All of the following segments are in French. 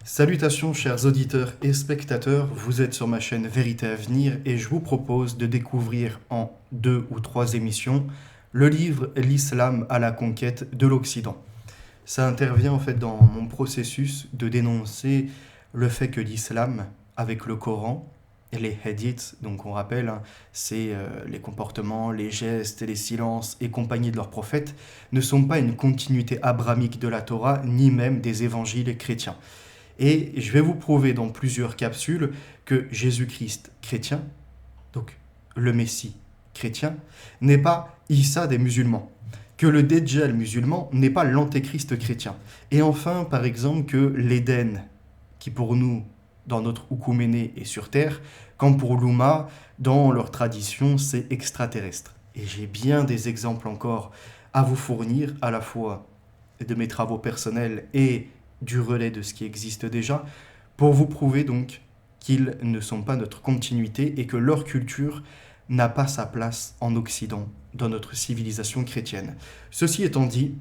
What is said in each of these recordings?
Salutations chers auditeurs et spectateurs, vous êtes sur ma chaîne Vérité à venir et je vous propose de découvrir en 2 ou 3 émissions le livre L'Islam à la conquête de l'Occident. Ça intervient en fait dans mon processus de dénoncer le fait que l'islam, avec le Coran et les hadiths, donc on rappelle, c'est les comportements, les gestes, les silences et compagnie de leurs prophètes, ne sont pas une continuité abrahamique de la Torah ni même des évangiles chrétiens. Et je vais vous prouver dans plusieurs capsules que Jésus-Christ chrétien, donc le Messie chrétien, n'est pas Issa des musulmans, que le Dajjal musulman n'est pas l'antéchrist chrétien. Et enfin, par exemple, que l'Éden, qui pour nous, dans notre Oukoumene, est sur Terre, quand pour l'Oumma, dans leur tradition, c'est extraterrestre. Et j'ai bien des exemples encore à vous fournir, à la fois de mes travaux personnels et du relais de ce qui existe déjà, pour vous prouver donc qu'ils ne sont pas notre continuité et que leur culture n'a pas sa place en Occident, dans notre civilisation chrétienne. Ceci étant dit,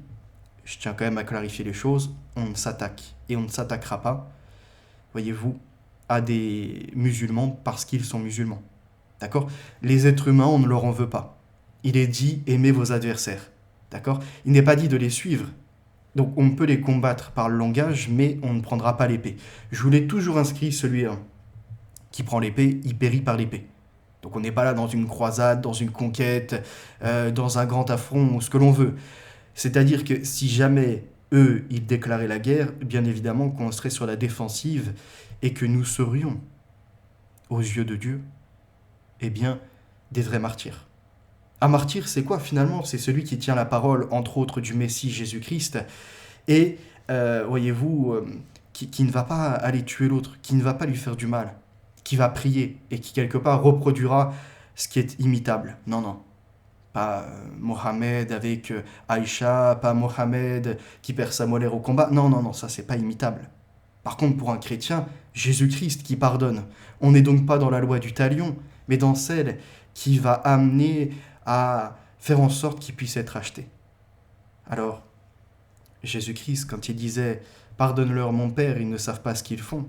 je tiens quand même à clarifier les choses, on ne s'attaque et on ne s'attaquera pas, voyez-vous, à des musulmans parce qu'ils sont musulmans. D'accord ? Les êtres humains, on ne leur en veut pas. Il est dit aimez vos adversaires. D'accord ? Il n'est pas dit de les suivre. Donc on peut les combattre par le langage, mais on ne prendra pas l'épée. Je vous l'ai toujours inscrit, celui qui prend l'épée, il périt par l'épée. Donc on n'est pas là dans une croisade, dans une conquête, dans un grand affront, ou ce que l'on veut. C'est-à-dire que si jamais eux, ils déclaraient la guerre, bien évidemment qu'on serait sur la défensive et que nous serions, aux yeux de Dieu, eh bien, des vrais martyrs. Un martyr, c'est quoi finalement ? C'est celui qui tient la parole, entre autres, du Messie Jésus-Christ, et, voyez-vous, qui ne va pas aller tuer l'autre, qui ne va pas lui faire du mal, qui va prier, et qui quelque part reproduira ce qui est imitable. Non, non. Pas Mohamed avec Aïcha, pas Mohamed qui perd sa molaire au combat. Non, non, non, ça c'est pas imitable. Par contre, pour un chrétien, Jésus-Christ qui pardonne. On n'est donc pas dans la loi du talion, mais dans celle qui va amener à faire en sorte qu'il puisse être acheté. Alors, Jésus-Christ, quand il disait « Pardonne-leur mon Père, ils ne savent pas ce qu'ils font »,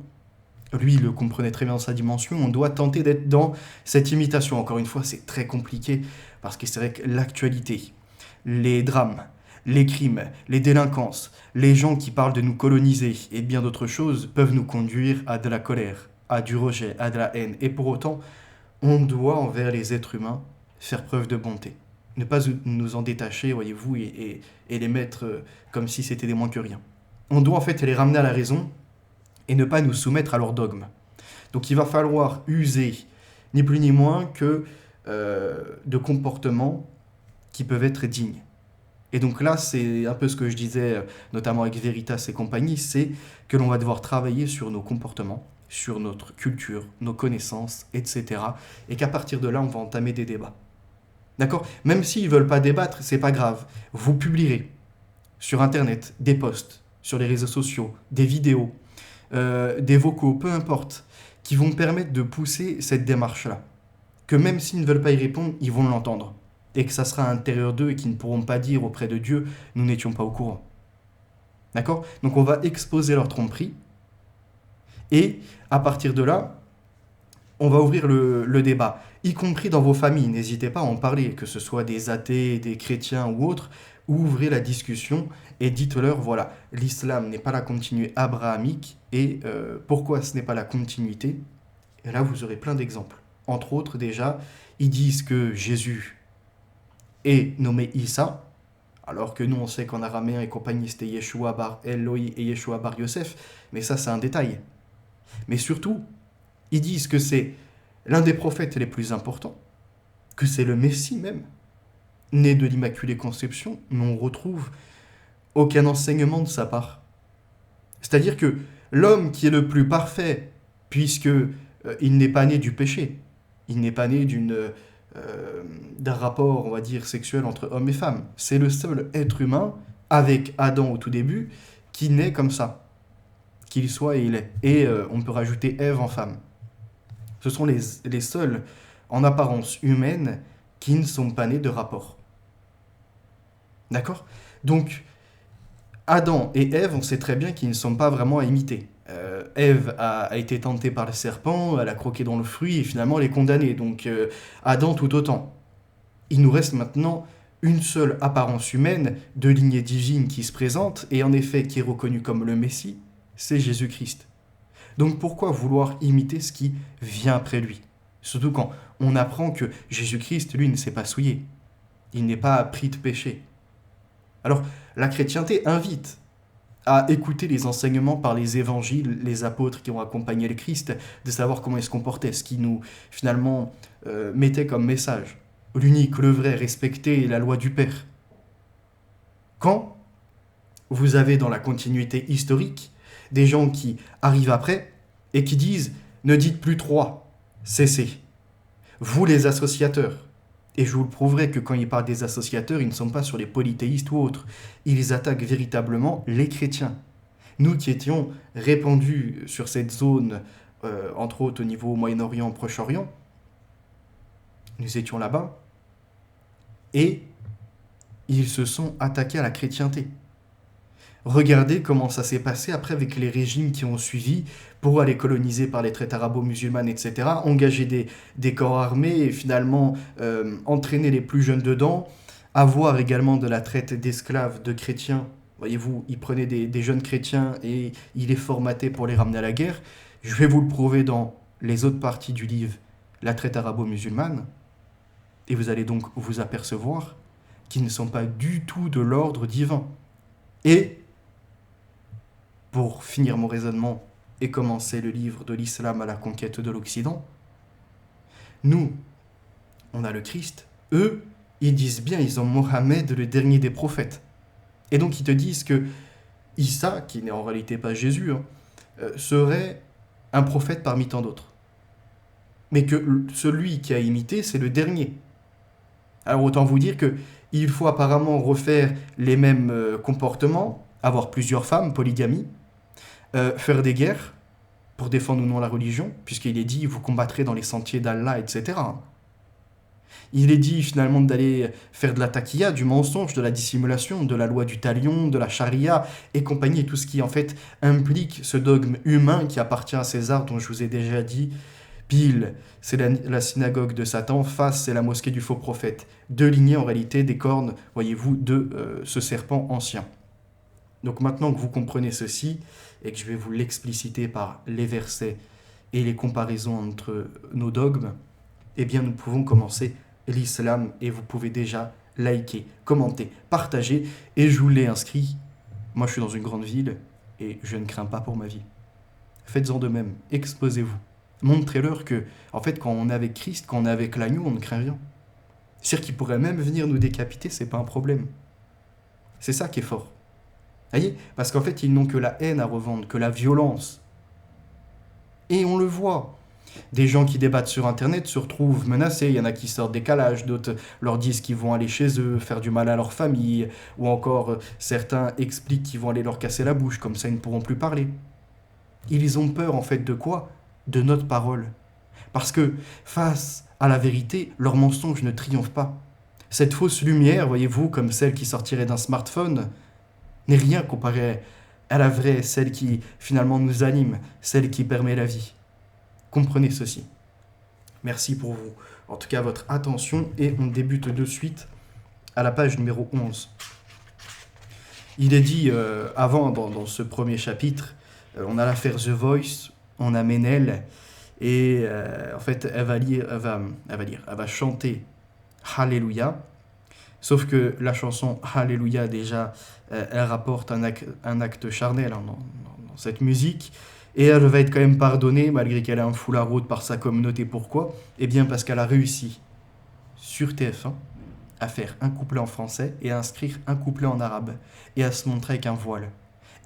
lui, il le comprenait très bien dans sa dimension. On doit tenter d'être dans cette imitation. Encore une fois, c'est très compliqué parce que c'est vrai que l'actualité, les drames, les crimes, les délinquances, les gens qui parlent de nous coloniser et bien d'autres choses peuvent nous conduire à de la colère, à du rejet, à de la haine. Et pour autant, on doit envers les êtres humains faire preuve de bonté. Ne pas nous en détacher, voyez-vous, et les mettre comme si c'était des moins que rien. On doit en fait les ramener à la raison et ne pas nous soumettre à leurs dogmes. Donc il va falloir user, ni plus ni moins que de comportements qui peuvent être dignes. Et donc là, c'est un peu ce que je disais, notamment avec Veritas et compagnie, c'est que l'on va devoir travailler sur nos comportements, sur notre culture, nos connaissances, etc. Et qu'à partir de là, on va entamer des débats. D'accord ? Même s'ils ne veulent pas débattre, c'est pas grave. Vous publierez sur Internet des posts, sur les réseaux sociaux, des vidéos, des vocaux, peu importe, qui vont permettre de pousser cette démarche-là. Que même s'ils ne veulent pas y répondre, ils vont l'entendre. Et que ça sera à l'intérieur d'eux et qu'ils ne pourront pas dire auprès de Dieu, nous n'étions pas au courant. D'accord ? Donc on va exposer leur tromperie. Et à partir de là, on va ouvrir le débat, y compris dans vos familles. N'hésitez pas à en parler, que ce soit des athées, des chrétiens ou autres. Ouvrez la discussion et dites-leur, voilà, l'islam n'est pas la continuité abrahamique et pourquoi ce n'est pas la continuité. Et là, vous aurez plein d'exemples. Entre autres, déjà, ils disent que Jésus est nommé Issa, alors que nous, on sait qu'en araméen et compagnie, c'était Yeshua bar Eloi et Yeshua bar Yosef, mais ça, c'est un détail. Mais surtout, ils disent que c'est l'un des prophètes les plus importants, que c'est le Messie même, né de l'Immaculée Conception, mais on retrouve aucun enseignement de sa part. C'est-à-dire que l'homme qui est le plus parfait, puisque il n'est pas né du péché, il n'est pas né d'un rapport, on va dire, sexuel entre hommes et femmes. C'est le seul être humain, avec Adam au tout début, qui naît comme ça, qu'il soit et il est. Et on peut rajouter Ève en femme. Ce sont les seuls, en apparence humaine, qui ne sont pas nés de rapport. D'accord ? Donc, Adam et Ève, on sait très bien qu'ils ne sont pas vraiment à imiter. Ève a été tentée par le serpent, elle a croqué dans le fruit et finalement elle est condamnée. Donc Adam tout autant. Il nous reste maintenant une seule apparence humaine de lignée divine qui se présente et en effet qui est reconnue comme le Messie, c'est Jésus-Christ. Donc pourquoi vouloir imiter ce qui vient après lui? Surtout quand on apprend que Jésus-Christ, lui, ne s'est pas souillé. Il n'est pas pris de péché. Alors, la chrétienté invite à écouter les enseignements par les évangiles, les apôtres qui ont accompagné le Christ, de savoir comment il se comportait, ce qui nous, finalement, mettait comme message. L'unique, le vrai, respecter la loi du Père. Quand vous avez dans la continuité historique des gens qui arrivent après et qui disent « Ne dites plus trois, cessez. Vous les associateurs. » Et je vous le prouverai que quand ils parlent des associateurs, ils ne sont pas sur les polythéistes ou autres. Ils attaquent véritablement les chrétiens. Nous qui étions répandus sur cette zone, entre autres au niveau Moyen-Orient, Proche-Orient, nous étions là-bas, et ils se sont attaqués à la chrétienté. Regardez comment ça s'est passé après avec les régimes qui ont suivi pour aller coloniser par les traites arabo-musulmanes, etc., engager des corps armés et finalement entraîner les plus jeunes dedans, avoir également de la traite d'esclaves, de chrétiens. Voyez-vous, ils prenaient des jeunes chrétiens et ils les formataient pour les ramener à la guerre. Je vais vous le prouver dans les autres parties du livre, la traite arabo-musulmane, et vous allez donc vous apercevoir qu'ils ne sont pas du tout de l'ordre divin. Et pour finir mon raisonnement et commencer le livre de l'islam à la conquête de l'Occident, nous, on a le Christ, eux, ils disent bien, ils ont Mohammed, le dernier des prophètes. Et donc ils te disent que Isa, qui n'est en réalité pas Jésus, serait un prophète parmi tant d'autres. Mais que celui qui a imité, c'est le dernier. Alors autant vous dire qu'il faut apparemment refaire les mêmes comportements, avoir plusieurs femmes, polygamie, faire des guerres pour défendre ou non la religion, puisqu'il est dit, vous combattrez dans les sentiers d'Allah, etc. Il est dit finalement d'aller faire de la taqiyya, du mensonge, de la dissimulation, de la loi du talion, de la charia et compagnie, tout ce qui en fait implique ce dogme humain qui appartient à César, dont je vous ai déjà dit. Pile, c'est la synagogue de Satan, face, c'est la mosquée du faux prophète. Deux lignées en réalité des cornes, voyez-vous, de ce serpent ancien. Donc maintenant que vous comprenez ceci, et que je vais vous l'expliciter par les versets et les comparaisons entre nos dogmes, eh bien nous pouvons commencer l'islam et vous pouvez déjà liker, commenter, partager. Et je vous l'ai inscrit, moi je suis dans une grande ville et je ne crains pas pour ma vie. Faites-en de même, exposez-vous. Montrez-leur que, en fait, quand on est avec Christ, quand on est avec l'agneau, on ne craint rien. C'est-à-dire qu'il pourrait même venir nous décapiter, c'est pas un problème. C'est ça qui est fort. Voyez ? Parce qu'en fait, ils n'ont que la haine à revendre, que la violence. Et on le voit. Des gens qui débattent sur Internet se retrouvent menacés. Il y en a qui sortent des calages, d'autres leur disent qu'ils vont aller chez eux, faire du mal à leur famille, ou encore certains expliquent qu'ils vont aller leur casser la bouche, comme ça ils ne pourront plus parler. Ils ont peur en fait de quoi ? De notre parole. Parce que face à la vérité, leur mensonge ne triomphe pas. Cette fausse lumière, voyez-vous, comme celle qui sortirait d'un smartphone, n'est rien comparé à la vraie, celle qui finalement nous anime, celle qui permet la vie. Comprenez ceci. Merci pour vous, en tout cas votre attention, et on débute de suite à la page numéro 11. Il est dit avant, dans ce premier chapitre, on a l'affaire The Voice, on a Ménel, et en fait elle va chanter Alléluia. Sauf que la chanson Alléluia, déjà, elle rapporte un acte charnel dans cette musique. Et elle va être quand même pardonnée, malgré qu'elle a un foulard rouge par sa communauté. Pourquoi ? Eh bien, parce qu'elle a réussi, sur TF1, à faire un couplet en français et à inscrire un couplet en arabe. Et à se montrer avec un voile.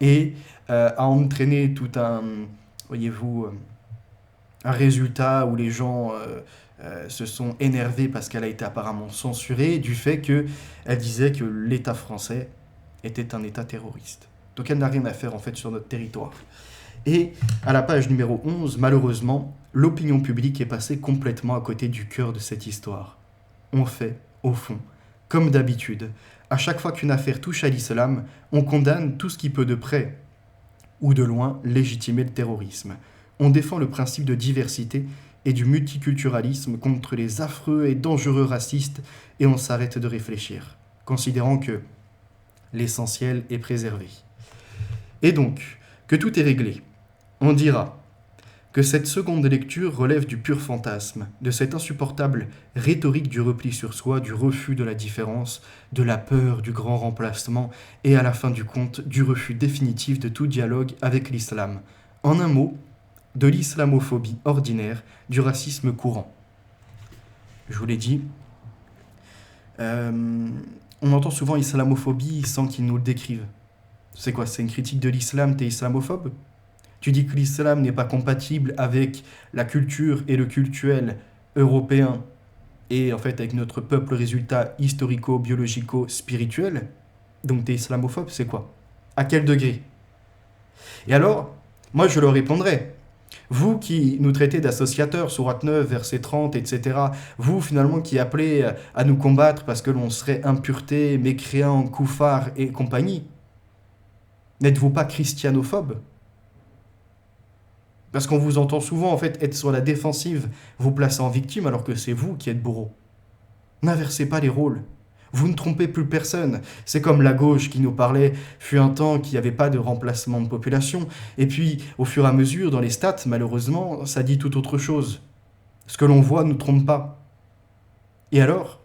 Et à entraîner tout un, voyez-vous, un résultat où les gens se sont énervés parce qu'elle a été apparemment censurée du fait qu'elle disait que l'État français était un État terroriste. Donc elle n'a rien à faire en fait sur notre territoire. Et à la page numéro 11, malheureusement, l'opinion publique est passée complètement à côté du cœur de cette histoire. On fait, au fond, comme d'habitude, à chaque fois qu'une affaire touche à l'islam, on condamne tout ce qui peut de près ou de loin légitimer le terrorisme. On défend le principe de diversité et du multiculturalisme contre les affreux et dangereux racistes et on s'arrête de réfléchir, considérant que l'essentiel est préservé. Et donc, que tout est réglé. On dira que cette seconde lecture relève du pur fantasme, de cette insupportable rhétorique du repli sur soi, du refus de la différence, de la peur du grand remplacement et à la fin du compte du refus définitif de tout dialogue avec l'islam. En un mot, de l'islamophobie ordinaire, du racisme courant. Je vous l'ai dit, on entend souvent islamophobie sans qu'ils nous le décrivent. C'est quoi? C'est une critique de l'islam, t'es islamophobe? Tu dis que l'islam n'est pas compatible avec la culture et le cultuel européen et en fait avec notre peuple résultat historico-biologico-spirituel. Donc t'es islamophobe, c'est quoi? À quel degré? Et alors, moi je leur répondrai. Vous qui nous traitez d'associateurs, sourate 9, verset 30, etc. Vous finalement qui appelez à nous combattre parce que l'on serait impureté, mécréant, koufar et compagnie. N'êtes-vous pas christianophobe? Parce qu'on vous entend souvent en fait être sur la défensive, vous plaçant en victime alors que c'est vous qui êtes bourreau. N'inversez pas les rôles. Vous ne trompez plus personne. C'est comme la gauche qui nous parlait, fut un temps qu'il n'y avait pas de remplacement de population. Et puis, au fur et à mesure, dans les stats, malheureusement, ça dit tout autre chose. Ce que l'on voit ne nous trompe pas. Et alors,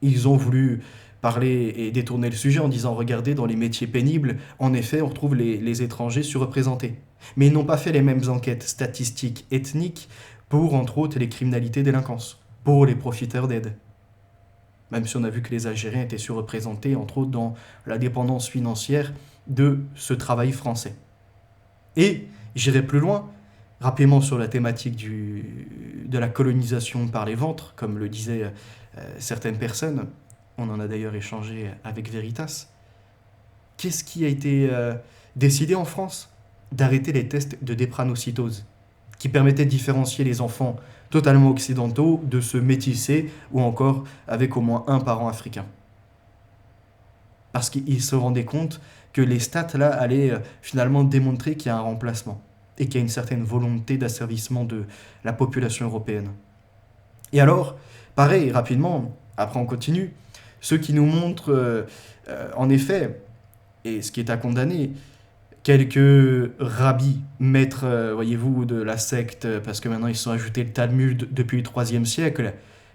ils ont voulu parler et détourner le sujet en disant, regardez, dans les métiers pénibles, en effet, on retrouve les étrangers surreprésentés. Mais ils n'ont pas fait les mêmes enquêtes statistiques ethniques pour, entre autres, les criminalités délinquances, pour les profiteurs d'aide. Même si on a vu que les Algériens étaient surreprésentés, entre autres, dans la dépendance financière de ce travail français. Et j'irai plus loin, rapidement sur la thématique de la colonisation par les ventres, comme le disaient certaines personnes. On en a d'ailleurs échangé avec Veritas. Qu'est-ce qui a été décidé en France? D'arrêter les tests de drépanocytose, qui permettaient de différencier les enfants totalement occidentaux de se métisser ou encore avec au moins un parent africain. Parce qu'ils se rendaient compte que les stats là allaient finalement démontrer qu'il y a un remplacement et qu'il y a une certaine volonté d'asservissement de la population européenne. Et alors, pareil, rapidement, après on continue, ceux qui nous montrent en effet, et ce qui est à condamner, quelques rabbis, maîtres, voyez-vous, de la secte, parce que maintenant ils sont ajoutés le Talmud depuis le IIIe siècle,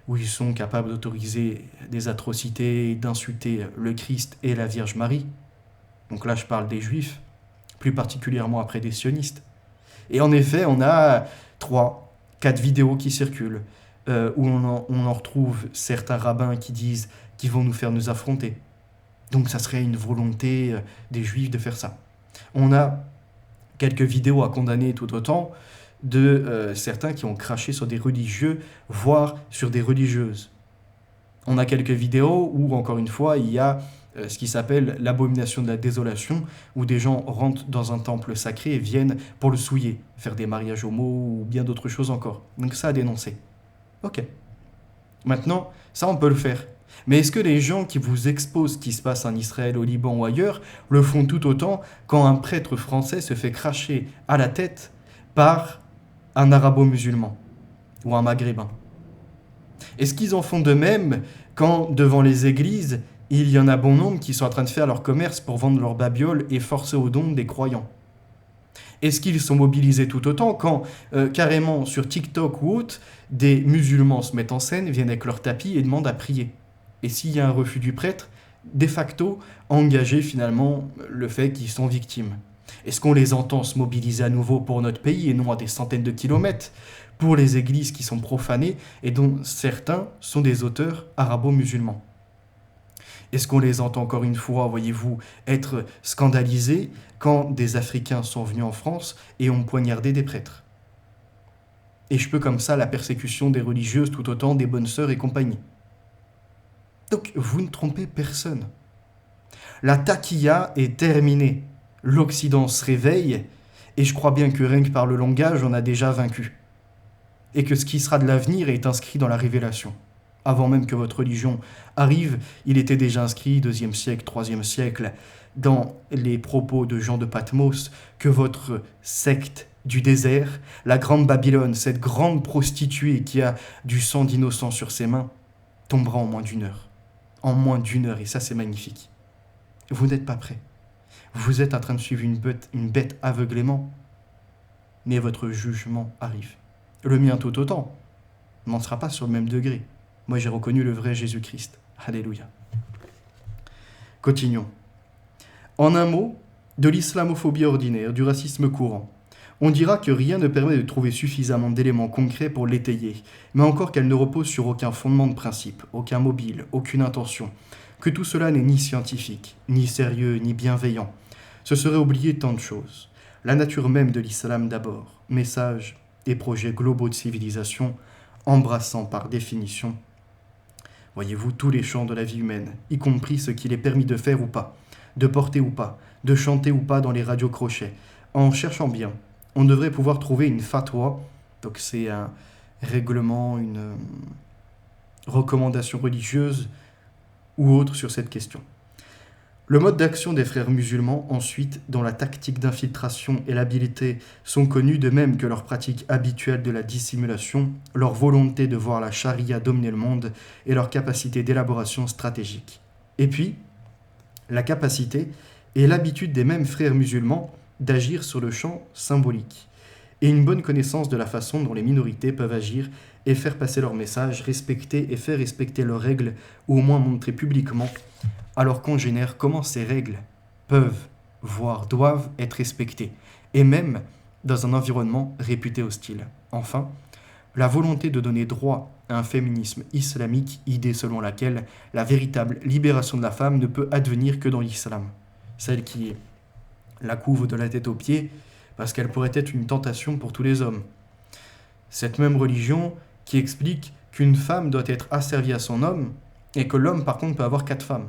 où ils sont capables d'autoriser des atrocités, d'insulter le Christ et la Vierge Marie. Donc là, je parle des Juifs, plus particulièrement après des sionistes. Et en effet, on a 3-4 vidéos qui circulent, où on en retrouve certains rabbins qui disent qu'ils vont nous faire nous affronter. Donc ça serait une volonté des Juifs de faire ça. On a quelques vidéos à condamner tout autant de certains qui ont craché sur des religieux, voire sur des religieuses. On a quelques vidéos où, encore une fois, il y a ce qui s'appelle l'abomination de la désolation, où des gens rentrent dans un temple sacré et viennent pour le souiller, faire des mariages homo ou bien d'autres choses encore. Donc ça à dénoncer. Ok. Maintenant, ça on peut le faire. Mais est-ce que les gens qui vous exposent ce qui se passe en Israël, au Liban ou ailleurs, le font tout autant quand un prêtre français se fait cracher à la tête par un arabo-musulman ou un maghrébin? Est-ce qu'ils en font de même quand, devant les églises, il y en a bon nombre qui sont en train de faire leur commerce pour vendre leurs babioles et forcer aux dons des croyants? Est-ce qu'ils sont mobilisés tout autant quand, carrément, sur TikTok ou autre, des musulmans se mettent en scène, viennent avec leur tapis et demandent à prier? Et s'il y a un refus du prêtre, de facto, engager finalement le fait qu'ils sont victimes. Est-ce qu'on les entend se mobiliser à nouveau pour notre pays et non à des centaines de kilomètres pour les églises qui sont profanées et dont certains sont des auteurs arabo-musulmans? Est-ce qu'on les entend encore une fois, voyez-vous, être scandalisés quand des Africains sont venus en France et ont poignardé des prêtres? Et je peux comme ça la persécution des religieuses tout autant des bonnes sœurs et compagnie. Donc, vous ne trompez personne. La taquilla est terminée. L'Occident se réveille, et je crois bien que rien que par le langage, on a déjà vaincu. Et que ce qui sera de l'avenir est inscrit dans la révélation. Avant même que votre religion arrive, il était déjà inscrit, 2e siècle, 3e siècle, dans les propos de Jean de Patmos, que votre secte du désert, la grande Babylone, cette grande prostituée qui a du sang d'innocents sur ses mains, tombera en moins d'1 heure. En moins d'1 heure, et ça c'est magnifique. Vous n'êtes pas prêts. Vous êtes en train de suivre une bête aveuglément, mais votre jugement arrive. Le mien tout autant. On n'en sera pas sur le même degré. Moi j'ai reconnu le vrai Jésus-Christ. Alléluia. Continuons. En un mot, de l'islamophobie ordinaire, du racisme courant, on dira que rien ne permet de trouver suffisamment d'éléments concrets pour l'étayer, mais encore qu'elle ne repose sur aucun fondement de principe, aucun mobile, aucune intention, que tout cela n'est ni scientifique, ni sérieux, ni bienveillant. Ce serait oublier tant de choses. La nature même de l'islam d'abord, messages et projets globaux de civilisation, embrassant par définition, voyez-vous, tous les champs de la vie humaine, y compris ce qu'il est permis de faire ou pas, de porter ou pas, de chanter ou pas dans les radios crochets. En cherchant bien, on devrait pouvoir trouver une fatwa, donc c'est un règlement, une recommandation religieuse ou autre sur cette question. Le mode d'action des frères musulmans, ensuite, dont la tactique d'infiltration et l'habileté sont connus, de même que leur pratique habituelle de la dissimulation, leur volonté de voir la charia dominer le monde et leur capacité d'élaboration stratégique. Et puis, la capacité et l'habitude des mêmes frères musulmans d'agir sur le champ symbolique, et une bonne connaissance de la façon dont les minorités peuvent agir et faire passer leur message, respecter et faire respecter leurs règles, ou au moins montrer publiquement à leurs congénères comment ces règles peuvent, voire doivent être respectées, et même dans un environnement réputé hostile. Enfin, la volonté de donner droit à un féminisme islamique, idée selon laquelle la véritable libération de la femme ne peut advenir que dans l'islam, celle qui la couvre de la tête aux pieds, parce qu'elle pourrait être une tentation pour tous les hommes. Cette même religion qui explique qu'une femme doit être asservie à son homme, et que l'homme par contre peut avoir 4 femmes.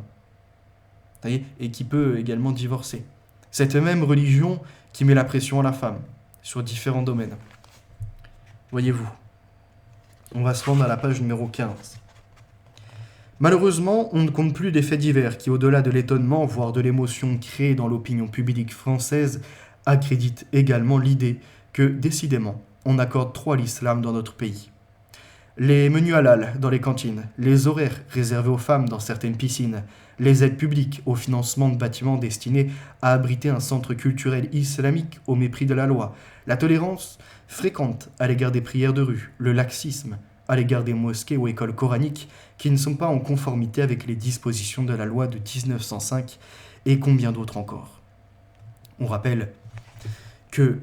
Et qui peut également divorcer. Cette même religion qui met la pression à la femme, sur différents domaines. Voyez-vous, on va se rendre à la page numéro 15. Malheureusement, on ne compte plus des faits divers qui, au-delà de l'étonnement, voire de l'émotion créée dans l'opinion publique française, accréditent également l'idée que, décidément, on accorde trop à l'islam dans notre pays. Les menus halal dans les cantines, les horaires réservés aux femmes dans certaines piscines, les aides publiques au financement de bâtiments destinés à abriter un centre culturel islamique au mépris de la loi, la tolérance fréquente à l'égard des prières de rue, le laxisme à l'égard des mosquées ou écoles coraniques qui ne sont pas en conformité avec les dispositions de la loi de 1905 et combien d'autres encore. On rappelle que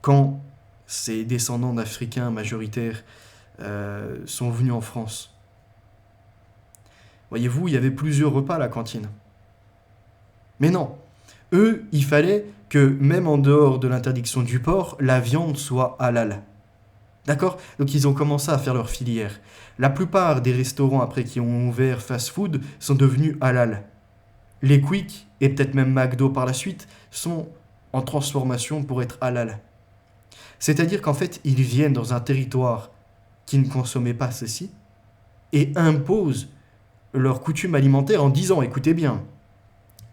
quand ces descendants d'Africains majoritaires sont venus en France, voyez-vous, il y avait plusieurs repas à la cantine. Mais non, eux, il fallait que même en dehors de l'interdiction du porc, la viande soit halal. D'accord ? Donc ils ont commencé à faire leur filière. La plupart des restaurants après qui ont ouvert fast-food sont devenus halal. Les Quick, et peut-être même McDo par la suite, sont en transformation pour être halal. C'est-à-dire qu'en fait, ils viennent dans un territoire qui ne consommait pas ceci et imposent leurs coutumes alimentaires en disant, écoutez bien,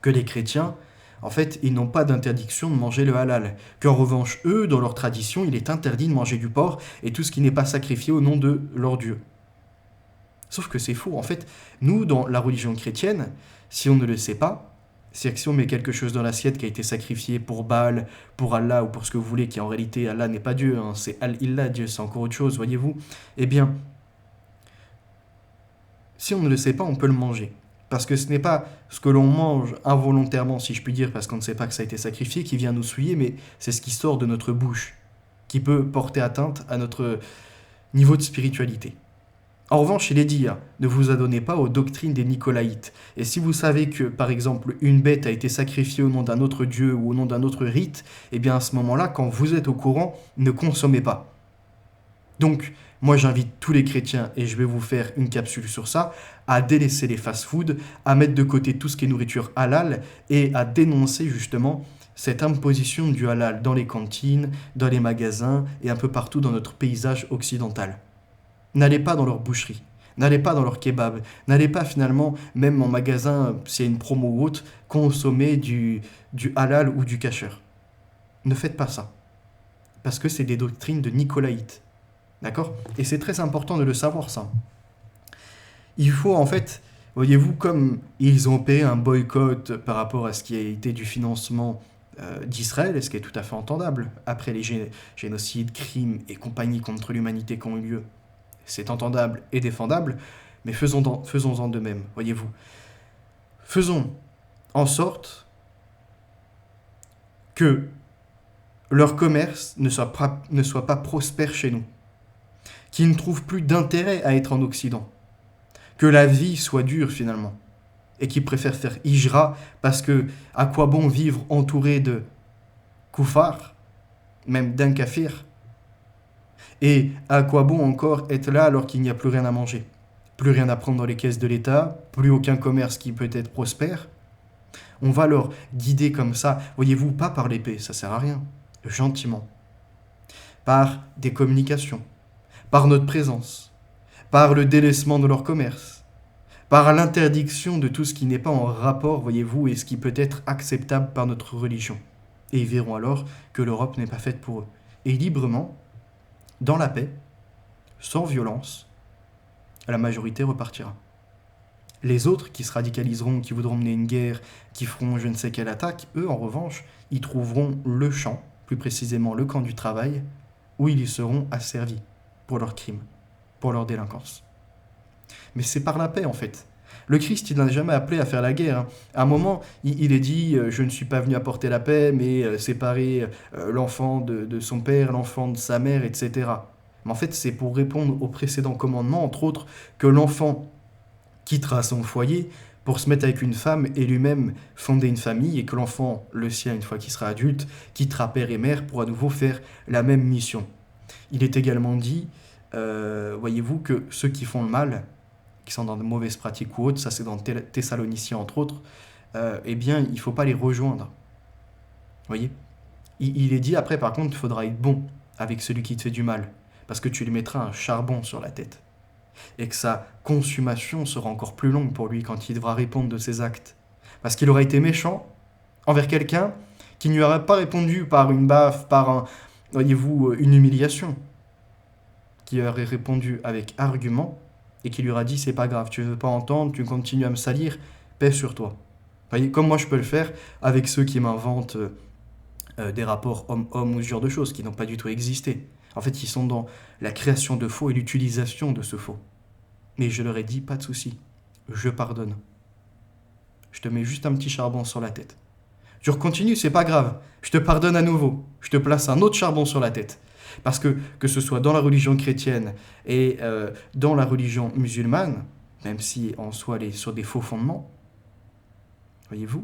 que les chrétiens, en fait, ils n'ont pas d'interdiction de manger le halal, qu'en revanche, eux, dans leur tradition, il est interdit de manger du porc et tout ce qui n'est pas sacrifié au nom de leur Dieu. Sauf que c'est faux. En fait, nous, dans la religion chrétienne, si on ne le sait pas, c'est que si on met quelque chose dans l'assiette qui a été sacrifié pour Baal, pour Allah ou pour ce que vous voulez, qui en réalité, Allah n'est pas Dieu, hein, c'est Al-Illah, Dieu, c'est encore autre chose, voyez-vous, eh bien, si on ne le sait pas, on peut le manger. Parce que ce n'est pas ce que l'on mange involontairement, si je puis dire, parce qu'on ne sait pas que ça a été sacrifié, qui vient nous souiller, mais c'est ce qui sort de notre bouche, qui peut porter atteinte à notre niveau de spiritualité. En revanche, il est dit, ne vous adonnez pas aux doctrines des Nicolaïtes. Et si vous savez que, par exemple, une bête a été sacrifiée au nom d'un autre dieu ou au nom d'un autre rite, eh bien à ce moment-là, quand vous êtes au courant, ne consommez pas. Donc, moi j'invite tous les chrétiens, et je vais vous faire une capsule sur ça, à délaisser les fast-foods, à mettre de côté tout ce qui est nourriture halal, et à dénoncer justement cette imposition du halal dans les cantines, dans les magasins, et un peu partout dans notre paysage occidental. N'allez pas dans leur boucherie, N'allez pas dans leur kebab. N'allez pas finalement, même en magasin, s'il y a une promo ou autre, consommer du halal ou du kasher. Ne faites pas ça. Parce que c'est des doctrines de nicolaïtes. D'accord? Et c'est très important de le savoir, ça. Il faut en fait, voyez-vous, comme ils ont payé un boycott par rapport à ce qui a été du financement d'Israël, ce qui est tout à fait entendable, après les génocides, crimes et compagnie contre l'humanité qui ont eu lieu. C'est entendable et défendable, mais faisons-en de même, voyez-vous. Faisons en sorte que leur commerce ne soit pas prospère chez nous, qu'ils ne trouvent plus d'intérêt à être en Occident, que la vie soit dure finalement, et qu'ils préfèrent faire hijra parce que à quoi bon vivre entouré de koufars, même d'un kafir, et à quoi bon encore être là alors qu'il n'y a plus rien à manger, plus rien à prendre dans les caisses de l'État, plus aucun commerce qui peut être prospère. On va leur guider comme ça, voyez-vous, pas par l'épée, ça sert à rien, gentiment, par des communications, par notre présence, par le délaissement de leur commerce, par l'interdiction de tout ce qui n'est pas en rapport, voyez-vous, et ce qui peut être acceptable par notre religion. Et ils verront alors que l'Europe n'est pas faite pour eux. Et librement, dans la paix, sans violence, la majorité repartira. Les autres qui se radicaliseront, qui voudront mener une guerre, qui feront je ne sais quelle attaque, eux, en revanche, ils trouveront le champ, plus précisément le camp du travail, où ils y seront asservis pour leurs crimes, pour leur délinquance. Mais c'est par la paix, en fait. Le Christ, il n'a jamais appelé à faire la guerre. Hein. À un moment, il est dit « Je ne suis pas venu apporter la paix, mais séparer l'enfant de son père, l'enfant de sa mère, etc. » Mais en fait, c'est pour répondre au précédent commandement, entre autres, que l'enfant quittera son foyer pour se mettre avec une femme et lui-même fonder une famille, et que l'enfant, le sien, une fois qu'il sera adulte, quittera père et mère pour à nouveau faire la même mission. Il est également dit, voyez-vous, que ceux qui font le mal, qui sont dans de mauvaises pratiques ou autres, ça c'est dans Thessaloniciens entre autres, eh bien, il ne faut pas les rejoindre. Vous voyez ? Il est dit après, par contre, il faudra être bon avec celui qui te fait du mal, parce que tu lui mettras un charbon sur la tête. Et que sa consommation sera encore plus longue pour lui quand il devra répondre de ses actes. Parce qu'il aura été méchant envers quelqu'un qui ne lui aurait pas répondu par une baffe, par voyez-vous, une humiliation, qui aurait répondu avec argument et qui lui aura dit « c'est pas grave, tu ne veux pas entendre, tu continues à me salir, paix sur toi ». Voyez, comme moi je peux le faire avec ceux qui m'inventent des rapports homme-homme ou ce genre de choses qui n'ont pas du tout existé. En fait, ils sont dans la création de faux et l'utilisation de ce faux. Mais je leur ai dit, pas de souci, je pardonne. Je te mets juste un petit charbon sur la tête. Tu continues, c'est pas grave, je te pardonne à nouveau. Je te place un autre charbon sur la tête. Parce que ce soit dans la religion chrétienne et dans la religion musulmane, même si en soit sur des faux fondements, voyez-vous,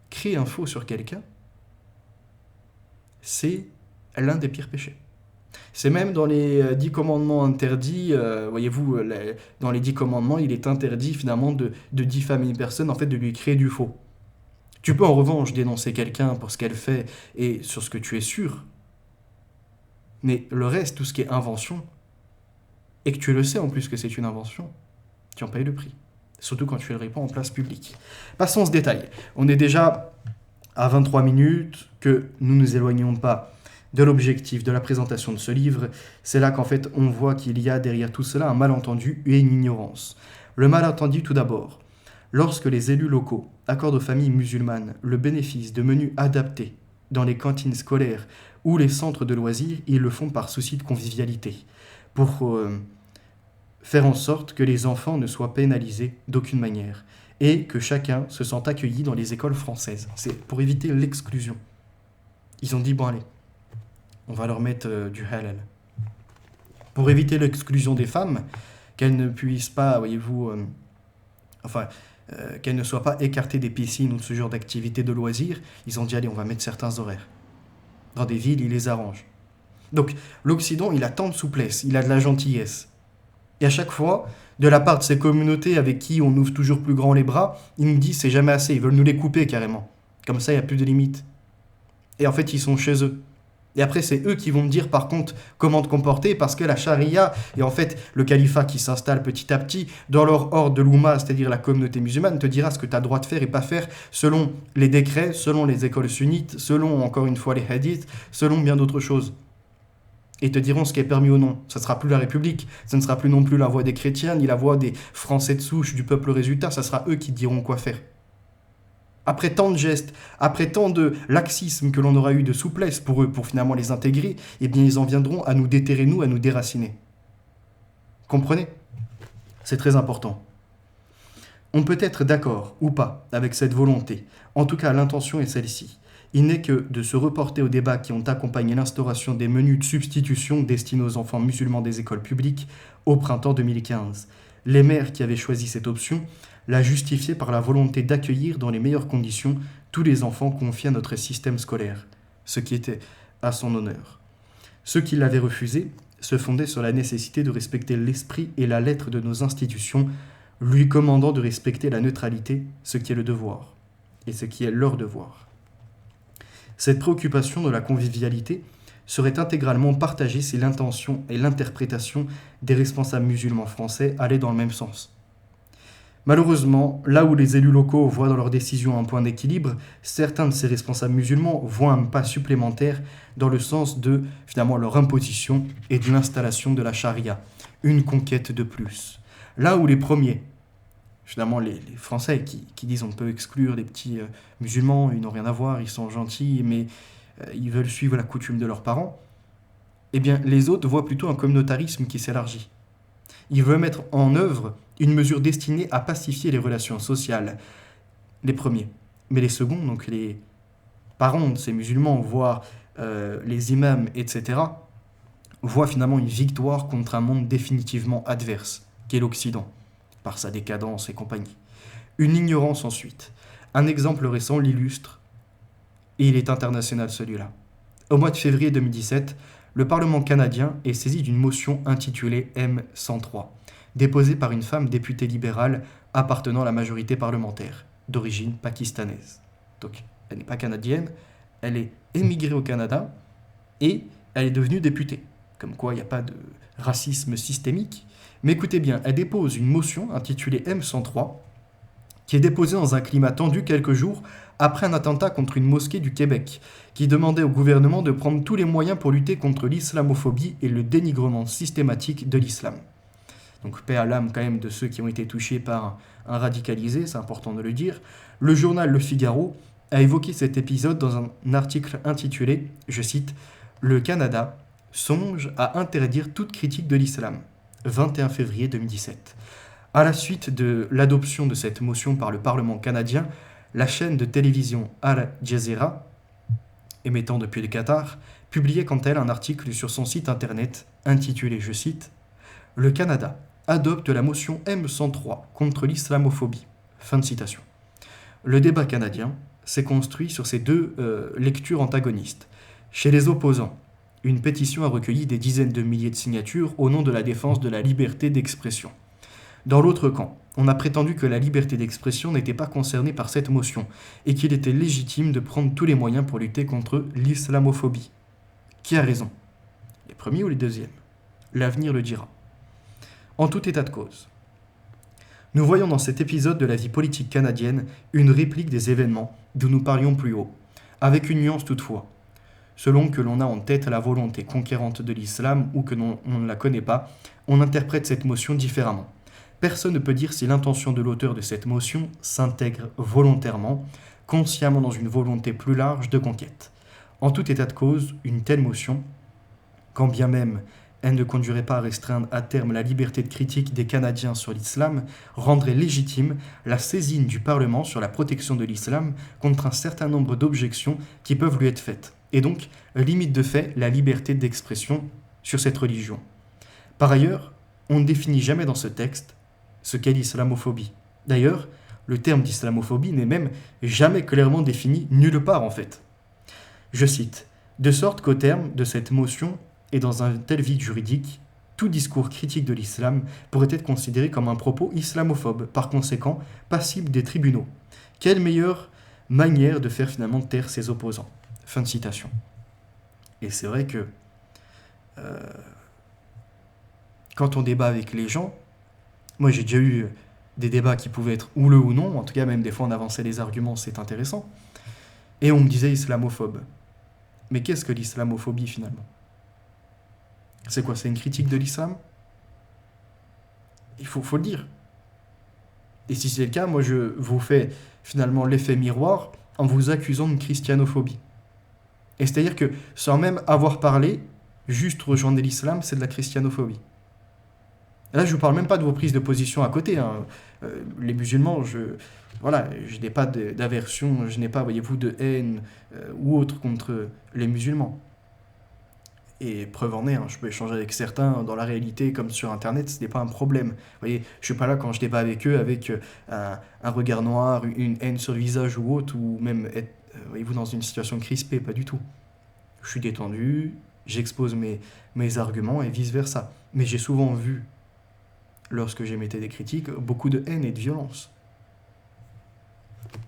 créer un faux sur quelqu'un, c'est l'un des pires péchés. C'est même dans les 10 commandements interdits, voyez-vous, dans les 10 commandements, il est interdit finalement de diffamer une personne, en fait de lui créer du faux. Tu peux en revanche dénoncer quelqu'un pour ce qu'elle fait et sur ce que tu es sûr, mais le reste, tout ce qui est invention, et que tu le sais en plus que c'est une invention, tu en payes le prix. Surtout quand tu le répands en place publique. Passons ce détail. On est déjà à 23 minutes, que nous ne nous éloignons pas de l'objectif de la présentation de ce livre. C'est là qu'en fait on voit qu'il y a derrière tout cela un malentendu et une ignorance. Le malentendu tout d'abord. Lorsque les élus locaux accordent aux familles musulmanes le bénéfice de menus adaptés dans les cantines scolaires ou les centres de loisirs, ils le font par souci de convivialité, pour faire en sorte que les enfants ne soient pénalisés d'aucune manière et que chacun se sente accueilli dans les écoles françaises. C'est pour éviter l'exclusion. Ils ont dit, bon allez, on va leur mettre du halal. Pour éviter l'exclusion des femmes, qu'elles ne puissent pas, voyez-vous, qu'elles ne soient pas écartées des piscines ou de ce genre d'activités de loisirs, ils ont dit, allez, on va mettre certains horaires. Dans des villes, ils les arrangent. Donc, l'Occident, il a tant de souplesse, il a de la gentillesse. Et à chaque fois, de la part de ces communautés avec qui on ouvre toujours plus grand les bras, ils nous disent c'est jamais assez, ils veulent nous les couper carrément. Comme ça, il n'y a plus de limites. Et en fait, ils sont chez eux. Et après, c'est eux qui vont me dire, par contre, comment te comporter, parce que la charia, et en fait, le califat qui s'installe petit à petit, dans leur ordre de l'Oumma, c'est-à-dire la communauté musulmane, te dira ce que tu as le droit de faire et pas faire, selon les décrets, selon les écoles sunnites, selon, encore une fois, les hadiths, selon bien d'autres choses. Et te diront ce qui est permis ou non. Ça ne sera plus la République, ça ne sera plus non plus la voix des chrétiens, ni la voix des Français de souche, du peuple résultat, ça sera eux qui diront quoi faire. Après tant de gestes, après tant de laxisme que l'on aura eu de souplesse pour eux, pour finalement les intégrer, eh bien ils en viendront à nous déterrer, nous, à nous déraciner. Comprenez ? C'est très important. On peut être d'accord ou pas avec cette volonté. En tout cas, l'intention est celle-ci. Il n'est que de se reporter aux débats qui ont accompagné l'instauration des menus de substitution destinés aux enfants musulmans des écoles publiques au printemps 2015. Les maires qui avaient choisi cette option l'a justifiée par la volonté d'accueillir dans les meilleures conditions tous les enfants confiés à notre système scolaire, ce qui était à son honneur. Ceux qui l'avaient refusé se fondaient sur la nécessité de respecter l'esprit et la lettre de nos institutions, lui commandant de respecter la neutralité, ce qui est le devoir, et ce qui est leur devoir. Cette préoccupation de la convivialité serait intégralement partagée si l'intention et l'interprétation des responsables musulmans français allaient dans le même sens. Malheureusement, là où les élus locaux voient dans leurs décisions un point d'équilibre, certains de ces responsables musulmans voient un pas supplémentaire dans le sens de, finalement, leur imposition et de l'installation de la charia, une conquête de plus. Là où les premiers, finalement les Français qui disent on peut exclure les petits musulmans, ils n'ont rien à voir, ils sont gentils, mais ils veulent suivre la coutume de leurs parents, eh bien les autres voient plutôt un communautarisme qui s'élargit. Ils veulent mettre en œuvre une mesure destinée à pacifier les relations sociales, les premiers. Mais les seconds, donc les parents de ces musulmans, voire les imams, etc., voient finalement une victoire contre un monde définitivement adverse, qu'est l'Occident, par sa décadence et compagnie. Une ignorance ensuite. Un exemple récent l'illustre, et il est international celui-là. Au mois de février 2017, le Parlement canadien est saisi d'une motion intitulée M103, déposée par une femme députée libérale appartenant à la majorité parlementaire, d'origine pakistanaise. Donc, elle n'est pas canadienne, elle est émigrée au Canada et elle est devenue députée. Comme quoi, il n'y a pas de racisme systémique. Mais écoutez bien, elle dépose une motion intitulée M103, qui est déposée dans un climat tendu quelques jours après un attentat contre une mosquée du Québec, qui demandait au gouvernement de prendre tous les moyens pour lutter contre l'islamophobie et le dénigrement systématique de l'islam. Donc paix à l'âme quand même de ceux qui ont été touchés par un radicalisé, c'est important de le dire. Le journal Le Figaro a évoqué cet épisode dans un article intitulé, je cite, « Le Canada songe à interdire toute critique de l'islam », 21 février 2017. À la suite de l'adoption de cette motion par le Parlement canadien, la chaîne de télévision Al Jazeera, émettant depuis le Qatar, publiait quant à elle un article sur son site internet intitulé, je cite, « Le Canada adopte la motion M103 contre l'islamophobie ». Fin de citation. Le débat canadien s'est construit sur ces deux lectures antagonistes. Chez les opposants, une pétition a recueilli des dizaines de milliers de signatures au nom de la défense de la liberté d'expression. Dans l'autre camp, on a prétendu que la liberté d'expression n'était pas concernée par cette motion et qu'il était légitime de prendre tous les moyens pour lutter contre l'islamophobie. Qui a raison ? Les premiers ou les deuxièmes ? L'avenir le dira. En tout état de cause, nous voyons dans cet épisode de la vie politique canadienne une réplique des événements dont nous parlions plus haut, avec une nuance toutefois. Selon que l'on a en tête la volonté conquérante de l'islam ou que l'on ne la connaît pas, on interprète cette motion différemment. Personne ne peut dire si l'intention de l'auteur de cette motion s'intègre volontairement, consciemment dans une volonté plus large de conquête. En tout état de cause, une telle motion, quand bien même elle ne conduirait pas à restreindre à terme la liberté de critique des Canadiens sur l'islam, rendrait légitime la saisine du Parlement sur la protection de l'islam contre un certain nombre d'objections qui peuvent lui être faites, et donc limite de fait la liberté d'expression sur cette religion. Par ailleurs, on ne définit jamais dans ce texte ce qu'est l'islamophobie. D'ailleurs, le terme d'islamophobie n'est même jamais clairement défini nulle part en fait. Je cite, « De sorte qu'au terme de cette motion et dans un tel vide juridique, tout discours critique de l'islam pourrait être considéré comme un propos islamophobe, par conséquent passible des tribunaux. Quelle meilleure manière de faire finalement taire ses opposants ?» Fin de citation. Et c'est vrai que quand on débat avec les gens, moi j'ai déjà eu des débats qui pouvaient être houleux ou non, en tout cas même des fois on avançait des arguments, c'est intéressant, et on me disait islamophobe. Mais qu'est-ce que l'islamophobie finalement? C'est quoi? C'est une critique de l'islam? Il faut le dire. Et si c'est le cas, moi je vous fais finalement l'effet miroir en vous accusant de christianophobie. Et c'est-à-dire que sans même avoir parlé, juste rejoindre l'islam, c'est de la christianophobie. Là, je ne vous parle même pas de vos prises de position à côté, hein. Les musulmans, je n'ai pas d'aversion, je n'ai pas, voyez-vous, de haine ou autre contre les musulmans. Et preuve en est, hein, je peux échanger avec certains dans la réalité comme sur Internet, ce n'est pas un problème. Vous voyez, je suis pas là quand je débat avec eux avec un regard noir, une haine sur le visage ou autre, ou même être, voyez-vous, dans une situation crispée, pas du tout. Je suis détendu, j'expose mes arguments et vice-versa. Mais j'ai souvent vu, lorsque j'émettais des critiques, beaucoup de haine et de violence.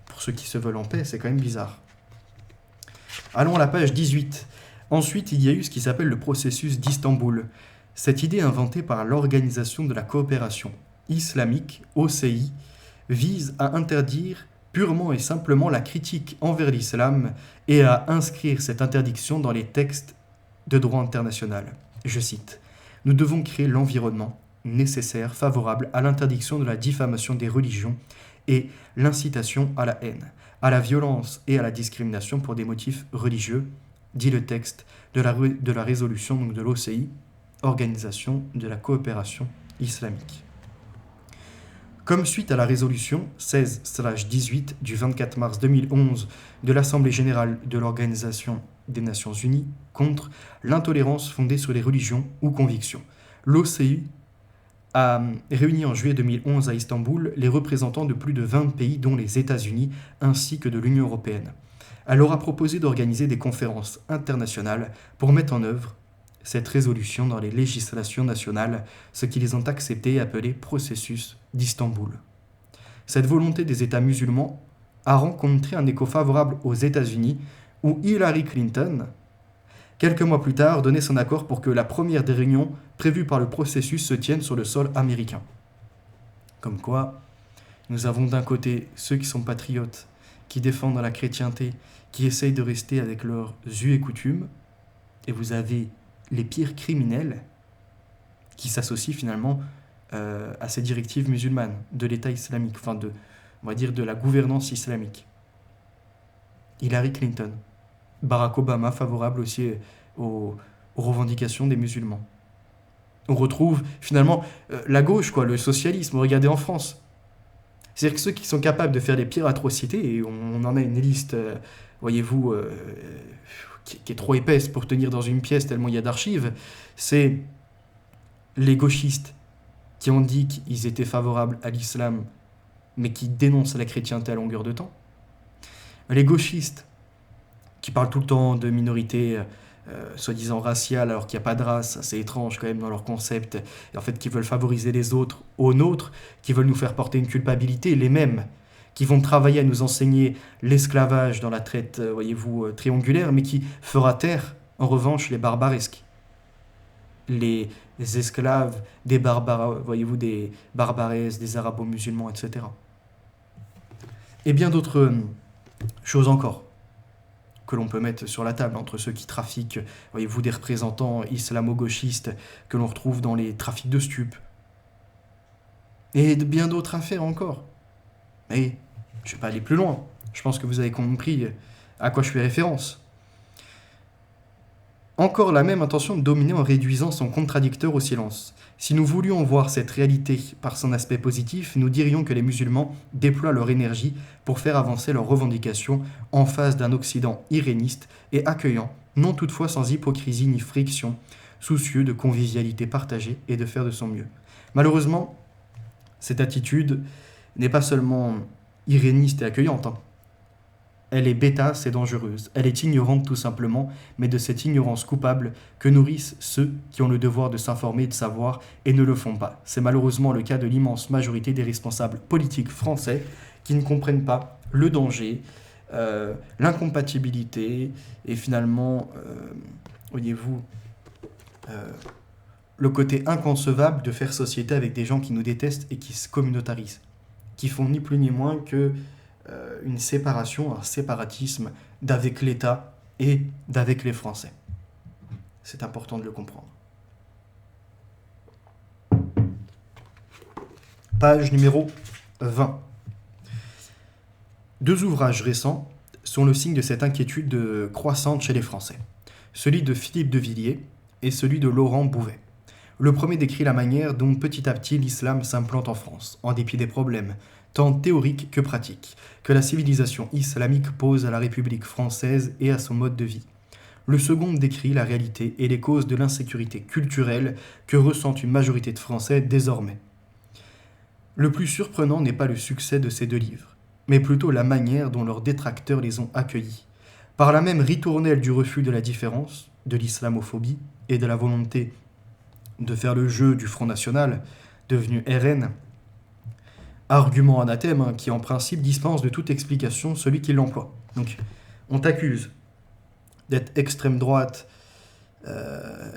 Pour ceux qui se veulent en paix, c'est quand même bizarre. Allons à la page 18. Ensuite, il y a eu ce qui s'appelle le processus d'Istanbul. Cette idée inventée par l'Organisation de la coopération islamique, OCI, vise à interdire purement et simplement la critique envers l'islam et à inscrire cette interdiction dans les textes de droit international. Je cite, « Nous devons créer l'environnement nécessaire, favorable à l'interdiction de la diffamation des religions et l'incitation à la haine, à la violence et à la discrimination pour des motifs religieux », dit le texte de la résolution donc de l'OCI, Organisation de la coopération islamique. Comme suite à la résolution 16/18 du 24 mars 2011 de l'Assemblée générale de l'Organisation des Nations Unies contre l'intolérance fondée sur les religions ou convictions, l'OCI a réuni en juillet 2011 à Istanbul les représentants de plus de 20 pays dont les États-Unis ainsi que de l'Union européenne. Elle leur a proposé d'organiser des conférences internationales pour mettre en œuvre cette résolution dans les législations nationales, ce qu'ils ont accepté et appelé processus d'Istanbul. Cette volonté des États musulmans a rencontré un écho favorable aux États-Unis, où Hillary Clinton, quelques mois plus tard, donnait son accord pour que la première des réunions prévues par le processus se tienne sur le sol américain. Comme quoi, nous avons d'un côté ceux qui sont patriotes, qui défendent la chrétienté, qui essayent de rester avec leurs us et coutumes, et vous avez les pires criminels qui s'associent finalement à ces directives musulmanes de l'État islamique, enfin on va dire de la gouvernance islamique. Hillary Clinton, Barack Obama favorable aussi aux revendications des musulmans. On retrouve finalement la gauche, le socialisme, regardez en France. C'est-à-dire que ceux qui sont capables de faire les pires atrocités, et on en a une liste, voyez-vous, qui est trop épaisse pour tenir dans une pièce tellement il y a d'archives, c'est les gauchistes qui ont dit qu'ils étaient favorables à l'islam, mais qui dénoncent la chrétienté à longueur de temps. Les gauchistes qui parlent tout le temps de minorités soi-disant raciales, alors qu'il n'y a pas de race, c'est étrange quand même dans leur concept, et en fait qui veulent favoriser les autres aux nôtres, qui veulent nous faire porter une culpabilité, les mêmes qui vont travailler à nous enseigner l'esclavage dans la traite, voyez-vous, triangulaire, mais qui fera taire, en revanche, les barbaresques. Les esclaves des barbares, voyez-vous, des barbaraises, des arabo-musulmans, etc. Et bien d'autres choses encore que l'on peut mettre sur la table entre ceux qui trafiquent, voyez-vous, des représentants islamo-gauchistes que l'on retrouve dans les trafics de stupes. Et de bien d'autres affaires encore. Mais je ne vais pas aller plus loin. Je pense que vous avez compris à quoi je fais référence. Encore la même intention de dominer en réduisant son contradicteur au silence. Si nous voulions voir cette réalité par son aspect positif, nous dirions que les musulmans déploient leur énergie pour faire avancer leurs revendications en face d'un Occident iréniste et accueillant, non toutefois sans hypocrisie ni friction, soucieux de convivialité partagée et de faire de son mieux. Malheureusement, cette attitude n'est pas seulement iréniste et accueillante. Elle est bêtasse et dangereuse. Elle est ignorante tout simplement, mais de cette ignorance coupable que nourrissent ceux qui ont le devoir de s'informer et de savoir et ne le font pas. C'est malheureusement le cas de l'immense majorité des responsables politiques français qui ne comprennent pas le danger, l'incompatibilité et finalement voyez-vous, le côté inconcevable de faire société avec des gens qui nous détestent et qui se communautarisent, qui font ni plus ni moins que une séparation, un séparatisme d'avec l'État et d'avec les Français. C'est important de le comprendre. Page numéro 20. Deux ouvrages récents sont le signe de cette inquiétude croissante chez les Français. Celui de Philippe de Villiers et celui de Laurent Bouvet. Le premier décrit la manière dont petit à petit l'islam s'implante en France, en dépit des problèmes, tant théoriques que pratiques, que la civilisation islamique pose à la République française et à son mode de vie. Le second décrit la réalité et les causes de l'insécurité culturelle que ressent une majorité de Français désormais. Le plus surprenant n'est pas le succès de ces deux livres, mais plutôt la manière dont leurs détracteurs les ont accueillis. Par la même ritournelle du refus de la différence, de l'islamophobie et de la volonté de faire le jeu du Front National, devenu RN, argument anathème qui en principe dispense de toute explication celui qui l'emploie. Donc on t'accuse d'être extrême droite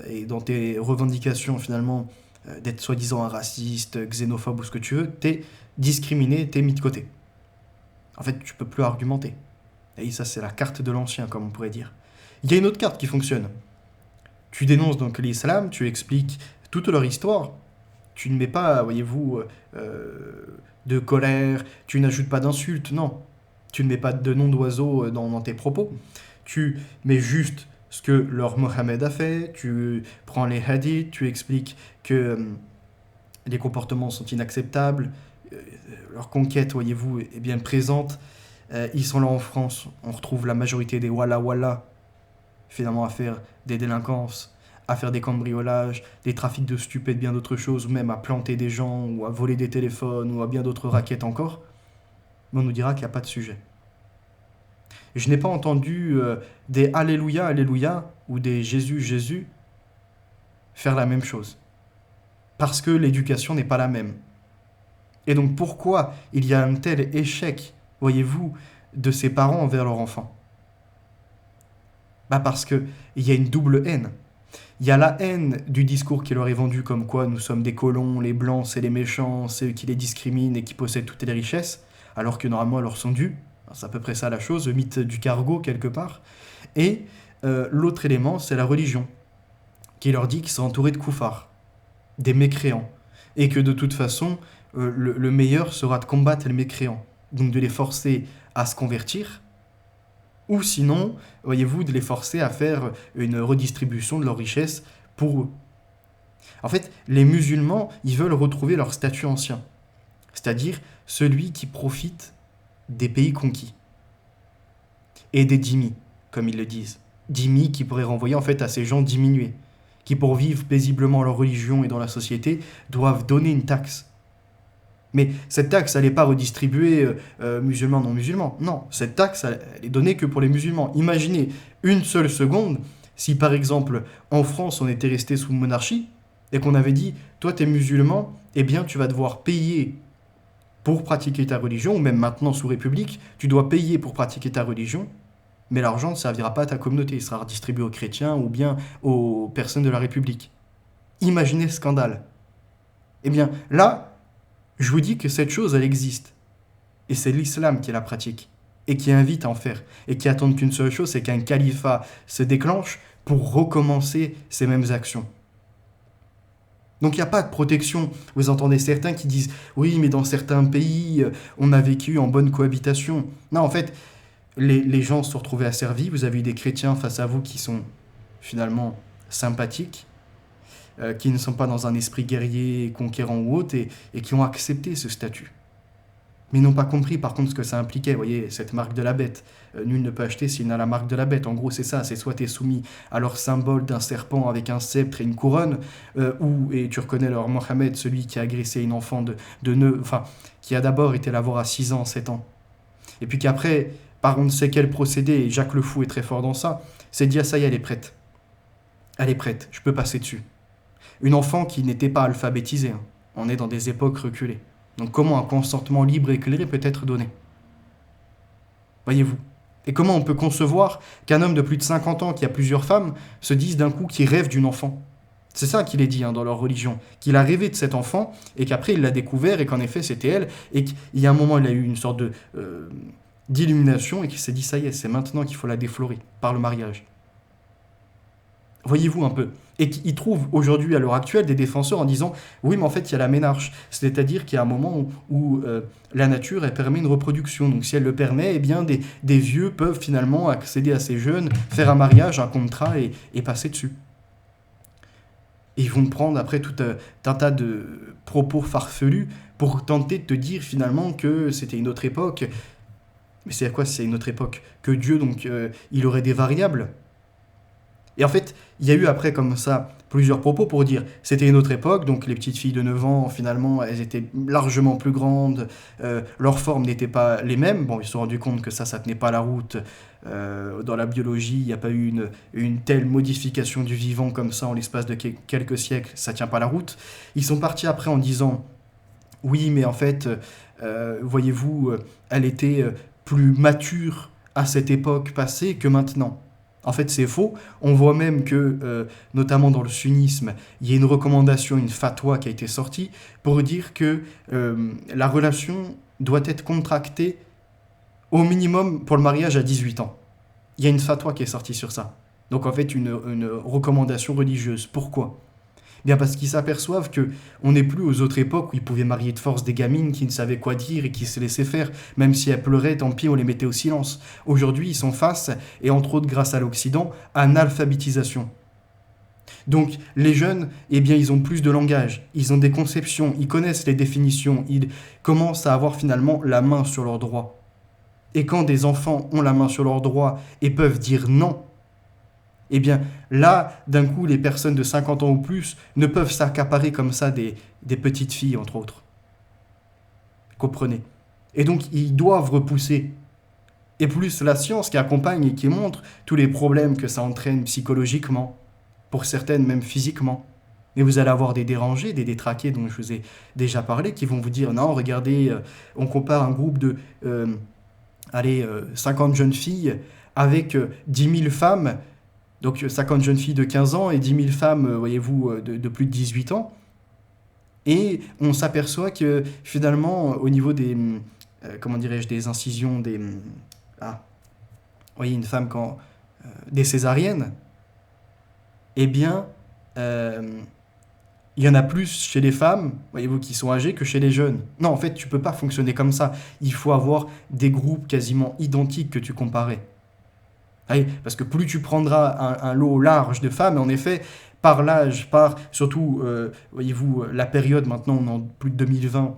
et dans tes revendications finalement d'être soi-disant un raciste, xénophobe ou ce que tu veux, t'es discriminé, t'es mis de côté. En fait, tu peux plus argumenter. Et ça, c'est la carte de l'ancien, comme on pourrait dire. Il y a une autre carte qui fonctionne. Tu dénonces donc l'islam, tu expliques toute leur histoire. Tu ne mets pas, voyez-vous, de colère, tu n'ajoutes pas d'insultes, non. Tu ne mets pas de nom d'oiseau dans tes propos. Tu mets juste ce que leur Mohammed a fait, tu prends les hadiths, tu expliques que les comportements sont inacceptables, leur conquête, voyez-vous, est bien présente. Ils sont là en France, on retrouve la majorité des Walla Walla, finalement à faire des délinquances, à faire des cambriolages, des trafics de stupes et de bien d'autres choses, ou même à planter des gens, ou à voler des téléphones, ou à bien d'autres raquettes encore. Mais on nous dira qu'il n'y a pas de sujet. Je n'ai pas entendu des Alléluia, Alléluia, ou des Jésus, Jésus faire la même chose. Parce que l'éducation n'est pas la même. Et donc pourquoi il y a un tel échec, voyez-vous, de ces parents envers leur enfant ? Parce qu'il y a une double haine. Il y a la haine du discours qui leur est vendu comme quoi nous sommes des colons, les blancs c'est les méchants, c'est eux qui les discriminent et qui possèdent toutes les richesses, alors que normalement elles leur sont dues. C'est à peu près ça la chose, le mythe du cargo quelque part. Et l'autre élément, c'est la religion, qui leur dit qu'ils sont entourés de koufars, des mécréants, et que de toute façon, le meilleur sera de combattre les mécréants, donc de les forcer à se convertir, ou sinon, voyez-vous, de les forcer à faire une redistribution de leurs richesses pour eux. En fait, les musulmans, ils veulent retrouver leur statut ancien, c'est-à-dire celui qui profite des pays conquis et des dhimmis, comme ils le disent. Dhimmis qui pourraient renvoyer en fait à ces gens diminués, qui pour vivre paisiblement leur religion et dans la société doivent donner une taxe. Mais cette taxe, elle n'est pas redistribuée musulmans, non musulmans. Non, cette taxe, elle est donnée que pour les musulmans. Imaginez une seule seconde si par exemple en France on était resté sous monarchie et qu'on avait dit toi t'es musulman, eh bien tu vas devoir payer pour pratiquer ta religion, ou même maintenant sous République, tu dois payer pour pratiquer ta religion, mais l'argent ne servira pas à ta communauté, il sera redistribué aux chrétiens ou bien aux personnes de la République. Imaginez ce scandale. Eh bien, là, je vous dis que cette chose, elle existe. Et c'est l'islam qui la pratique, et qui invite à en faire, et qui attend qu'une seule chose, c'est qu'un califat se déclenche pour recommencer ces mêmes actions. Donc il n'y a pas de protection. Vous entendez certains qui disent « Oui, mais dans certains pays, on a vécu en bonne cohabitation. » Non, en fait, les gens se sont retrouvés asservis. Vous avez eu des chrétiens face à vous qui sont finalement sympathiques, qui ne sont pas dans un esprit guerrier, conquérant ou autre, et qui ont accepté ce statut. Mais ils n'ont pas compris par contre ce que ça impliquait, vous voyez, cette marque de la bête. Nul ne peut acheter s'il n'a la marque de la bête. En gros, c'est ça, c'est soit tu es soumis à leur symbole d'un serpent avec un sceptre et une couronne, et tu reconnais leur Mohammed, celui qui a agressé une enfant qui a d'abord été la voir à 6 ans, 7 ans. Et puis qu'après, par on ne sait quel procédé, et Jacques Le Fou est très fort dans ça, c'est dit, ah ça y est, elle est prête. Elle est prête, je peux passer dessus. Une enfant qui n'était pas alphabétisée, hein. On est dans des époques reculées. Donc comment un consentement libre et éclairé peut être donné ? Voyez-vous. Et comment on peut concevoir qu'un homme de plus de 50 ans qui a plusieurs femmes se dise d'un coup qu'il rêve d'une enfant? C'est ça qu'il est dit dans leur religion, qu'il a rêvé de cet enfant et qu'après il l'a découvert et qu'en effet c'était elle et qu'il y a un moment il a eu une sorte d'illumination et qu'il s'est dit ça y est, c'est maintenant qu'il faut la déflorer par le mariage. Voyez-vous un peu. Et qu'il trouve aujourd'hui, à l'heure actuelle, des défenseurs en disant oui, mais en fait, il y a la ménarche. C'est-à-dire qu'il y a un moment où la nature, elle permet une reproduction. Donc, si elle le permet, eh bien, des vieux peuvent finalement accéder à ces jeunes, faire un mariage, un contrat et passer dessus. Et ils vont prendre après tout un tas de propos farfelus pour tenter de te dire finalement que c'était une autre époque. Mais c'est à quoi si c'est une autre époque? Que Dieu, donc, il aurait des variables? Et en fait, il y a eu après comme ça plusieurs propos pour dire c'était une autre époque, donc les petites filles de 9 ans, finalement, elles étaient largement plus grandes, leurs formes n'étaient pas les mêmes. Bon, ils se sont rendus compte que ça tenait pas la route. Dans la biologie, il n'y a pas eu une telle modification du vivant comme ça en l'espace de quelques siècles, ça tient pas la route. Ils sont partis après en disant oui, mais en fait, voyez-vous, elle était plus mature à cette époque passée que maintenant. En fait, c'est faux. On voit même que, notamment dans le sunnisme, il y a une recommandation, une fatwa qui a été sortie pour dire que la relation doit être contractée au minimum pour le mariage à 18 ans. Il y a une fatwa qui est sortie sur ça. Donc en fait, une recommandation religieuse. Pourquoi ? Bien parce qu'ils s'aperçoivent qu'on n'est plus aux autres époques où ils pouvaient marier de force des gamines qui ne savaient quoi dire et qui se laissaient faire. Même si elles pleuraient, tant pis, on les mettait au silence. Aujourd'hui, ils sont face, et entre autres grâce à l'Occident, à une alphabétisation. Donc les jeunes, eh bien, ils ont plus de langage, ils ont des conceptions, ils connaissent les définitions, ils commencent à avoir finalement la main sur leurs droits. Et quand des enfants ont la main sur leurs droits et peuvent dire non, eh bien, là, d'un coup, les personnes de 50 ans ou plus ne peuvent s'accaparer comme ça des petites filles, entre autres. Comprenez ? Et donc, ils doivent repousser. Et plus la science qui accompagne et qui montre tous les problèmes que ça entraîne psychologiquement, pour certaines même physiquement. Mais vous allez avoir des dérangés, des détraqués dont je vous ai déjà parlé, qui vont vous dire, non, regardez, on compare un groupe de 50 jeunes filles avec 10 000 femmes. Donc 50 jeunes filles de 15 ans et 10 000 femmes, voyez-vous, de plus de 18 ans. Et on s'aperçoit que finalement, au niveau des, des incisions, voyez, une femme quand des césariennes, eh bien, il y en a plus chez les femmes, voyez-vous, qui sont âgées que chez les jeunes. Non, en fait, tu peux pas fonctionner comme ça. Il faut avoir des groupes quasiment identiques que tu comparais. Allez, parce que plus tu prendras un lot large de femmes, en effet, par l'âge, par surtout, voyez-vous, la période, maintenant on est en plus de 2020,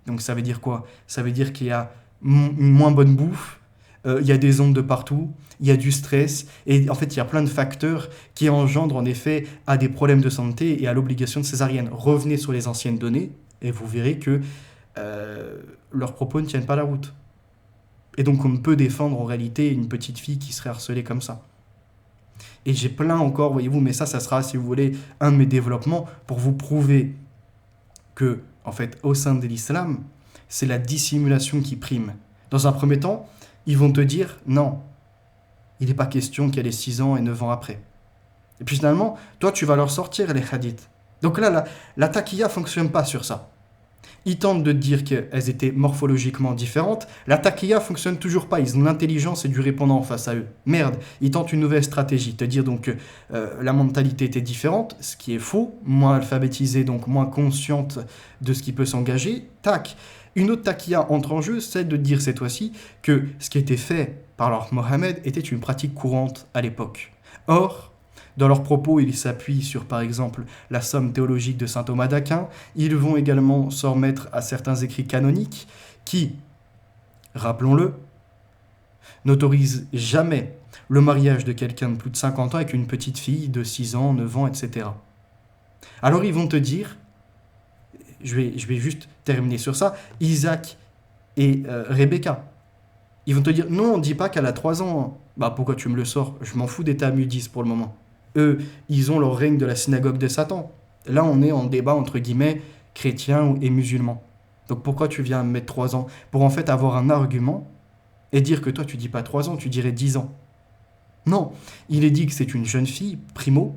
donc ça veut dire quoi ? Ça veut dire qu'il y a une moins bonne bouffe, il y a des ondes de partout, il y a du stress, et en fait il y a plein de facteurs qui engendrent en effet à des problèmes de santé et à l'obligation de césarienne. Revenez sur les anciennes données, et vous verrez que leurs propos ne tiennent pas la route. Et donc on peut défendre en réalité une petite fille qui serait harcelée comme ça. Et j'ai plein encore, voyez-vous, mais ça sera, si vous voulez, un de mes développements pour vous prouver que, en fait, au sein de l'islam, c'est la dissimulation qui prime. Dans un premier temps, ils vont te dire, non, il n'est pas question qu'elle ait 6 ans et 9 ans après. Et puis finalement, toi, tu vas leur sortir les hadiths. Donc là, la taqiyya ne fonctionne pas sur ça. Ils tentent de dire qu'elles étaient morphologiquement différentes. La taqiyya fonctionne toujours pas. Ils ont l'intelligence et du répondant face à eux. Merde, ils tentent une nouvelle stratégie. Te dire donc que la mentalité était différente, ce qui est faux. Moins alphabétisée, donc moins consciente de ce qui peut s'engager. Tac. Une autre taqiyya entre en jeu, c'est de dire cette fois-ci que ce qui était fait par leur Mohammed était une pratique courante à l'époque. Or, dans leurs propos, ils s'appuient sur, par exemple, la somme théologique de saint Thomas d'Aquin. Ils vont également s'en remettre à certains écrits canoniques qui, rappelons-le, n'autorisent jamais le mariage de quelqu'un de plus de 50 ans avec une petite fille de 6 ans, 9 ans, etc. Alors ils vont te dire, je vais juste terminer sur ça, Isaac et Rebecca. Ils vont te dire, non, on ne dit pas qu'elle a 3 ans. Bah pourquoi tu me le sors ? Je m'en fous des Talmudistes pour le moment. Eux, ils ont leur règne de la synagogue de Satan. Là, on est en débat, entre guillemets, chrétien et musulman. Donc pourquoi tu viens me mettre 3 ans ? Pour en fait avoir un argument et dire que toi tu dis pas 3 ans, tu dirais 10 ans. Non, il est dit que c'est une jeune fille, primo,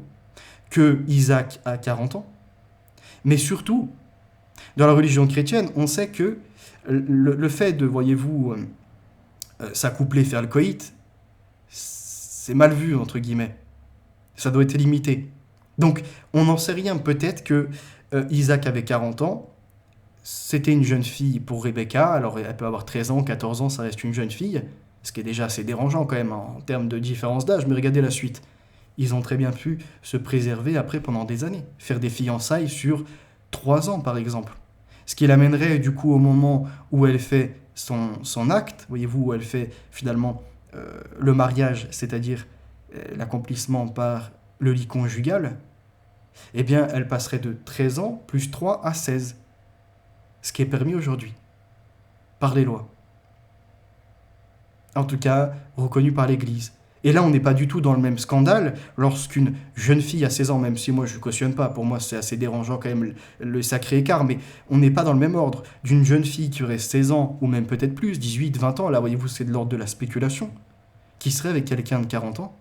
que Isaac a 40 ans, mais surtout, dans la religion chrétienne, on sait que le fait de, voyez-vous, s'accoupler, faire le coït, c'est mal vu, entre guillemets. Ça doit être limité. Donc, on n'en sait rien. Peut-être que Isaac avait 40 ans, c'était une jeune fille pour Rebecca, alors elle peut avoir 13 ans, 14 ans, ça reste une jeune fille, ce qui est déjà assez dérangeant quand même en termes de différence d'âge, mais regardez la suite. Ils ont très bien pu se préserver après pendant des années, faire des fiançailles sur 3 ans par exemple. Ce qui l'amènerait du coup au moment où elle fait son acte, voyez-vous, où elle fait finalement le mariage, c'est-à-dire l'accomplissement par le lit conjugal, eh bien elle passerait de 13 ans plus 3 à 16. Ce qui est permis aujourd'hui, par les lois. En tout cas, reconnu par l'Église. Et là, on n'est pas du tout dans le même scandale lorsqu'une jeune fille à 16 ans, même si moi je ne cautionne pas, pour moi c'est assez dérangeant quand même le sacré écart, mais on n'est pas dans le même ordre. D'une jeune fille qui aurait 16 ans, ou même peut-être plus, 18, 20 ans, là voyez-vous c'est de l'ordre de la spéculation, qui serait avec quelqu'un de 40 ans,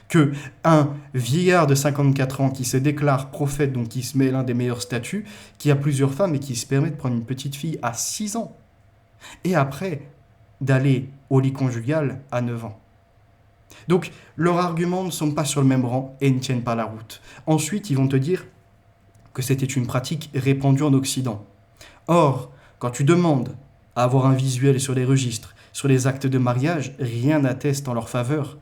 que un vieillard de 54 ans qui se déclare prophète, donc qui se met l'un des meilleurs statuts, qui a plusieurs femmes et qui se permet de prendre une petite fille à 6 ans, et après d'aller au lit conjugal à 9 ans. Donc leurs arguments ne sont pas sur le même rang et ne tiennent pas la route. Ensuite, ils vont te dire que c'était une pratique répandue en Occident. Or, quand tu demandes à avoir un visuel sur les registres, sur les actes de mariage, rien n'atteste en leur faveur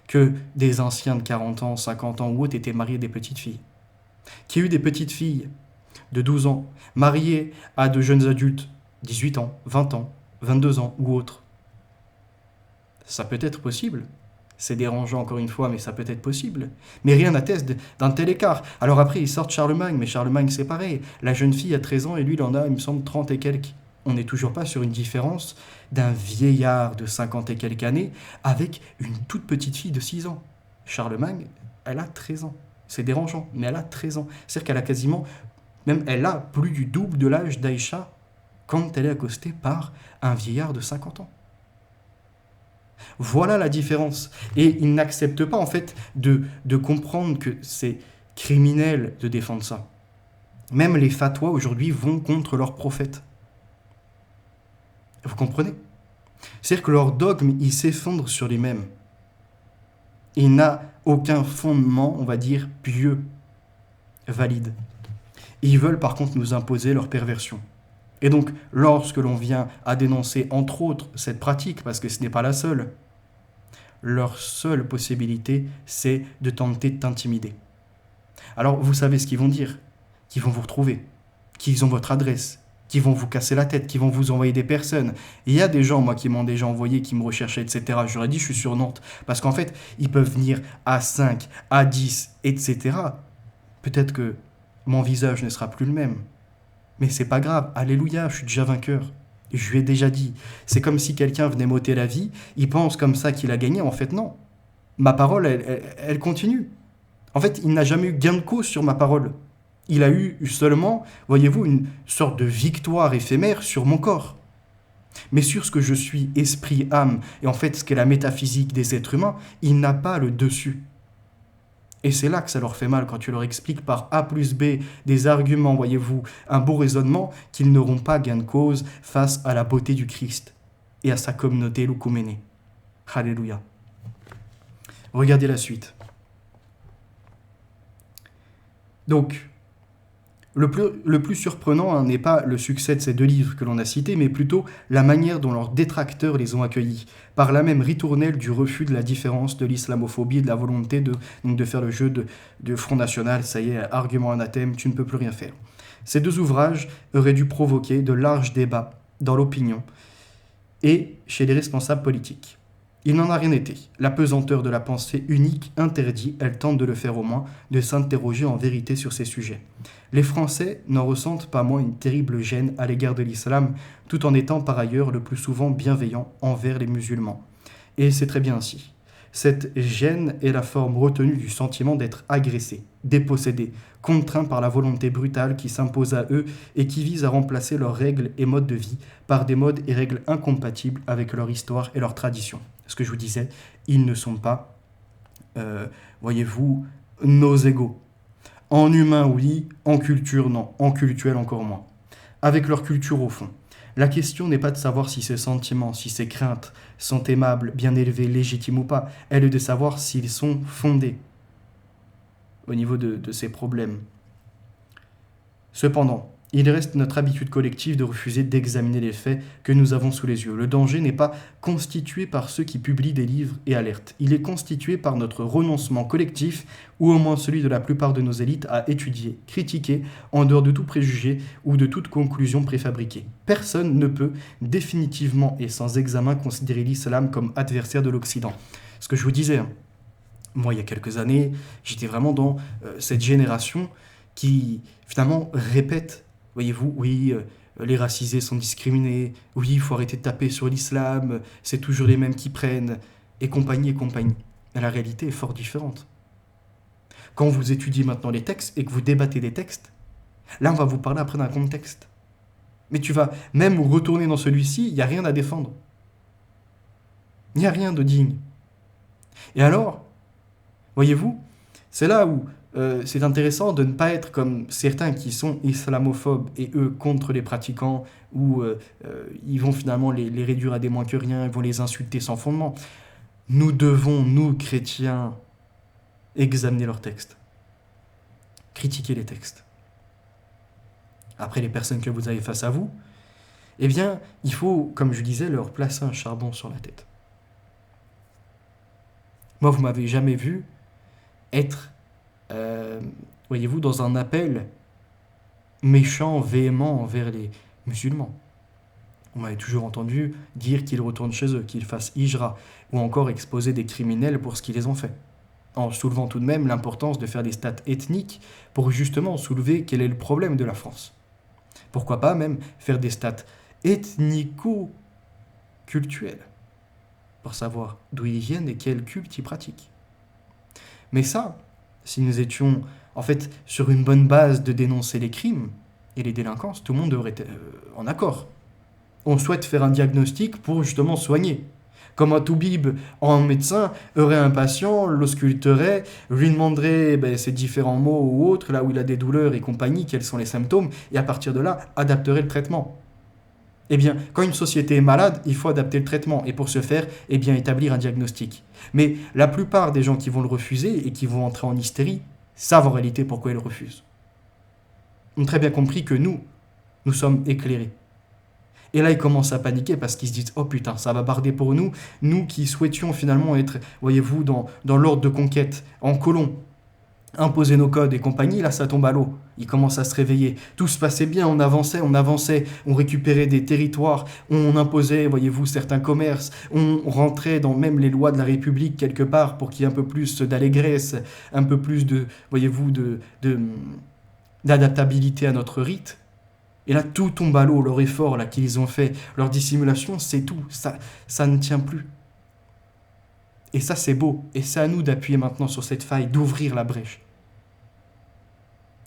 que des anciens de 40 ans, 50 ans ou autres étaient mariés à des petites filles. Qu'il y ait eu des petites filles de 12 ans mariées à de jeunes adultes, 18 ans, 20 ans, 22 ans ou autres. Ça peut être possible. C'est dérangeant encore une fois, mais ça peut être possible. Mais rien n'atteste d'un tel écart. Alors après, ils sortent Charlemagne, mais Charlemagne c'est pareil. La jeune fille a 13 ans et lui il en a, il me semble, 30 et quelques. On n'est toujours pas sur une différence d'un vieillard de 50 et quelques années avec une toute petite fille de 6 ans. Charlemagne, elle a 13 ans. C'est dérangeant, mais elle a 13 ans. C'est-à-dire qu'elle a quasiment, même elle a plus du double de l'âge d'Aïcha quand elle est accostée par un vieillard de 50 ans. Voilà la différence. Et ils n'acceptent pas en fait de comprendre que c'est criminel de défendre ça. Même les fatwas aujourd'hui vont contre leurs prophètes. Vous comprenez ? C'est-à-dire que leur dogme, il s'effondre sur lui-même. Il n'a aucun fondement, on va dire, pieux, valide. Ils veulent par contre nous imposer leur perversion. Et donc, lorsque l'on vient à dénoncer, entre autres, cette pratique, parce que ce n'est pas la seule, leur seule possibilité, c'est de tenter de t'intimider. Alors, vous savez ce qu'ils vont dire, qu'ils vont vous retrouver, qu'ils ont votre adresse, qu'ils vont vous casser la tête, qu'ils vont vous envoyer des personnes. Et il y a des gens, moi, qui m'ont déjà envoyé, qui me recherchaient, etc. Je leur ai dit, je suis sur Nantes. Parce qu'en fait, ils peuvent venir à 5, à 10, etc. Peut-être que mon visage ne sera plus le même. Mais c'est pas grave, alléluia, je suis déjà vainqueur. Je lui ai déjà dit. C'est comme si quelqu'un venait m'ôter la vie, il pense comme ça qu'il a gagné, en fait non. Ma parole, elle continue. En fait, il n'a jamais eu gain de cause sur ma parole. Il a eu seulement, voyez-vous, une sorte de victoire éphémère sur mon corps. Mais sur ce que je suis, esprit, âme, et en fait ce qu'est la métaphysique des êtres humains, il n'a pas le dessus. Et c'est là que ça leur fait mal quand tu leur expliques par A plus B des arguments, voyez-vous, un beau raisonnement, qu'ils n'auront pas gain de cause face à la beauté du Christ et à sa communauté l'Oukoumene. Alléluia. Regardez la suite. Donc, le plus surprenant n'est pas le succès de ces 2 livres que l'on a cités, mais plutôt la manière dont leurs détracteurs les ont accueillis, par la même ritournelle du refus de la différence, de l'islamophobie et de la volonté de faire le jeu de Front National. Ça y est, argument anathème, tu ne peux plus rien faire. Ces 2 ouvrages auraient dû provoquer de larges débats dans l'opinion et chez les responsables politiques. Il n'en a rien été. La pesanteur de la pensée unique interdit, elle tente de le faire au moins, de s'interroger en vérité sur ces sujets. Les Français n'en ressentent pas moins une terrible gêne à l'égard de l'islam, tout en étant par ailleurs le plus souvent bienveillants envers les musulmans. Et c'est très bien ainsi. Cette gêne est la forme retenue du sentiment d'être agressé, dépossédé, contraint par la volonté brutale qui s'impose à eux et qui vise à remplacer leurs règles et modes de vie par des modes et règles incompatibles avec leur histoire et leur tradition. Ce que je vous disais, ils ne sont pas, voyez-vous, nos égaux. En humain, oui, en culture, non, en cultuel, encore moins. Avec leur culture au fond. La question n'est pas de savoir si ces sentiments, si ces craintes sont aimables, bien élevés, légitimes ou pas. Elle est de savoir s'ils sont fondés au niveau de ces problèmes. Cependant, il reste notre habitude collective de refuser d'examiner les faits que nous avons sous les yeux. Le danger n'est pas constitué par ceux qui publient des livres et alertent. Il est constitué par notre renoncement collectif, ou au moins celui de la plupart de nos élites, à étudier, critiquer, en dehors de tout préjugé ou de toute conclusion préfabriquée. Personne ne peut, définitivement et sans examen, considérer l'islam comme adversaire de l'Occident. Ce que je vous disais, moi, il y a quelques années, j'étais vraiment dans cette génération qui, finalement, répète, voyez-vous, oui, les racisés sont discriminés, oui, il faut arrêter de taper sur l'islam, c'est toujours les mêmes qui prennent, et compagnie, et compagnie. Mais la réalité est fort différente. Quand vous étudiez maintenant les textes et que vous débattez des textes, là, on va vous parler après d'un contexte. Mais tu vas même retourner dans celui-ci, il n'y a rien à défendre. Il n'y a rien de digne. Et alors, voyez-vous, c'est là où c'est intéressant de ne pas être comme certains qui sont islamophobes et eux contre les pratiquants, où ils vont finalement les réduire à des moins que rien, ils vont les insulter sans fondement. Nous devons, nous chrétiens, examiner leurs textes, critiquer les textes. Après, les personnes que vous avez face à vous, eh bien, il faut, comme je disais, leur placer un charbon sur la tête. Moi, vous m'avez jamais vu être, voyez-vous, dans un appel méchant, véhément envers les musulmans. On m'avait toujours entendu dire qu'ils retournent chez eux, qu'ils fassent hijra, ou encore exposer des criminels pour ce qu'ils les ont fait. En soulevant tout de même l'importance de faire des stats ethniques pour justement soulever quel est le problème de la France. Pourquoi pas même faire des stats ethnico-cultuelles, pour savoir d'où ils viennent et quel culte ils pratiquent. Mais ça, si nous étions en fait sur une bonne base de dénoncer les crimes et les délinquances, tout le monde devrait être en accord. On souhaite faire un diagnostic pour justement soigner. Comme un toubib en médecin aurait un patient, l'ausculterait, lui demanderait ses différents mots ou autres, là où il a des douleurs et compagnie, quels sont les symptômes, et à partir de là, adapterait le traitement. Eh bien, quand une société est malade, il faut adapter le traitement, et pour ce faire, eh bien, établir un diagnostic. Mais la plupart des gens qui vont le refuser et qui vont entrer en hystérie savent en réalité pourquoi ils le refusent. Ils ont très bien compris que nous sommes éclairés. Et là, ils commencent à paniquer parce qu'ils se disent « Oh putain, ça va barder pour nous, nous qui souhaitions finalement être, voyez-vous, dans l'ordre de conquête, en colon, imposer nos codes et compagnie, là ça tombe à l'eau. » Ils commencent à se réveiller. Tout se passait bien, on avançait, on récupérait des territoires, on imposait, voyez-vous, certains commerces, on rentrait dans même les lois de la République quelque part pour qu'il y ait un peu plus d'allégresse, un peu plus de, voyez-vous, d'adaptabilité à notre rite. Et là, tout tombe à l'eau, leur effort là qu'ils ont fait, leur dissimulation, c'est tout. Ça ne tient plus. Et ça, c'est beau. Et c'est à nous d'appuyer maintenant sur cette faille, d'ouvrir la brèche.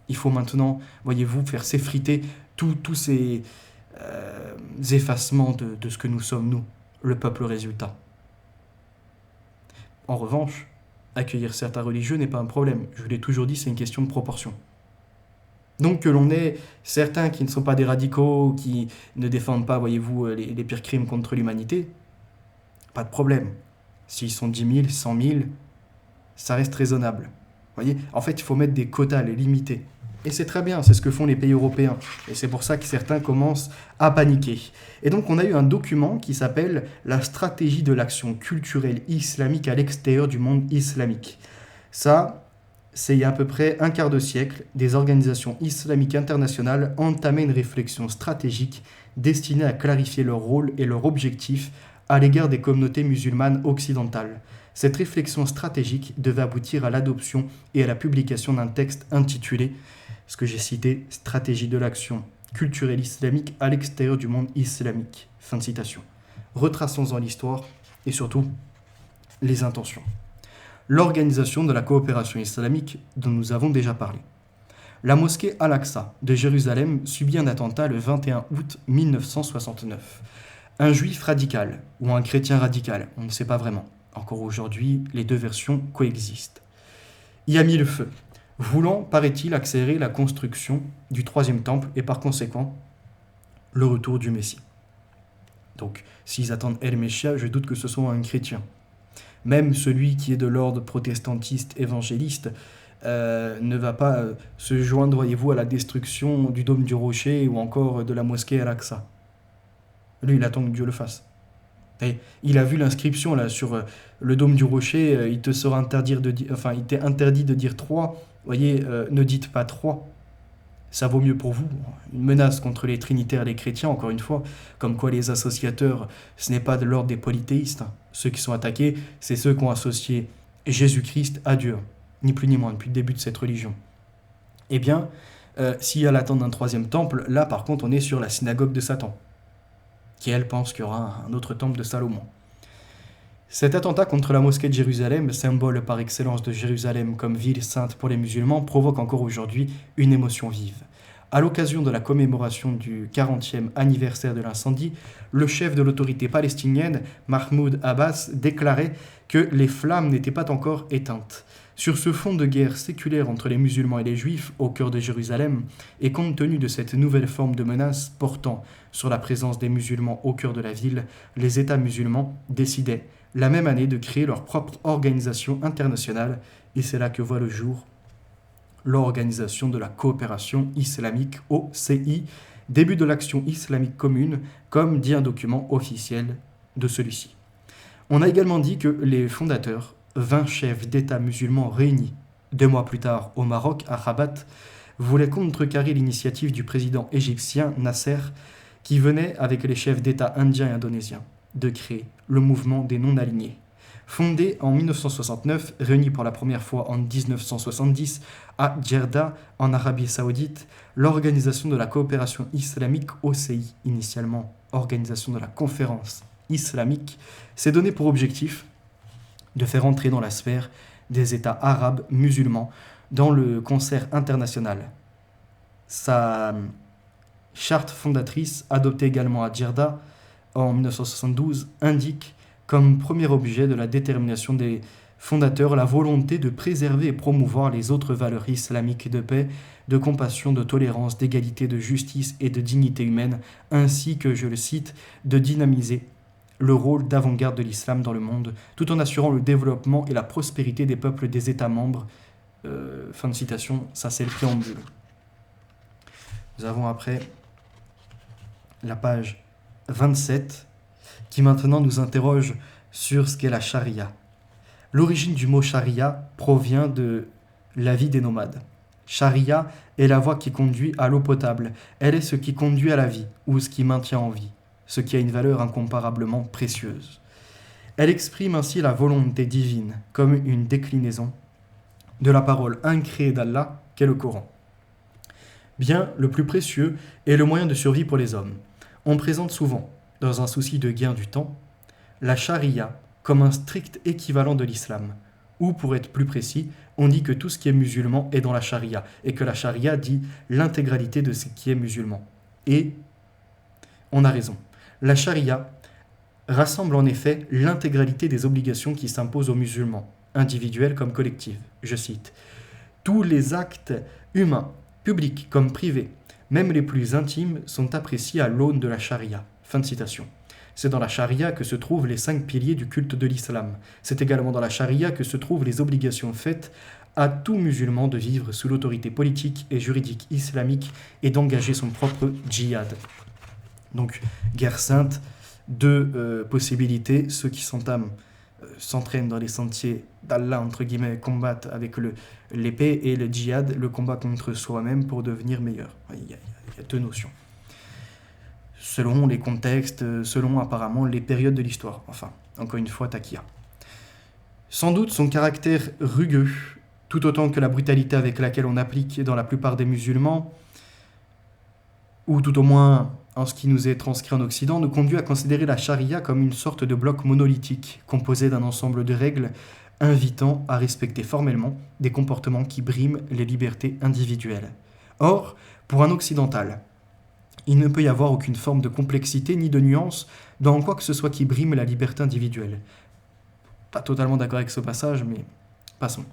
Il faut maintenant, voyez-vous, faire s'effriter tous ces effacements de ce que nous sommes, nous, le peuple résultat. En revanche, accueillir certains religieux n'est pas un problème. Je vous l'ai toujours dit, c'est une question de proportion. Donc que l'on ait certains qui ne sont pas des radicaux, qui ne défendent pas, voyez-vous, les pires crimes contre l'humanité, pas de problème. S'ils sont 10 000, 100 000, ça reste raisonnable. Voyez, en fait, il faut mettre des quotas, les limiter. Et c'est très bien, c'est ce que font les pays européens. Et c'est pour ça que certains commencent à paniquer. Et donc, on a eu un document qui s'appelle « La stratégie de l'action culturelle islamique à l'extérieur du monde islamique ». Ça, c'est il y a à peu près un quart de siècle, des organisations islamiques internationales entamaient une réflexion stratégique destinée à clarifier leur rôle et leur objectif à l'égard des communautés musulmanes occidentales. Cette réflexion stratégique devait aboutir à l'adoption et à la publication d'un texte intitulé, ce que j'ai cité, « Stratégie de l'action culturelle islamique à l'extérieur du monde islamique ». Fin de citation. Retraçons-en l'histoire et surtout les intentions. L'organisation de la coopération islamique dont nous avons déjà parlé. La mosquée Al-Aqsa de Jérusalem subit un attentat le 21 août 1969. Un juif radical ou un chrétien radical, on ne sait pas vraiment. Encore aujourd'hui, les deux versions coexistent. Y a mis le feu, voulant, paraît-il, accélérer la construction du troisième temple et par conséquent le retour du Messie. Donc, s'ils attendent El Messia, je doute que ce soit un chrétien. Même celui qui est de l'ordre protestantiste évangéliste ne va pas se joindre, voyez-vous, à la destruction du dôme du rocher ou encore de la mosquée Al-Aqsa. Lui, il attend que Dieu le fasse. Et il a vu l'inscription là sur le dôme du rocher, il t'est interdit de dire 3. Vous voyez, ne dites pas 3. Ça vaut mieux pour vous. Une menace contre les trinitaires et les chrétiens, encore une fois, comme quoi les associateurs, ce n'est pas de l'ordre des polythéistes. Ceux qui sont attaqués, c'est ceux qui ont associé Jésus-Christ à Dieu, ni plus ni moins, depuis le début de cette religion. Eh bien, s'il y a l'attente d'un troisième temple, là par contre on est sur la synagogue de Satan, qui elle pense qu'il y aura un autre temple de Salomon. Cet attentat contre la mosquée de Jérusalem, symbole par excellence de Jérusalem comme ville sainte pour les musulmans, provoque encore aujourd'hui une émotion vive. À l'occasion de la commémoration du 40e anniversaire de l'incendie, le chef de l'autorité palestinienne, Mahmoud Abbas, déclarait que les flammes n'étaient pas encore éteintes. Sur ce fond de guerre séculaire entre les musulmans et les juifs au cœur de Jérusalem, et compte tenu de cette nouvelle forme de menace portant sur la présence des musulmans au cœur de la ville, les États musulmans décidaient la même année de créer leur propre organisation internationale, et c'est là que voit le jour l'Organisation de la coopération islamique, OCI, début de l'action islamique commune, comme dit un document officiel de celui-ci. On a également dit que les fondateurs, 20 chefs d'État musulmans réunis 2 mois plus tard au Maroc, à Rabat, voulaient contrecarrer l'initiative du président égyptien Nasser, qui venait avec les chefs d'État indiens et indonésiens de créer le mouvement des non-alignés. Fondé en 1969, réuni pour la première fois en 1970 à Djerda, en Arabie Saoudite, l'Organisation de la coopération islamique, OCI, initialement Organisation de la conférence islamique, s'est donné pour objectif de faire entrer dans la sphère des États arabes musulmans dans le concert international. Sa charte fondatrice, adoptée également à Djerda en 1972, indique comme premier objet de la détermination des fondateurs la volonté de préserver et promouvoir les autres valeurs islamiques de paix, de compassion, de tolérance, d'égalité, de justice et de dignité humaine, ainsi que, je le cite, de dynamiser le rôle d'avant-garde de l'islam dans le monde, tout en assurant le développement et la prospérité des peuples des États membres. Fin de citation, ça c'est le préambule. Nous avons après la page 27, qui maintenant nous interroge sur ce qu'est la charia. L'origine du mot charia provient de la vie des nomades. Charia est la voie qui conduit à l'eau potable. Elle est ce qui conduit à la vie, ou ce qui maintient en vie, ce qui a une valeur incomparablement précieuse. Elle exprime ainsi la volonté divine, comme une déclinaison de la parole incréée d'Allah qu'est le Coran. Bien, le plus précieux est le moyen de survie pour les hommes. On présente souvent, dans un souci de gain du temps, la charia comme un strict équivalent de l'islam, ou pour être plus précis, on dit que tout ce qui est musulman est dans la charia, et que la charia dit l'intégralité de ce qui est musulman. Et on a raison. La charia rassemble en effet l'intégralité des obligations qui s'imposent aux musulmans, individuelles comme collectives. Je cite, « Tous les actes humains, publics comme privés, même les plus intimes, sont appréciés à l'aune de la charia. » Fin de citation. C'est dans la charia que se trouvent les 5 piliers du culte de l'islam. C'est également dans la charia que se trouvent les obligations faites à tout musulman de vivre sous l'autorité politique et juridique islamique et d'engager son propre djihad. Donc, guerre sainte, 2 possibilités. Ceux qui s'entraînent dans les sentiers d'Allah, entre guillemets, combattent avec l'épée, et le djihad, le combat contre soi-même pour devenir meilleur. Il y a 2 notions. Selon les contextes, selon apparemment les périodes de l'histoire. Enfin, encore une fois, Takia. Sans doute son caractère rugueux, tout autant que la brutalité avec laquelle on applique dans la plupart des musulmans, ou tout au moins en ce qui nous est transcrit en Occident, nous conduit à considérer la charia comme une sorte de bloc monolithique, composé d'un ensemble de règles invitant à respecter formellement des comportements qui briment les libertés individuelles. Or, pour un occidental, il ne peut y avoir aucune forme de complexité ni de nuance dans quoi que ce soit qui brime la liberté individuelle. Pas totalement d'accord avec ce passage, mais passons.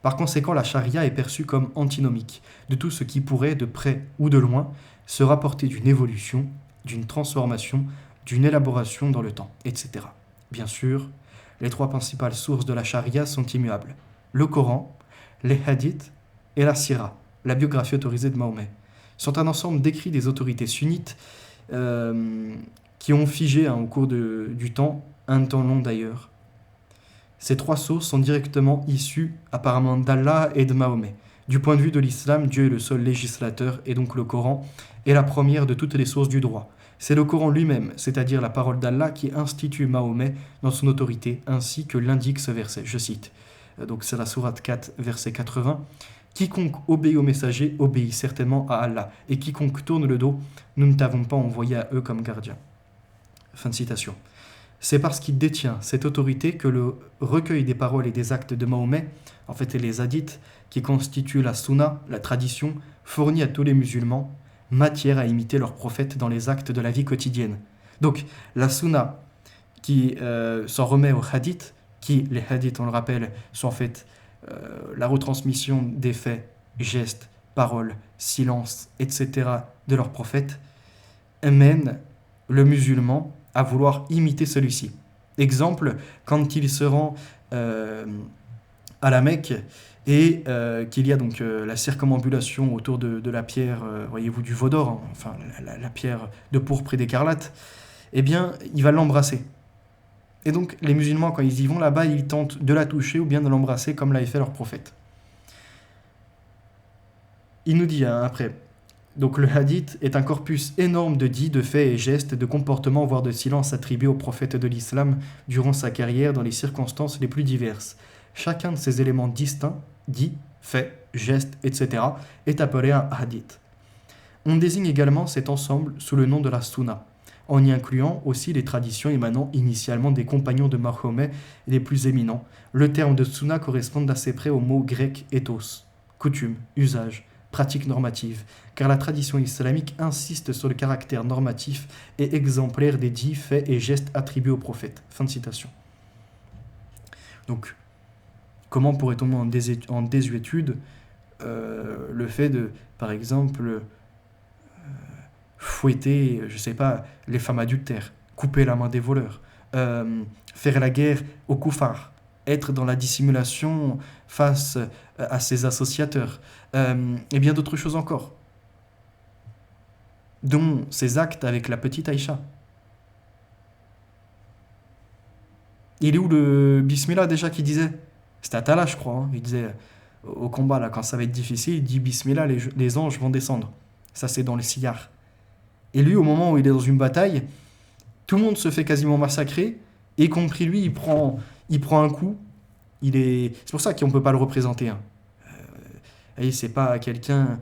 Par conséquent, la charia est perçue comme antinomique de tout ce qui pourrait, de près ou de loin, se rapporter d'une évolution, d'une transformation, d'une élaboration dans le temps, etc. Bien sûr, les trois principales sources de la charia sont immuables. Le Coran, les hadiths et la sira, la biographie autorisée de Mahomet, sont un ensemble d'écrits des autorités sunnites qui ont figé au cours du temps, un temps long d'ailleurs. Ces trois sources sont directement issues apparemment d'Allah et de Mahomet. Du point de vue de l'islam, Dieu est le seul législateur et donc le Coran est la première de toutes les sources du droit. C'est le Coran lui-même, c'est-à-dire la parole d'Allah, qui institue Mahomet dans son autorité, ainsi que l'indique ce verset. Je cite, donc c'est la sourate 4, verset 80. « Quiconque obéit au messager obéit certainement à Allah, et quiconque tourne le dos, nous ne t'avons pas envoyé à eux comme gardiens. » Fin de citation. C'est parce qu'il détient cette autorité que le recueil des paroles et des actes de Mahomet, en fait les hadiths, qui constituent la sunna, la tradition, fournit à tous les musulmans matière à imiter leurs prophètes dans les actes de la vie quotidienne. Donc la sunna qui s'en remet aux hadiths, qui, les hadiths, on le rappelle, sont en fait la retransmission des faits, gestes, paroles, silences, etc. de leurs prophètes, mène le musulman à vouloir imiter celui-ci. Exemple, quand il se rend à la Mecque et qu'il y a donc la circumambulation autour de la pierre, voyez-vous, du veau d'or, hein, enfin la pierre de pourpre et d'écarlate, eh bien, il va l'embrasser. Et donc, les musulmans, quand ils y vont là-bas, ils tentent de la toucher ou bien de l'embrasser comme l'avait fait leur prophète. Il nous dit après, donc le hadith est un corpus énorme de dits, de faits et gestes, de comportements, voire de silence attribués au prophète de l'islam durant sa carrière dans les circonstances les plus diverses. Chacun de ces éléments distincts, dits, faits, gestes, etc., est appelé un hadith. On désigne également cet ensemble sous le nom de la sunna, en y incluant aussi les traditions émanant initialement des compagnons de Mahomet les plus éminents. Le terme de sunna correspond d'assez près au mot grec ethos, coutume, usage, pratique normative, car la tradition islamique insiste sur le caractère normatif et exemplaire des dits, faits et gestes attribués au prophète. Fin de citation. Donc, comment pourrait-on en désuétude le fait de, par exemple, fouetter, je sais pas, les femmes adultères, couper la main des voleurs, faire la guerre aux koufars, être dans la dissimulation face à ses associateurs, et bien d'autres choses encore, dont ces actes avec la petite Aïcha. Il est où le Bismillah déjà qui disait? C'était Atala, je crois, hein. Il disait au combat, là, quand ça va être difficile, il dit Bismillah, les anges vont descendre. Ça, c'est dans le Siyar. Et lui, au moment où il est dans une bataille, tout le monde se fait quasiment massacrer, y compris lui, il prend un coup. C'est pour ça qu'on ne peut pas le représenter. Hein. C'est pas quelqu'un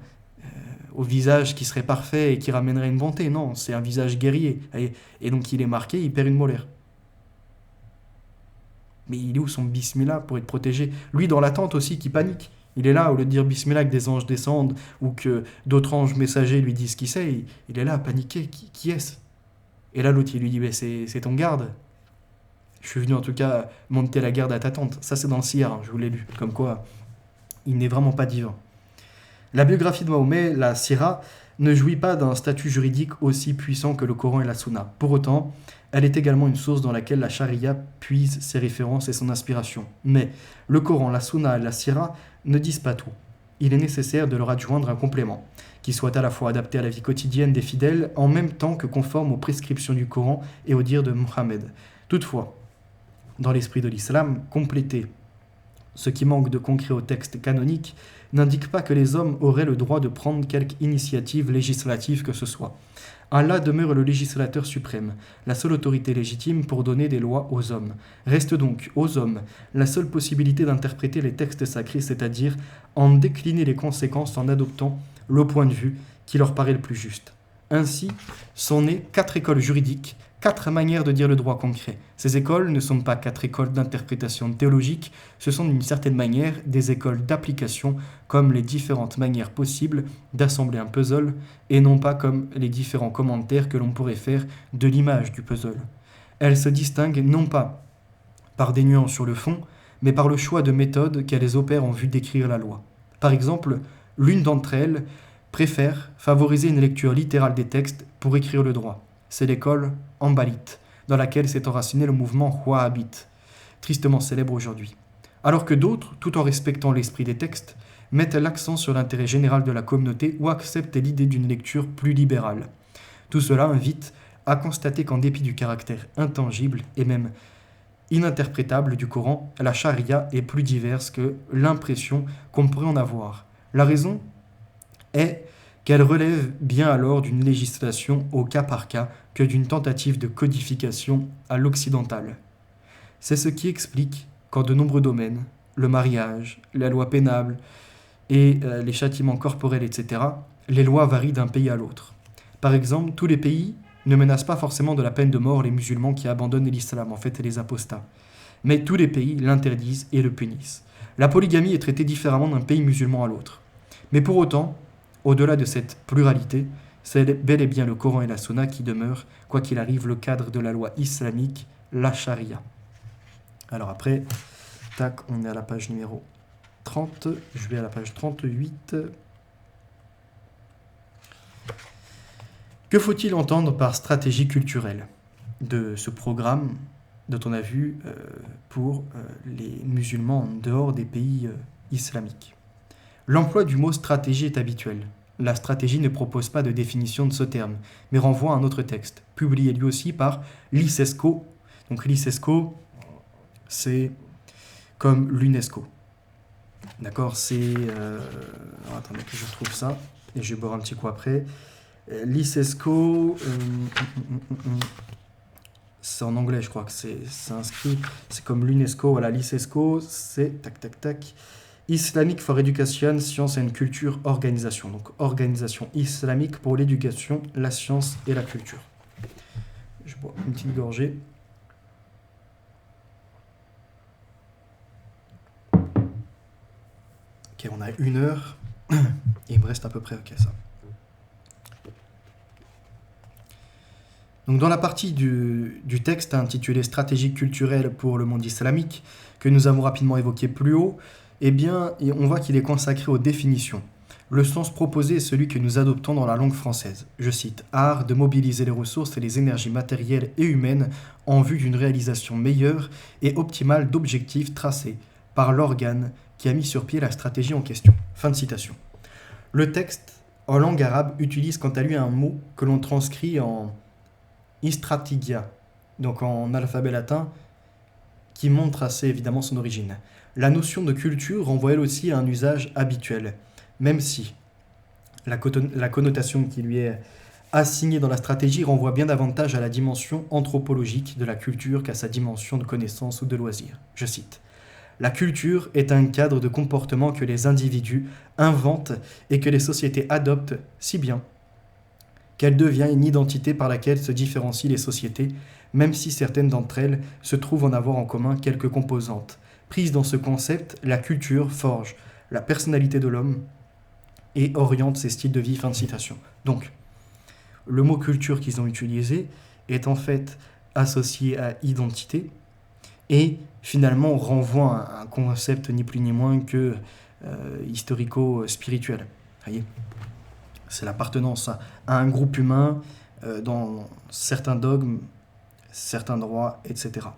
au visage qui serait parfait et qui ramènerait une bonté. Non, c'est un visage guerrier. Et donc il est marqué, il perd une molaire. Mais il est où son bismillah pour être protégé? Lui, dans la tente aussi, qui panique. Il est là, au lieu de dire bismillah, que des anges descendent ou que d'autres anges messagers lui disent qui c'est, il est là, paniqué. Qui est-ce? Et là, l'autre, il lui dit c'est ton garde. Je suis venu en tout cas monter la garde à ta tente. Ça, c'est dans le Siyar, hein, je vous l'ai lu. Comme quoi, il n'est vraiment pas divin. La biographie de Mahomet, la Sira, ne jouit pas d'un statut juridique aussi puissant que le Coran et la Sunna. Pour autant, elle est également une source dans laquelle la charia puise ses références et son inspiration. Mais le Coran, la Sunna et la Sira ne disent pas tout. Il est nécessaire de leur adjoindre un complément, qui soit à la fois adapté à la vie quotidienne des fidèles, en même temps que conforme aux prescriptions du Coran et aux dires de Mohammed. Toutefois, dans l'esprit de l'islam, compléter ce qui manque de concret au texte canonique n'indique pas que les hommes auraient le droit de prendre quelque initiative législative que ce soit. Allah demeure le législateur suprême, la seule autorité légitime pour donner des lois aux hommes. Reste donc aux hommes la seule possibilité d'interpréter les textes sacrés, c'est-à-dire en décliner les conséquences en adoptant le point de vue qui leur paraît le plus juste. Ainsi sont nées 4 écoles juridiques, 4 manières de dire le droit concret. Ces écoles ne sont pas 4 écoles d'interprétation théologique, ce sont d'une certaine manière des écoles d'application comme les différentes manières possibles d'assembler un puzzle et non pas comme les différents commentaires que l'on pourrait faire de l'image du puzzle. Elles se distinguent non pas par des nuances sur le fond, mais par le choix de méthodes qu'elles opèrent en vue d'écrire la loi. Par exemple, l'une d'entre elles préfère favoriser une lecture littérale des textes pour écrire le droit. C'est l'école hanbalite, dans laquelle s'est enraciné le mouvement wahhabite, tristement célèbre aujourd'hui. Alors que d'autres, tout en respectant l'esprit des textes, mettent l'accent sur l'intérêt général de la communauté ou acceptent l'idée d'une lecture plus libérale. Tout cela invite à constater qu'en dépit du caractère intangible et même ininterprétable du Coran, la charia est plus diverse que l'impression qu'on pourrait en avoir. La raison est qu'elle relève bien alors d'une législation au cas par cas que d'une tentative de codification à l'occidentale. C'est ce qui explique qu'en de nombreux domaines, le mariage, la loi pénale et les châtiments corporels, etc., les lois varient d'un pays à l'autre. Par exemple, tous les pays ne menacent pas forcément de la peine de mort les musulmans qui abandonnent l'islam, en fait, et les apostats. Mais tous les pays l'interdisent et le punissent. La polygamie est traitée différemment d'un pays musulman à l'autre. Mais pour autant, au-delà de cette pluralité, c'est bel et bien le Coran et la Sunna qui demeurent, quoi qu'il arrive, le cadre de la loi islamique, la charia. Alors après, tac, on est à la page numéro 30, je vais à la page 38. Que faut-il entendre par stratégie culturelle de ce programme dont on a vu pour les musulmans en dehors des pays islamiques? L'emploi du mot stratégie est habituel. La stratégie ne propose pas de définition de ce terme, mais renvoie à un autre texte, publié lui aussi par l'ICESCO. Donc l'ICESCO, c'est comme l'UNESCO. D'accord, c'est... attendez que je retrouve ça, et je vais boire un petit coup après. L'ICESCO, c'est en anglais, je crois que c'est inscrit. C'est comme l'UNESCO, voilà, l'ICESCO, c'est tac tac tac. Islamic for Education, Science and Culture Organisation. Donc organisation islamique pour l'éducation, la science et la culture. Je bois une petite gorgée. Ok, on a 1 heure. Et il me reste à peu près, ok, ça. Donc dans la partie du texte intitulée Stratégie culturelle pour le monde islamique, que nous avons rapidement évoqué plus haut, eh bien, on voit qu'il est consacré aux définitions. Le sens proposé est celui que nous adoptons dans la langue française. Je cite « Art de mobiliser les ressources et les énergies matérielles et humaines en vue d'une réalisation meilleure et optimale d'objectifs tracés par l'organe qui a mis sur pied la stratégie en question. » Fin de citation. Le texte, en langue arabe, utilise quant à lui un mot que l'on transcrit en istratigia, donc en alphabet latin, qui montre assez évidemment son origine. La notion de culture renvoie elle aussi à un usage habituel, même si la connotation qui lui est assignée dans la stratégie renvoie bien davantage à la dimension anthropologique de la culture qu'à sa dimension de connaissance ou de loisir. Je cite. La culture est un cadre de comportement que les individus inventent et que les sociétés adoptent si bien qu'elle devient une identité par laquelle se différencient les sociétés, même si certaines d'entre elles se trouvent en avoir en commun quelques composantes. Prise dans ce concept, la culture forge la personnalité de l'homme et oriente ses styles de vie. Fin de citation. Donc, le mot culture qu'ils ont utilisé est en fait associé à identité et finalement renvoie à un concept ni plus ni moins que historico-spirituel. Voyez, c'est l'appartenance à un groupe humain dans certains dogmes, certains droits, etc.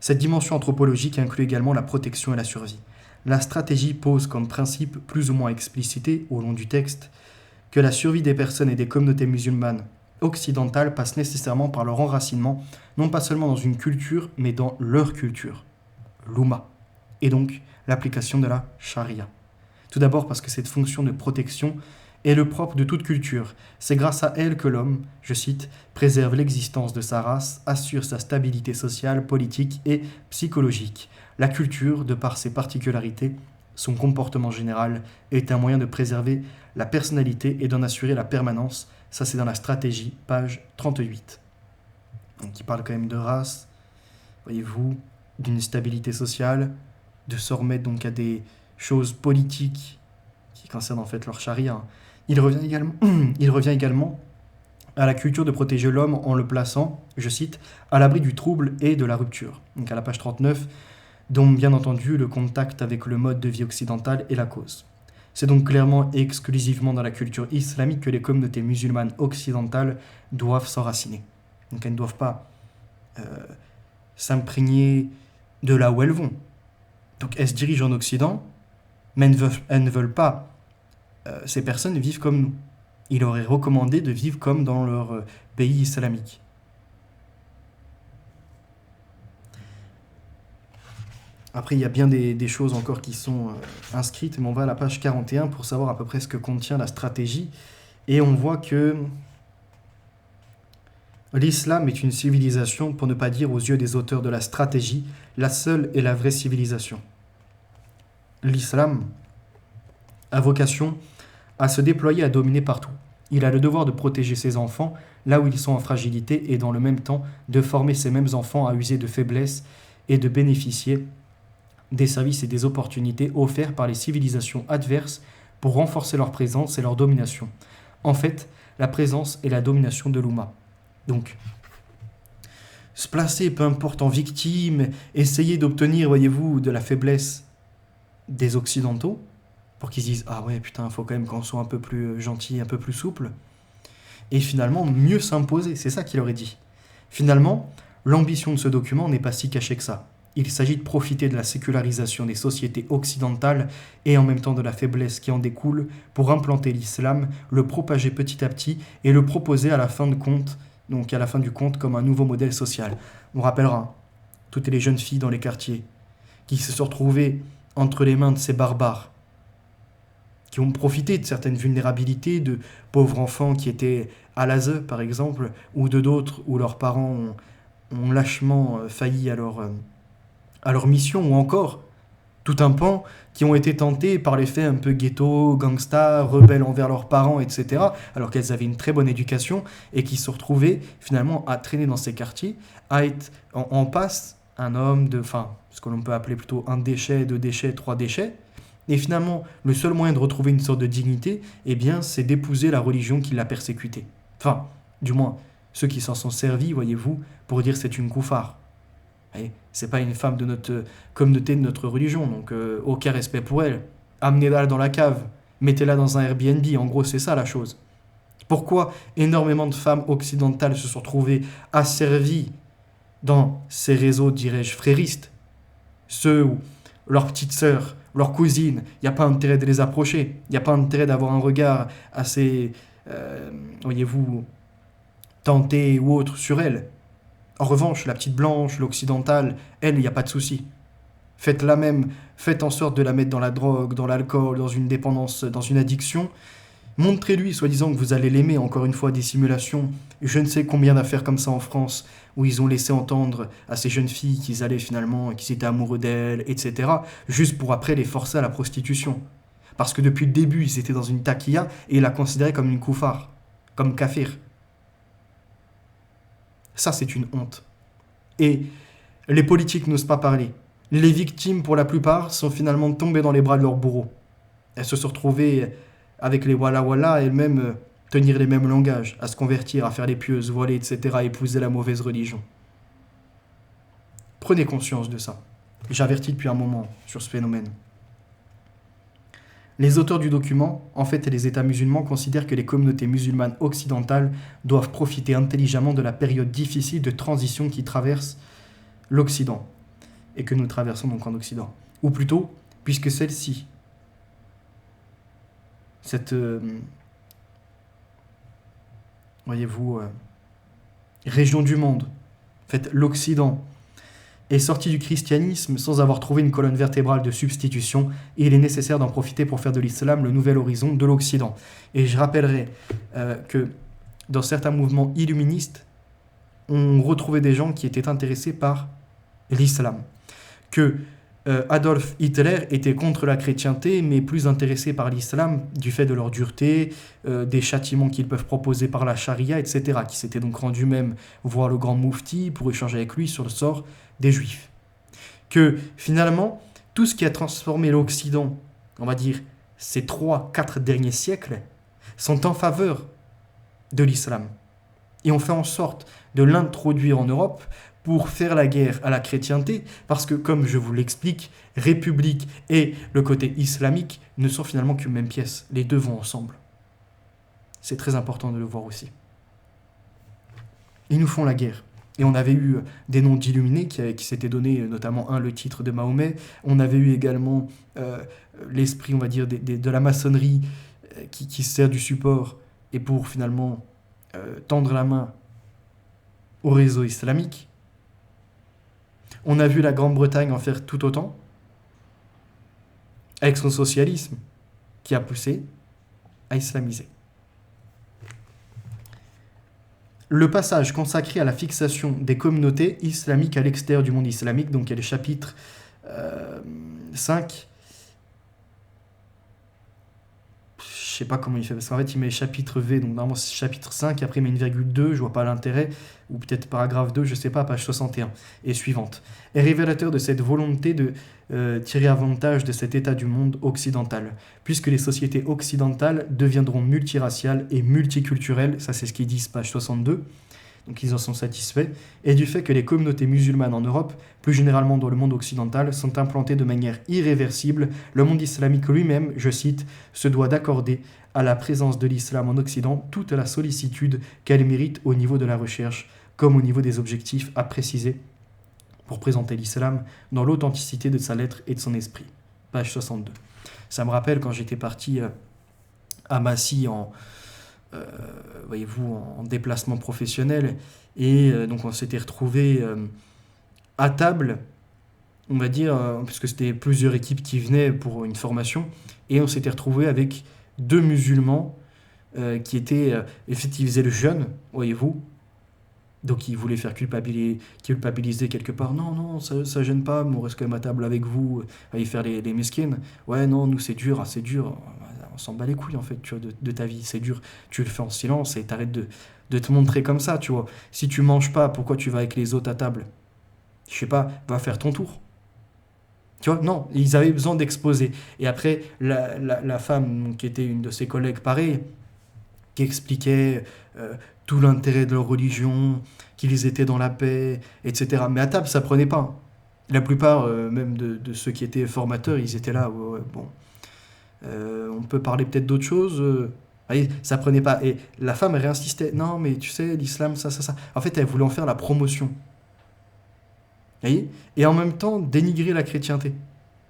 Cette dimension anthropologique inclut également la protection et la survie. La stratégie pose comme principe plus ou moins explicité au long du texte que la survie des personnes et des communautés musulmanes occidentales passe nécessairement par leur enracinement, non pas seulement dans une culture, mais dans leur culture, l'Oumma, et donc l'application de la charia. Tout d'abord parce que cette fonction de protection est le propre de toute culture. C'est grâce à elle que l'homme, je cite, préserve l'existence de sa race, assure sa stabilité sociale, politique et psychologique. La culture, de par ses particularités, son comportement général, est un moyen de préserver la personnalité et d'en assurer la permanence. Ça, c'est dans la stratégie, page 38. Donc, il parle quand même de race, voyez-vous, d'une stabilité sociale, de se remettre donc à des choses politiques qui concernent en fait leur charia. Il revient également à la culture de protéger l'homme en le plaçant, je cite, à l'abri du trouble et de la rupture. Donc à la page 39, dont bien entendu le contact avec le mode de vie occidental est la cause. C'est donc clairement et exclusivement dans la culture islamique que les communautés musulmanes occidentales doivent s'enraciner. Donc elles ne doivent pas s'imprégner de là où elles vont. Donc elles se dirigent en Occident, mais elles ne veulent pas ces personnes vivent comme nous. Il aurait recommandé de vivre comme dans leur pays islamique. Après, il y a bien des choses encore qui sont inscrites, mais on va à la page 41 pour savoir à peu près ce que contient la stratégie. Et on voit que l'islam est une civilisation, pour ne pas dire aux yeux des auteurs de la stratégie, la seule et la vraie civilisation. L'islam a vocation à se déployer, à dominer partout. Il a le devoir de protéger ses enfants là où ils sont en fragilité et dans le même temps de former ces mêmes enfants à user de faiblesse et de bénéficier des services et des opportunités offerts par les civilisations adverses pour renforcer leur présence et leur domination. En fait, la présence et la domination de l'Oumma. Donc, se placer, peu importe, en victime, essayer d'obtenir, voyez-vous, de la faiblesse des Occidentaux, pour qu'ils se disent « Ah ouais, putain, il faut quand même qu'on soit un peu plus gentil, un peu plus souple. » Et finalement, mieux s'imposer, c'est ça qu'il aurait dit. Finalement, l'ambition de ce document n'est pas si cachée que ça. Il s'agit de profiter de la sécularisation des sociétés occidentales et en même temps de la faiblesse qui en découle pour implanter l'islam, le propager petit à petit et le proposer à la fin du compte comme un nouveau modèle social. On rappellera toutes les jeunes filles dans les quartiers qui se sont retrouvées entre les mains de ces barbares, qui ont profité de certaines vulnérabilités de pauvres enfants qui étaient à l'ASE, par exemple, ou de d'autres où leurs parents ont lâchement failli à leur mission, ou encore tout un pan qui ont été tentés par les faits un peu ghetto, gangsta, rebelles envers leurs parents, etc., alors qu'elles avaient une très bonne éducation et qui se retrouvaient finalement à traîner dans ces quartiers, à être en passe un homme ce que l'on peut appeler plutôt un déchet, deux déchets, trois déchets. Et finalement, le seul moyen de retrouver une sorte de dignité, eh bien, c'est d'épouser la religion qui l'a persécuté. Enfin, du moins, ceux qui s'en sont servis, voyez-vous, pour dire c'est une koufar. Et c'est pas une femme de notre communauté, de notre religion, donc aucun respect pour elle. Amenez-la dans la cave, mettez-la dans un Airbnb, en gros, c'est ça la chose. Pourquoi énormément de femmes occidentales se sont retrouvées asservies dans ces réseaux, dirais-je, fréristes, ceux où leurs petites sœurs, leurs cousines, il n'y a pas intérêt de les approcher, il n'y a pas intérêt d'avoir un regard assez, voyez-vous, tenté ou autre sur elles. En revanche, la petite blanche, l'occidentale, elle, il n'y a pas de souci. Faites-la même, faites en sorte de la mettre dans la drogue, dans l'alcool, dans une dépendance, dans une addiction. Montrez-lui, soi-disant, que vous allez l'aimer, encore une fois, des simulations. Je ne sais combien d'affaires comme ça en France, où ils ont laissé entendre à ces jeunes filles qu'ils allaient finalement, qu'ils étaient amoureux d'elles, etc., juste pour après les forcer à la prostitution. Parce que depuis le début, ils étaient dans une taquilla et ils la considéraient comme une koufar, comme kafir. Ça, c'est une honte. Et les politiques n'osent pas parler. Les victimes, pour la plupart, sont finalement tombées dans les bras de leurs bourreaux. Elles se sont retrouvées avec les Walla Walla, elles-mêmes tenir les mêmes langages, à se convertir, à faire les pieuses, voler, etc., à épouser la mauvaise religion. Prenez conscience de ça. J'avertis depuis un moment sur ce phénomène. Les auteurs du document, en fait, et les États musulmans considèrent que les communautés musulmanes occidentales doivent profiter intelligemment de la période difficile de transition qui traverse l'Occident, et que nous traversons donc en Occident. Ou plutôt, puisque celle-ci, cette, voyez-vous, région du monde, en fait, l'Occident, est sorti du christianisme sans avoir trouvé une colonne vertébrale de substitution, et il est nécessaire d'en profiter pour faire de l'islam le nouvel horizon de l'Occident. Et je rappellerai que dans certains mouvements illuministes, on retrouvait des gens qui étaient intéressés par l'islam. Que Adolf Hitler était contre la chrétienté, mais plus intéressé par l'islam, du fait de leur dureté, des châtiments qu'ils peuvent proposer par la charia, etc., qui s'était donc rendu même voir le grand moufti pour échanger avec lui sur le sort des juifs. Que finalement, tout ce qui a transformé l'Occident, on va dire, ces 3-4 derniers siècles, sont en faveur de l'islam. Et on fait en sorte de l'introduire en Europe pour faire la guerre à la chrétienté, parce que, comme je vous l'explique, république et le côté islamique ne sont finalement qu'une même pièce. Les deux vont ensemble. C'est très important de le voir aussi. Ils nous font la guerre. Et on avait eu des noms d'illuminés qui s'étaient donnés, notamment le titre de Mahomet. On avait eu également l'esprit, on va dire, de la maçonnerie qui sert du support et pour finalement tendre la main au réseau islamique. On a vu la Grande-Bretagne en faire tout autant, avec son socialisme, qui a poussé à islamiser. Le passage consacré à la fixation des communautés islamiques à l'extérieur du monde islamique, donc il y a le chapitre 5. Je sais pas comment il fait, parce qu'en fait il met chapitre V, donc normalement c'est chapitre 5, après il met une virgule 2, je vois pas l'intérêt, ou peut-être paragraphe 2, je sais pas, page 61, et suivante. Est révélateur de cette volonté de tirer avantage de cet état du monde occidental, puisque les sociétés occidentales deviendront multiraciales et multiculturelles, ça c'est ce qu'ils disent, page 62, donc ils en sont satisfaits, et du fait que les communautés musulmanes en Europe, plus généralement dans le monde occidental, sont implantées de manière irréversible, le monde islamique lui-même, je cite, se doit d'accorder à la présence de l'islam en Occident toute la sollicitude qu'elle mérite au niveau de la recherche, comme au niveau des objectifs à préciser pour présenter l'islam dans l'authenticité de sa lettre et de son esprit. Page 62. Ça me rappelle quand j'étais parti à Massy voyez-vous, en déplacement professionnel, et donc on s'était retrouvés à table, on va dire, puisque c'était plusieurs équipes qui venaient pour une formation, et on s'était retrouvés avec 2 musulmans qui étaient, effectivement, ils faisaient le jeûne, voyez-vous, donc ils voulaient faire culpabiliser quelque part. Non, ça gêne pas, mais on reste quand même à table avec vous, allez faire les mesquines. Ouais, non, nous c'est dur, on s'en bat les couilles en fait, tu vois, de ta vie, c'est dur. Tu le fais en silence et t'arrêtes de te montrer comme ça, tu vois. Si tu manges pas, pourquoi tu vas avec les autres à table? Je sais pas, va faire ton tour. Tu vois, non, ils avaient besoin d'exposer. Et après, la femme, qui était une de ses collègues, pareil, qui expliquait tout l'intérêt de leur religion, qu'ils étaient dans la paix, etc. Mais à table, ça prenait pas. La plupart, même de ceux qui étaient formateurs, ils étaient là, ouais, bon, on peut parler peut-être d'autre chose. Voyez, ça prenait pas. Et la femme, elle réinsistait, non, mais tu sais, l'islam, ça. En fait, elle voulait en faire la promotion. Voyez, et en même temps, dénigrer la chrétienté.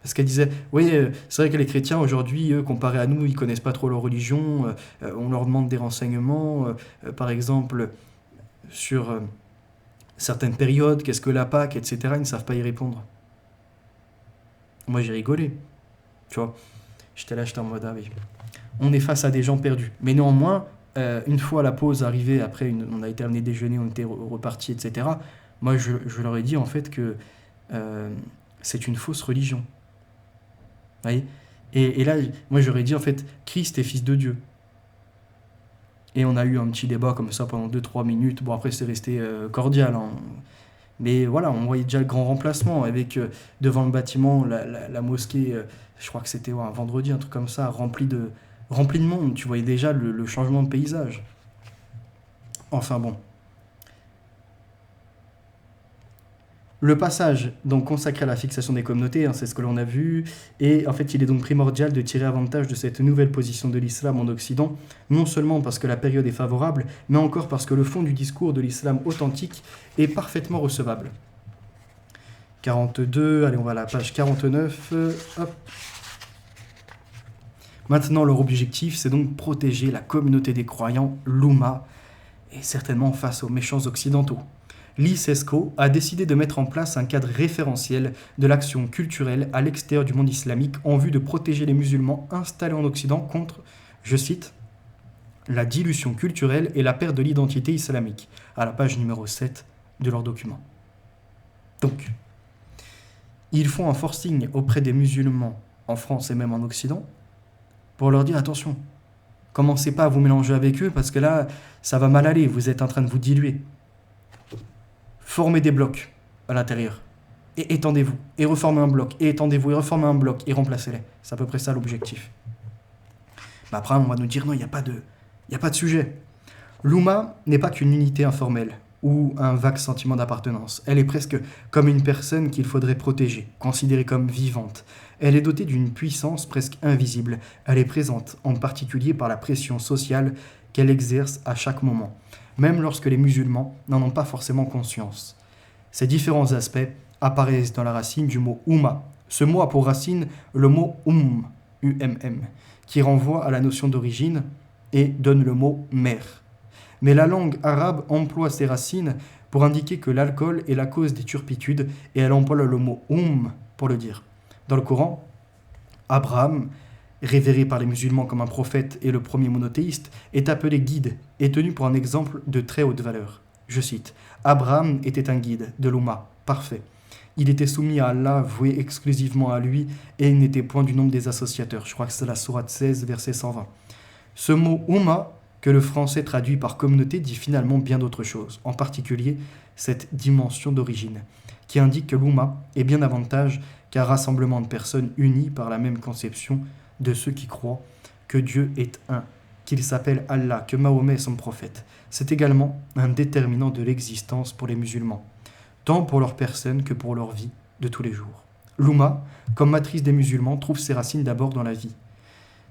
Parce qu'elle disait, oui, c'est vrai que les chrétiens aujourd'hui, eux, comparés à nous, ils connaissent pas trop leur religion, on leur demande des renseignements, par exemple, sur certaines périodes, qu'est-ce que la Pâque, etc., ils ne savent pas y répondre. Moi, j'ai rigolé, tu vois. J'étais en mode, ah oui, on est face à des gens perdus. Mais néanmoins, une fois la pause arrivée, après, on a été amené déjeuner, on était repartis, etc., moi, je leur ai dit, en fait, que c'est une fausse religion. Voyez, et là, moi j'aurais dit en fait, Christ est fils de Dieu. Et on a eu un petit débat comme ça pendant 2-3 minutes. Bon, après c'est resté cordial, hein. Mais voilà, on voyait déjà le grand remplacement avec devant le bâtiment la mosquée, je crois que c'était un vendredi, un truc comme ça, rempli de monde. Tu voyais déjà le changement de paysage. Enfin bon. Le passage donc consacré à la fixation des communautés, hein, c'est ce que l'on a vu, et en fait il est donc primordial de tirer avantage de cette nouvelle position de l'islam en Occident, non seulement parce que la période est favorable, mais encore parce que le fond du discours de l'islam authentique est parfaitement recevable. 42, allez on va à la page 49, hop. Maintenant leur objectif c'est donc protéger la communauté des croyants, l'Oumma, et certainement face aux méchants occidentaux. L'ISESCO a décidé de mettre en place un cadre référentiel de l'action culturelle à l'extérieur du monde islamique en vue de protéger les musulmans installés en Occident contre, je cite, la dilution culturelle et la perte de l'identité islamique, à la page numéro 7 de leur document. Donc, Ils font un forcing auprès des musulmans en France et même en Occident pour leur dire attention, commencez pas à vous mélanger avec eux parce que là, ça va mal aller, vous êtes en train de vous diluer. Formez des blocs à l'intérieur et étendez-vous, et reformez un bloc, et étendez-vous, et reformez un bloc, et remplacez-les. C'est à peu près ça l'objectif. Mais après, on va nous dire non, il n'y a pas de sujet. L'Oumma n'est pas qu'une unité informelle ou un vague sentiment d'appartenance. Elle est presque comme une personne qu'il faudrait protéger, considérer comme vivante. Elle est dotée d'une puissance presque invisible. Elle est présente, en particulier par la pression sociale qu'elle exerce à chaque moment, même lorsque les musulmans n'en ont pas forcément conscience. Ces différents aspects apparaissent dans la racine du mot Oumma. Ce mot a pour racine le mot U-M-M, qui renvoie à la notion d'origine et donne le mot mère. Mais la langue arabe emploie ces racines pour indiquer que l'alcool est la cause des turpitudes et elle emploie le mot pour le dire. Dans le Coran, Abraham, révéré par les musulmans comme un prophète et le premier monothéiste, est appelé guide et tenu pour un exemple de très haute valeur. Je cite, « Abraham était un guide de l'Oumma, parfait. Il était soumis à Allah, voué exclusivement à lui, et il n'était point du nombre des associateurs. » Je crois que c'est la sourate 16, verset 120. Ce mot « Oumma » que le français traduit par communauté dit finalement bien d'autres choses, en particulier cette dimension d'origine, qui indique que l'Oumma est bien davantage qu'un rassemblement de personnes unies par la même conception de ceux qui croient que Dieu est un, qu'il s'appelle Allah, que Mahomet est son prophète. C'est également un déterminant de l'existence pour les musulmans, tant pour leur personne que pour leur vie de tous les jours. L'Oumma, comme matrice des musulmans, trouve ses racines d'abord dans la vie.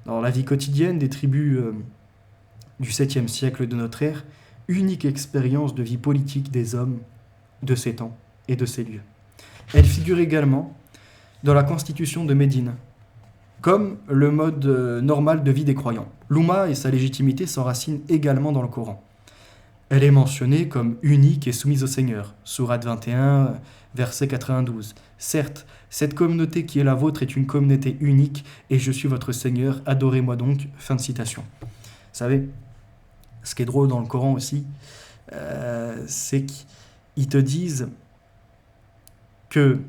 Dans la vie quotidienne des tribus du 7e siècle de notre ère, unique expérience de vie politique des hommes de ces temps et de ces lieux. Elle figure également dans la constitution de Médine, comme le mode normal de vie des croyants. L'Oumma et sa légitimité s'enracinent également dans le Coran. Elle est mentionnée comme unique et soumise au Seigneur, sourate 21, verset 92. Certes, cette communauté qui est la vôtre est une communauté unique et je suis votre Seigneur, adorez-moi donc. Fin de citation. Vous savez, ce qui est drôle dans le Coran aussi, c'est qu'ils te disent que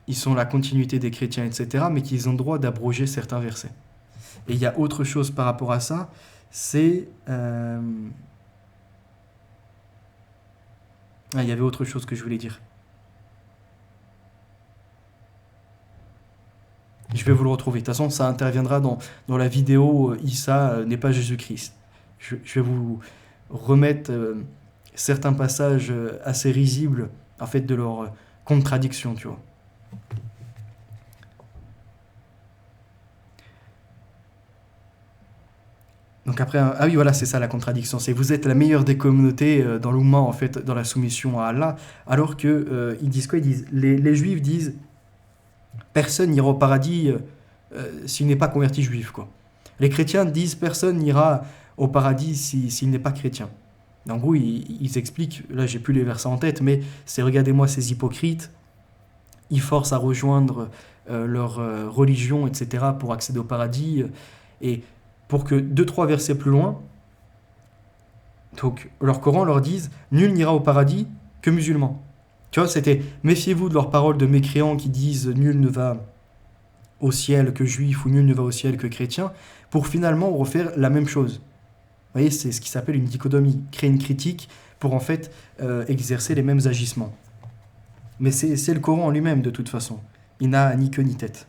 ils sont la continuité des chrétiens, etc., mais qu'ils ont le droit d'abroger certains versets. Et il y a autre chose par rapport à ça, c'est... il y avait autre chose que je voulais dire. Je vais vous le retrouver. De toute façon, ça interviendra dans la vidéo Issa n'est pas Jésus-Christ. Je vais vous remettre certains passages assez risibles, en fait, de leur contradiction, tu vois. Donc après, ah oui, voilà, c'est ça la contradiction. C'est vous êtes la meilleure des communautés dans l'Oumma, en fait, dans la soumission à Allah, alors que ils disent quoi? Ils disent, les Juifs disent, personne n'ira au paradis s'il n'est pas converti juif, quoi. Les chrétiens disent, personne n'ira au paradis s'il n'est pas chrétien. En gros, ils expliquent, là j'ai plus les versets en tête, mais c'est regardez-moi ces hypocrites, ils forcent à rejoindre leur religion, etc., pour accéder au paradis, et pour que 2-3 versets plus loin, donc leur Coran leur dise « Nul n'ira au paradis que musulman ». Tu vois, c'était « Méfiez-vous de leurs paroles de mécréants qui disent « Nul ne va au ciel que juif » ou « Nul ne va au ciel que chrétien », pour finalement refaire la même chose. Vous voyez, c'est ce qui s'appelle une dichotomie, créer une critique pour en fait exercer les mêmes agissements. Mais c'est le Coran en lui-même de toute façon. Il n'a ni queue ni tête.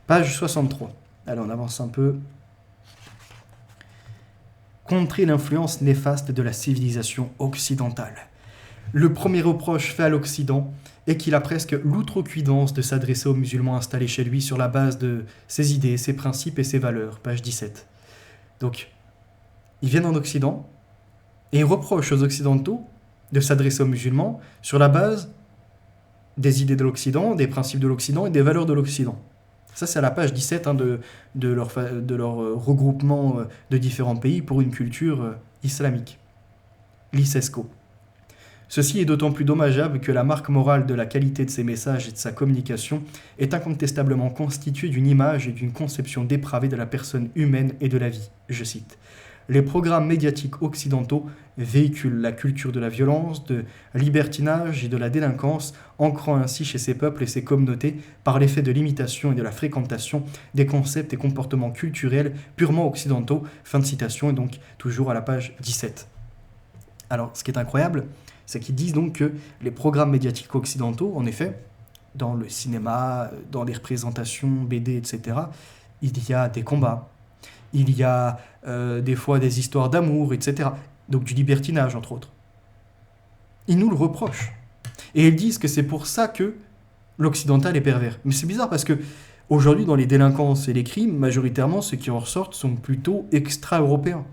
Page 63. Allez, on avance un peu. Contrer l'influence néfaste de la civilisation occidentale. Le premier reproche fait à l'Occident est qu'il a presque l'outrecuidance de s'adresser aux musulmans installés chez lui sur la base de ses idées, ses principes et ses valeurs. Page 17. Donc, ils viennent en Occident et ils reprochent aux Occidentaux de s'adresser aux musulmans sur la base des idées de l'Occident, des principes de l'Occident et des valeurs de l'Occident. Ça, c'est à la page 17 de leur regroupement de différents pays pour une culture islamique. L'ICESCO. Ceci est d'autant plus dommageable que la marque morale de la qualité de ses messages et de sa communication est incontestablement constituée d'une image et d'une conception dépravée de la personne humaine et de la vie. Je cite. Les programmes médiatiques occidentaux véhiculent la culture de la violence, de libertinage et de la délinquance, ancrant ainsi chez ces peuples et ces communautés, par l'effet de l'imitation et de la fréquentation, des concepts et comportements culturels purement occidentaux. Fin de citation, et donc toujours à la page 17. Alors, ce qui est incroyable, c'est qu'ils disent donc que les programmes médiatiques occidentaux, en effet, dans le cinéma, dans les représentations, BD, etc., il y a des combats, il y a des fois des histoires d'amour, etc. Donc du libertinage, entre autres. Ils nous le reprochent. Et ils disent que c'est pour ça que l'occidental est pervers. Mais c'est bizarre parce que aujourd'hui, dans les délinquances et les crimes, majoritairement, ceux qui en ressortent sont plutôt extra-européens.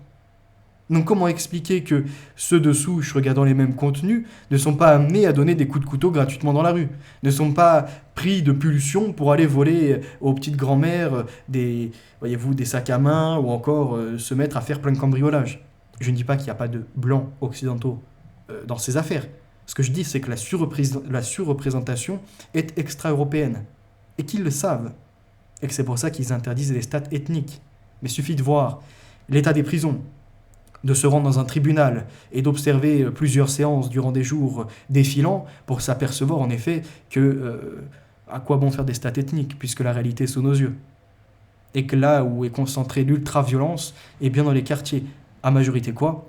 Donc comment expliquer que ceux de souche, regardant les mêmes contenus, ne sont pas amenés à donner des coups de couteau gratuitement dans la rue, ne sont pas pris de pulsion pour aller voler aux petites grand-mères des sacs à main ou encore se mettre à faire plein de cambriolages. Je ne dis pas qu'il n'y a pas de blancs occidentaux dans ces affaires. Ce que je dis, c'est que la surreprésentation est extra-européenne et qu'ils le savent. Et que c'est pour ça qu'ils interdisent les stats ethniques. Mais il suffit de voir l'état des prisons, de se rendre dans un tribunal et d'observer plusieurs séances durant des jours défilants pour s'apercevoir en effet que à quoi bon faire des stats ethniques puisque la réalité est sous nos yeux. Et que là où est concentrée l'ultra-violence, est bien dans les quartiers. À majorité quoi ?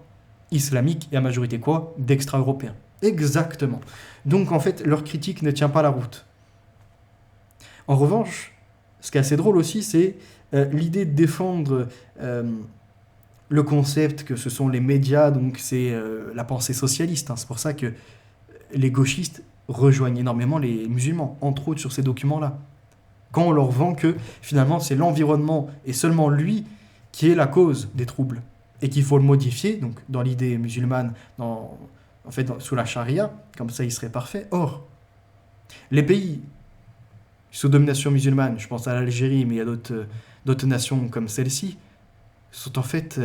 Islamique, et à majorité quoi ? D'extra-européens. Exactement. Donc en fait, leur critique ne tient pas la route. En revanche, ce qui est assez drôle aussi, c'est l'idée de défendre le concept que ce sont les médias, donc c'est la pensée socialiste. C'est pour ça que les gauchistes rejoignent énormément les musulmans, entre autres sur ces documents-là. Quand on leur vend que finalement c'est l'environnement et seulement lui qui est la cause des troubles et qu'il faut le modifier, donc dans l'idée musulmane, sous la charia, comme ça il serait parfait. Or, les pays sous domination musulmane, je pense à l'Algérie, mais il y a d'autres nations comme celle-ci, sont en fait,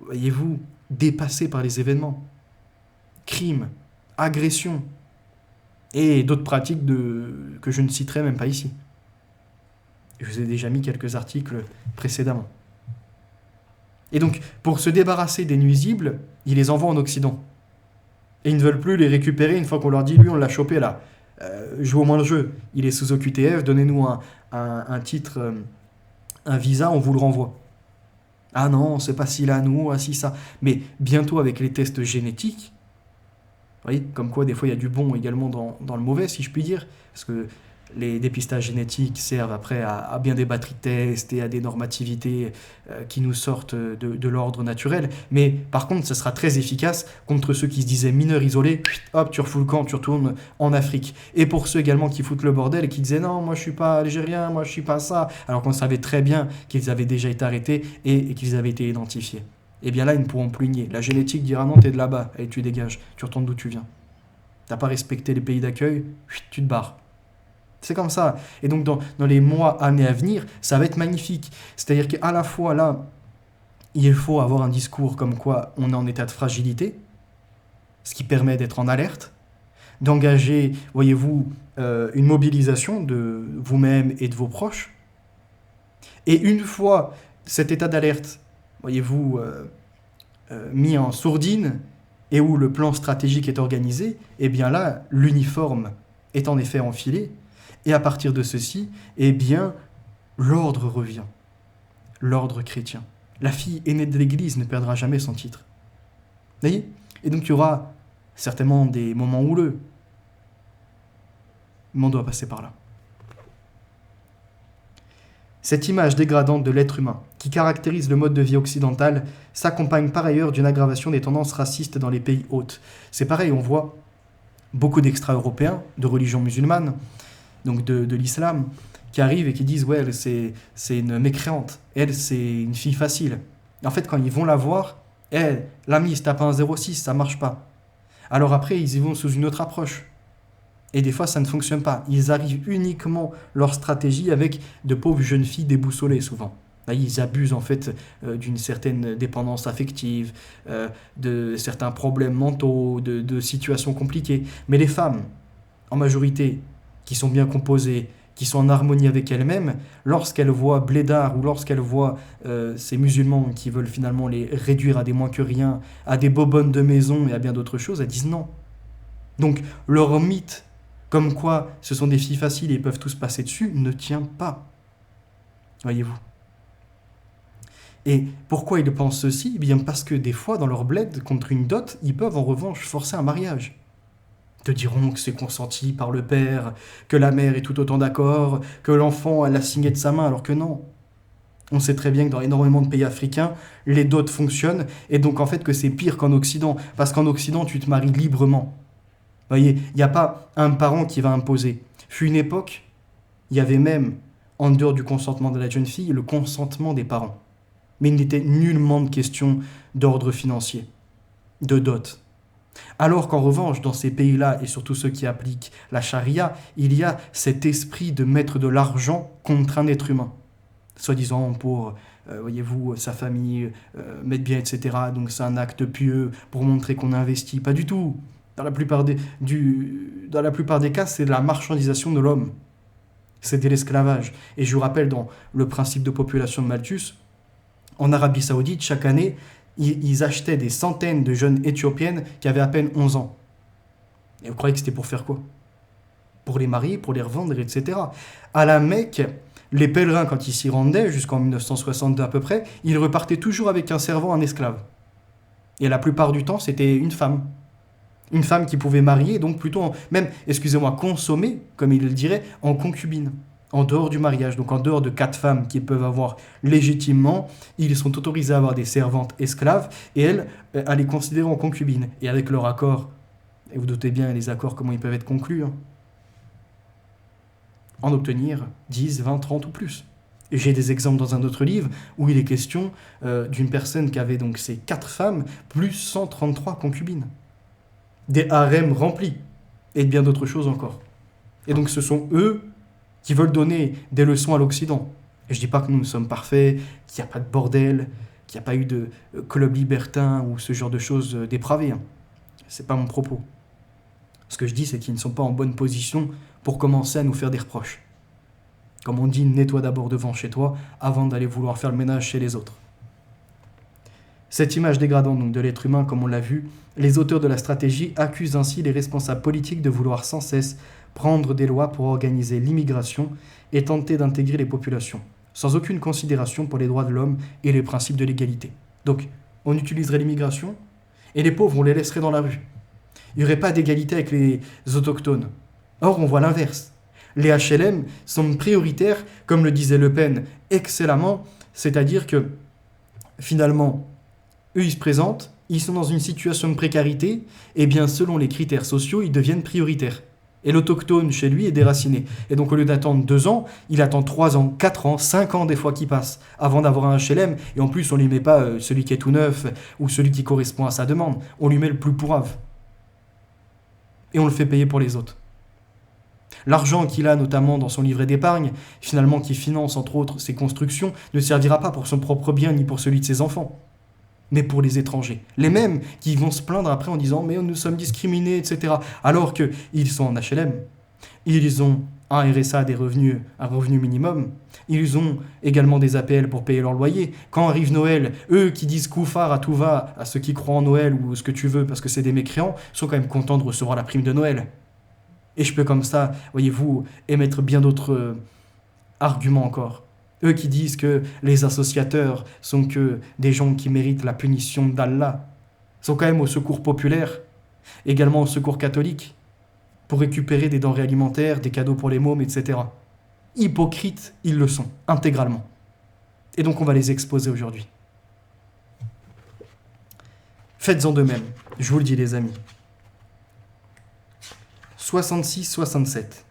voyez-vous, dépassés par les événements. Crimes, agressions et d'autres pratiques que je ne citerai même pas ici. Je vous ai déjà mis quelques articles précédemment. Et donc, pour se débarrasser des nuisibles, ils les envoient en Occident. Et ils ne veulent plus les récupérer une fois qu'on leur dit, lui, on l'a chopé là. Joue au moins le jeu. Il est sous OQTF, donnez-nous un titre, un visa, on vous le renvoie. Ah non, c'est pas si là, nous, ah si ça. Mais bientôt, avec les tests génétiques, vous voyez, comme quoi des fois il y a du bon également dans le mauvais, si je puis dire, parce que les dépistages génétiques servent après à bien des batteries de tests et à des normativités qui nous sortent de l'ordre naturel. Mais par contre, ça sera très efficace contre ceux qui se disaient mineurs isolés, hop, tu refous le camp, tu retournes en Afrique. Et pour ceux également qui foutent le bordel et qui disaient non, moi je suis pas algérien, moi je suis pas ça, alors qu'on savait très bien qu'ils avaient déjà été arrêtés et qu'ils avaient été identifiés. Et bien là, ils ne pourront plus nier. La génétique dira non, t'es de là-bas, et tu dégages, tu retournes d'où tu viens. T'as pas respecté les pays d'accueil, tu te barres. C'est comme ça. Et donc, dans les mois, années à venir, ça va être magnifique. C'est-à-dire qu'à la fois, là, il faut avoir un discours comme quoi on est en état de fragilité, ce qui permet d'être en alerte, d'engager, voyez-vous, une mobilisation de vous-même et de vos proches. Et une fois cet état d'alerte, voyez-vous, mis en sourdine, et où le plan stratégique est organisé, eh bien là, l'uniforme est en effet enfilé, et à partir de ceci, eh bien, l'ordre revient. L'ordre chrétien. La fille aînée de l'Église ne perdra jamais son titre. Vous voyez ? Et donc il y aura certainement des moments houleux. Mais on doit passer par là. Cette image dégradante de l'être humain, qui caractérise le mode de vie occidental, s'accompagne par ailleurs d'une aggravation des tendances racistes dans les pays hôtes. C'est pareil, on voit beaucoup d'extra-européens, de religion musulmane, donc de l'islam, qui arrivent et qui disent « ouais, elle, c'est une mécréante, elle, c'est une fille facile ». En fait, quand ils vont la voir, « l'ami, il se tape un 06, ça marche pas ». Alors après, ils y vont sous une autre approche. Et des fois, ça ne fonctionne pas. Ils arrivent uniquement leur stratégie avec de pauvres jeunes filles déboussolées, souvent. Là, ils abusent en fait d'une certaine dépendance affective, de certains problèmes mentaux, de situations compliquées. Mais les femmes, en majorité, qui sont bien composées, qui sont en harmonie avec elles-mêmes, lorsqu'elles voient blédards ou lorsqu'elles voient ces musulmans qui veulent finalement les réduire à des moins que rien, à des bobonnes de maison et à bien d'autres choses, elles disent non. Donc leur mythe, comme quoi ce sont des filles faciles et ils peuvent tous passer dessus, ne tient pas. Voyez-vous. Et pourquoi ils pensent ceci ? Eh bien parce que des fois, dans leur bled, contre une dot, ils peuvent en revanche forcer un mariage. Ils te diront que c'est consenti par le père, que la mère est tout autant d'accord, que l'enfant elle a signé de sa main, alors que non. On sait très bien que dans énormément de pays africains, les dots fonctionnent, et donc en fait que c'est pire qu'en Occident, parce qu'en Occident, tu te maries librement. Vous voyez, il n'y a pas un parent qui va imposer. Fut une époque, il y avait même, en dehors du consentement de la jeune fille, le consentement des parents. Mais il n'était nullement de question d'ordre financier, de dot. Alors qu'en revanche, dans ces pays-là, et surtout ceux qui appliquent la charia, il y a cet esprit de mettre de l'argent contre un être humain. Soi-disant pour, voyez-vous, sa famille, mettre bien, etc. Donc c'est un acte pieux pour montrer qu'on investit. Pas du tout. Dans la plupart des cas, c'est la marchandisation de l'homme. C'est de l'esclavage. Et je vous rappelle, dans le principe de population de Malthus, en Arabie Saoudite, chaque année, ils achetaient des centaines de jeunes éthiopiennes qui avaient à peine 11 ans. Et vous croyez que c'était pour faire quoi ? Pour les marier, pour les revendre, etc. À la Mecque, les pèlerins, quand ils s'y rendaient, jusqu'en 1962 à peu près, ils repartaient toujours avec un servant, un esclave. Et la plupart du temps, c'était une femme. Une femme qui pouvait marier, donc plutôt, consommer, comme il le dirait, en concubine. En dehors du mariage, donc en dehors de 4 femmes qu'ils peuvent avoir légitimement, ils sont autorisés à avoir des servantes esclaves et elles, à les considérer en concubines. Et avec leur accord, et vous doutez bien les accords comment ils peuvent être conclus, en obtenir 10, 20, 30 ou plus. Et j'ai des exemples dans un autre livre où il est question d'une personne qui avait donc ces 4 femmes plus 133 concubines. Des harems remplis et bien d'autres choses encore. Et donc ce sont eux qui veulent donner des leçons à l'Occident. Et je dis pas que nous sommes parfaits, qu'il n'y a pas de bordel, qu'il n'y a pas eu de club libertin ou ce genre de choses dépravées. C'est pas mon propos. Ce que je dis, c'est qu'ils ne sont pas en bonne position pour commencer à nous faire des reproches. Comme on dit, nettoie d'abord devant chez toi avant d'aller vouloir faire le ménage chez les autres. Cette image dégradante donc, de l'être humain, comme on l'a vu, les auteurs de la stratégie accusent ainsi les responsables politiques de vouloir sans cesse prendre des lois pour organiser l'immigration et tenter d'intégrer les populations, sans aucune considération pour les droits de l'homme et les principes de l'égalité. Donc, on utiliserait l'immigration et les pauvres, on les laisserait dans la rue. Il n'y aurait pas d'égalité avec les autochtones. Or, on voit l'inverse. Les HLM sont prioritaires, comme le disait Le Pen excellemment, c'est-à-dire que, finalement, eux, ils se présentent, ils sont dans une situation de précarité, et bien, selon les critères sociaux, ils deviennent prioritaires. Et l'autochtone, chez lui, est déraciné. Et donc, au lieu d'attendre 2 ans, il attend 3 ans, 4 ans, 5 ans des fois qui passent, avant d'avoir un HLM. Et en plus, on ne lui met pas celui qui est tout neuf, ou celui qui correspond à sa demande. On lui met le plus pourrave. Et on le fait payer pour les autres. L'argent qu'il a notamment dans son livret d'épargne, finalement qui finance entre autres ses constructions, ne servira pas pour son propre bien ni pour celui de ses enfants, mais pour les étrangers. Les mêmes qui vont se plaindre après en disant « mais nous sommes discriminés, etc. » alors qu'ils sont en HLM, ils ont un RSA, un revenu minimum, ils ont également des APL pour payer leur loyer. Quand arrive Noël, eux qui disent couffard à tout va, à ceux qui croient en Noël ou ce que tu veux parce que c'est des mécréants, sont quand même contents de recevoir la prime de Noël. Et je peux comme ça, voyez-vous, émettre bien d'autres arguments encore. Eux qui disent que les associateurs sont que des gens qui méritent la punition d'Allah, sont quand même au secours populaire, également au secours catholique, pour récupérer des denrées alimentaires, des cadeaux pour les mômes, etc. Hypocrites, ils le sont, intégralement. Et donc on va les exposer aujourd'hui. Faites-en de même, je vous le dis les amis. 66-67.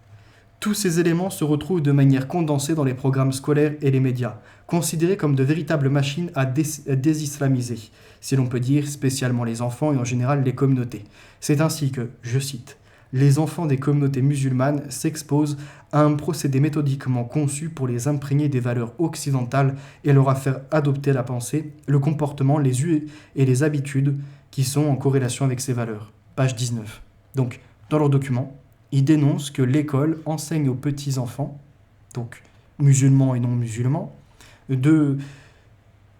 Tous ces éléments se retrouvent de manière condensée dans les programmes scolaires et les médias, considérés comme de véritables machines à désislamiser, si l'on peut dire, spécialement les enfants et en général les communautés. C'est ainsi que, je cite, « Les enfants des communautés musulmanes s'exposent à un procédé méthodiquement conçu pour les imprégner des valeurs occidentales et leur faire adopter la pensée, le comportement, les us et les habitudes qui sont en corrélation avec ces valeurs. » Page 19. Donc, dans leur document, ils dénoncent que l'école enseigne aux petits-enfants donc musulmans et non musulmans, de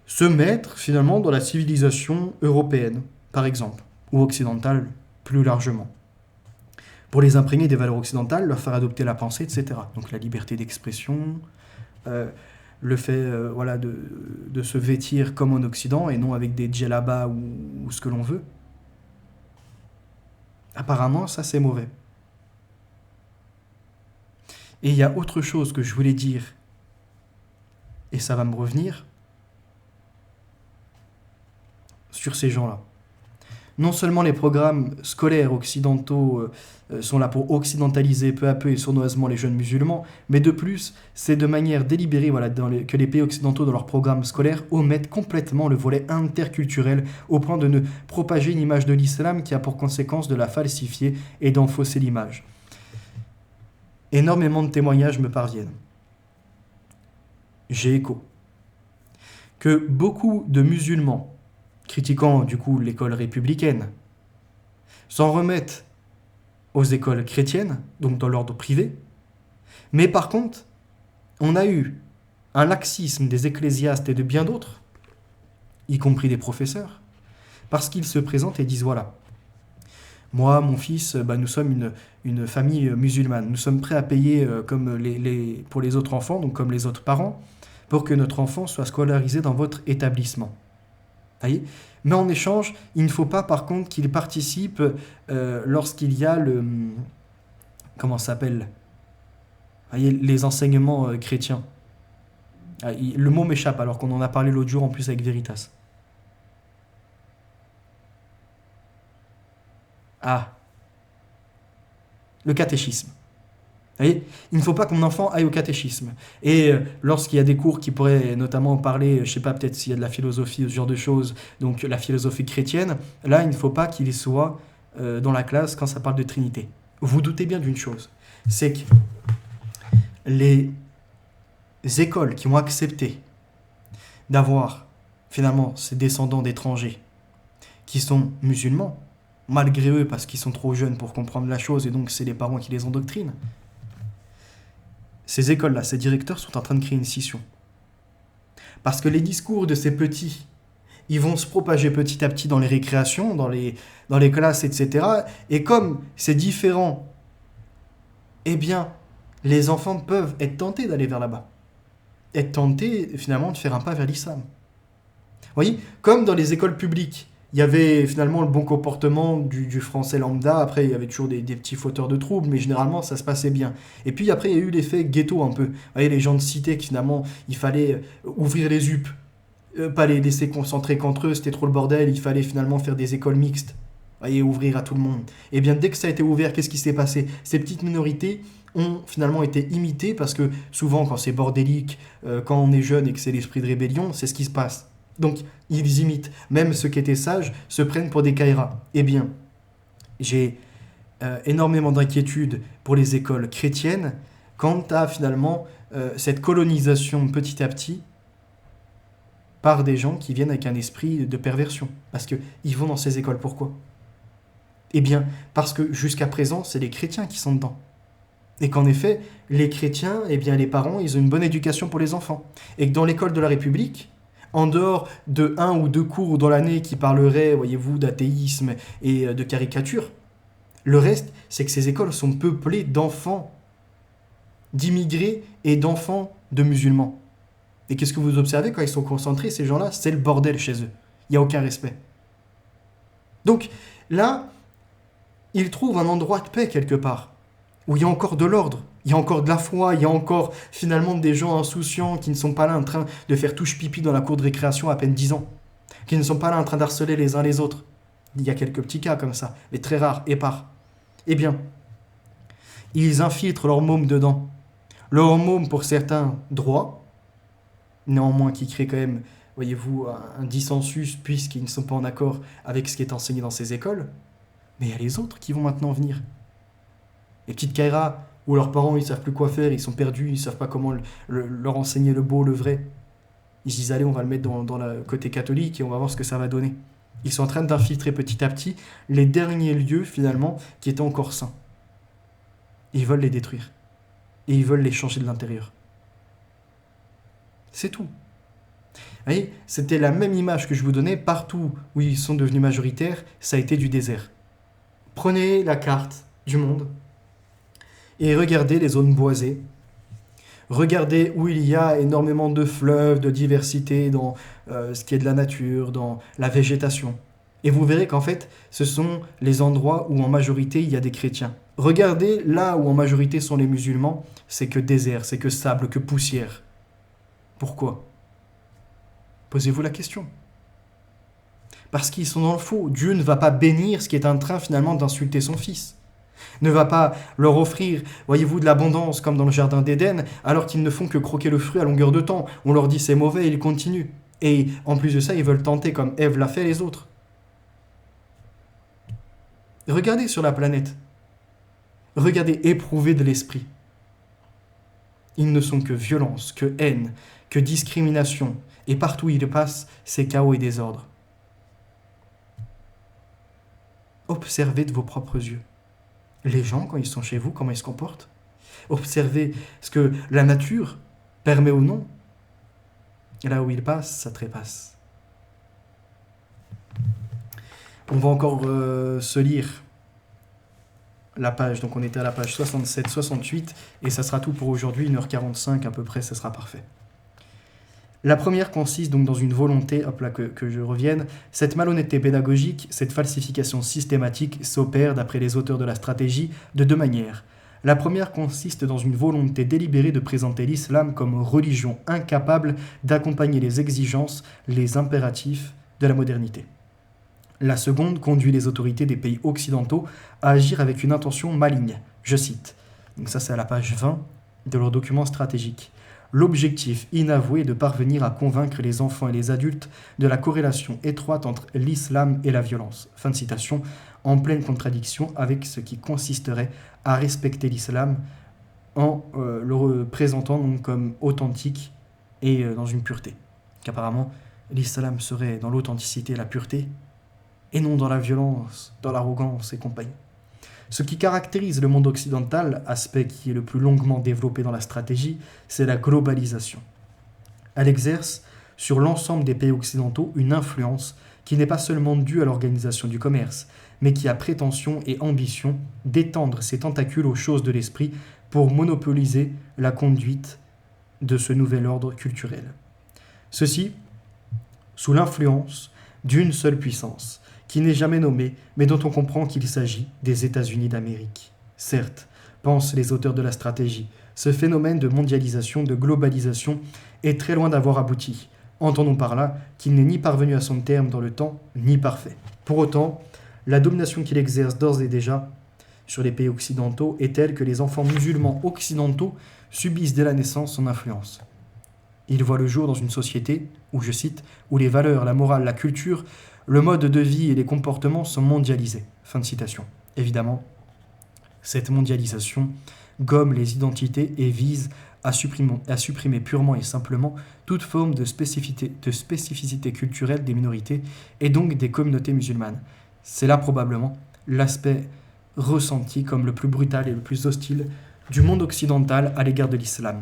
se mettre finalement dans la civilisation européenne, par exemple, ou occidentale plus largement, pour les imprégner des valeurs occidentales, leur faire adopter la pensée, etc. Donc la liberté d'expression, le fait de se vêtir comme en Occident et non avec des djellabas ou ce que l'on veut. Apparemment, ça c'est mauvais. Et il y a autre chose que je voulais dire, et ça va me revenir, sur ces gens-là. Non seulement les programmes scolaires occidentaux sont là pour occidentaliser peu à peu et sournoisement les jeunes musulmans, mais de plus, c'est de manière délibérée que les pays occidentaux dans leurs programmes scolaires omettent complètement le volet interculturel au point de ne propager une image de l'islam qui a pour conséquence de la falsifier et d'en fausser l'image. Énormément de témoignages me parviennent. J'ai écho que beaucoup de musulmans critiquant du coup l'école républicaine, s'en remettent aux écoles chrétiennes, donc dans l'ordre privé. Mais par contre, on a eu un laxisme des ecclésiastes et de bien d'autres, y compris des professeurs, parce qu'ils se présentent et disent voilà, moi, mon fils, nous sommes une famille musulmane, nous sommes prêts à payer comme pour les autres enfants, donc comme les autres parents, pour que notre enfant soit scolarisé dans votre établissement. Voyez, mais en échange, il ne faut pas par contre qu'il participe lorsqu'il y a comment ça s'appelle, voyez, les enseignements chrétiens. Le mot m'échappe alors qu'on en a parlé l'autre jour en plus avec Veritas. Le catéchisme. Vous voyez, il ne faut pas que mon enfant aille au catéchisme. Et lorsqu'il y a des cours qui pourraient notamment parler, je ne sais pas, peut-être s'il y a de la philosophie ou ce genre de choses, donc la philosophie chrétienne, là, il ne faut pas qu'il soit dans la classe quand ça parle de Trinité. Vous doutez bien d'une chose, c'est que les écoles qui ont accepté d'avoir finalement ces descendants d'étrangers qui sont musulmans, malgré eux parce qu'ils sont trop jeunes pour comprendre la chose et donc c'est les parents qui les endoctrinent, ces écoles-là, ces directeurs sont en train de créer une scission. Parce que les discours de ces petits, ils vont se propager petit à petit dans les récréations, dans les classes, etc. Et comme c'est différent, eh bien, les enfants peuvent être tentés d'aller vers là-bas. Être tentés, finalement, de faire un pas vers l'islam. Vous voyez, comme dans les écoles publiques, il y avait finalement le bon comportement du français lambda. Après, il y avait toujours des petits fauteurs de troubles, mais généralement, ça se passait bien. Et puis après, il y a eu l'effet ghetto un peu. Vous voyez, les gens de cité, que finalement, il fallait ouvrir les UP, pas les laisser concentrer qu'entre eux, c'était trop le bordel, il fallait finalement faire des écoles mixtes. Vous voyez, ouvrir à tout le monde. Et bien, dès que ça a été ouvert, qu'est-ce qui s'est passé ? Ces petites minorités ont finalement été imitées, parce que souvent, quand c'est bordélique, quand on est jeune et que c'est l'esprit de rébellion, c'est ce qui se passe. Donc, ils imitent. Même ceux qui étaient sages se prennent pour des caïras. Eh bien, j'ai énormément d'inquiétudes pour les écoles chrétiennes quant à, finalement, cette colonisation petit à petit par des gens qui viennent avec un esprit de perversion. Parce qu'ils vont dans ces écoles. Pourquoi ? Eh bien, parce que jusqu'à présent, c'est les chrétiens qui sont dedans. Et qu'en effet, les chrétiens, eh bien, les parents, ils ont une bonne éducation pour les enfants. Et que dans l'école de la République, en dehors de 1 ou 2 cours dans l'année qui parleraient, voyez-vous, d'athéisme et de caricature, le reste, c'est que ces écoles sont peuplées d'enfants, d'immigrés et d'enfants de musulmans. Et qu'est-ce que vous observez quand ils sont concentrés, ces gens-là ? C'est le bordel chez eux. Il n'y a aucun respect. Donc là, ils trouvent un endroit de paix quelque part, où il y a encore de l'ordre, il y a encore de la foi, il y a encore finalement des gens insouciants qui ne sont pas là en train de faire touche-pipi dans la cour de récréation à peine 10 ans, qui ne sont pas là en train d'harceler les uns les autres. Il y a quelques petits cas comme ça, mais très rares, épars. Eh bien, ils infiltrent leur môme dedans. Leur môme, pour certains, droit, néanmoins qui crée quand même, voyez-vous, un dissensus puisqu'ils ne sont pas en accord avec ce qui est enseigné dans ces écoles. Mais il y a les autres qui vont maintenant venir. Les petites caïras où leurs parents ils savent plus quoi faire, ils sont perdus, ils savent pas comment leur enseigner le beau, le vrai. Ils se disent allez, on va le mettre dans le côté catholique et on va voir ce que ça va donner. Ils sont en train d'infiltrer petit à petit les derniers lieux finalement qui étaient encore saints. Ils veulent les détruire. Et ils veulent les changer de l'intérieur. C'est tout. Vous voyez, c'était la même image que je vous donnais, partout où ils sont devenus majoritaires, ça a été du désert. Prenez la carte du monde et regardez les zones boisées. Regardez où il y a énormément de fleuves, de diversité dans ce qui est de la nature, dans la végétation. Et vous verrez qu'en fait, ce sont les endroits où en majorité il y a des chrétiens. Regardez là où en majorité sont les musulmans, c'est que désert, c'est que sable, que poussière. Pourquoi ? Posez-vous la question. Parce qu'ils sont dans le faux. Dieu ne va pas bénir ce qui est en train finalement d'insulter son fils. Ne va pas leur offrir, voyez-vous, de l'abondance comme dans le jardin d'Éden, alors qu'ils ne font que croquer le fruit à longueur de temps. On leur dit c'est mauvais et ils continuent. Et en plus de ça, ils veulent tenter comme Ève l'a fait les autres. Regardez sur la planète. Regardez, éprouvez de l'esprit. Ils ne sont que violence, que haine, que discrimination. Et partout où ils passent, c'est chaos et désordre. Observez de vos propres yeux. Les gens, quand ils sont chez vous, comment ils se comportent. Observez ce que la nature permet ou non. Et là où ils passent, ça trépasse. On va encore se lire la page. Donc on était à la page 67-68 et ça sera tout pour aujourd'hui, 1h45 à peu près, ça sera parfait. La première consiste donc dans une volonté, hop là que je revienne, cette malhonnêteté pédagogique, cette falsification systématique s'opère, d'après les auteurs de la stratégie, de deux manières. La première consiste dans une volonté délibérée de présenter l'islam comme religion incapable d'accompagner les exigences, les impératifs de la modernité. La seconde conduit les autorités des pays occidentaux à agir avec une intention maligne. Je cite, donc ça c'est à la page 20 de leur document stratégique. L'objectif inavoué est de parvenir à convaincre les enfants et les adultes de la corrélation étroite entre l'islam et la violence. Fin de citation, en pleine contradiction avec ce qui consisterait à respecter l'islam en le présentant donc comme authentique et dans une pureté. Qu'apparemment, l'islam serait dans l'authenticité et la pureté, et non dans la violence, dans l'arrogance et compagnie. Ce qui caractérise le monde occidental, aspect qui est le plus longuement développé dans la stratégie, c'est la globalisation. Elle exerce sur l'ensemble des pays occidentaux une influence qui n'est pas seulement due à l'organisation du commerce, mais qui a prétention et ambition d'étendre ses tentacules aux choses de l'esprit pour monopoliser la conduite de ce nouvel ordre culturel. Ceci sous l'influence d'une seule puissance, qui n'est jamais nommé, mais dont on comprend qu'il s'agit des États-Unis d'Amérique. Certes, pensent les auteurs de la stratégie, ce phénomène de mondialisation, de globalisation, est très loin d'avoir abouti. Entendons par là qu'il n'est ni parvenu à son terme dans le temps, ni parfait. Pour autant, la domination qu'il exerce d'ores et déjà sur les pays occidentaux est telle que les enfants musulmans occidentaux subissent dès la naissance son influence. Ils voient le jour dans une société où, je cite, où les valeurs, la morale, la culture, le mode de vie et les comportements sont mondialisés. Fin de citation. Évidemment, cette mondialisation gomme les identités et vise à supprimer purement et simplement toute forme de spécificité culturelle des minorités et donc des communautés musulmanes. C'est là probablement l'aspect ressenti comme le plus brutal et le plus hostile du monde occidental à l'égard de l'islam.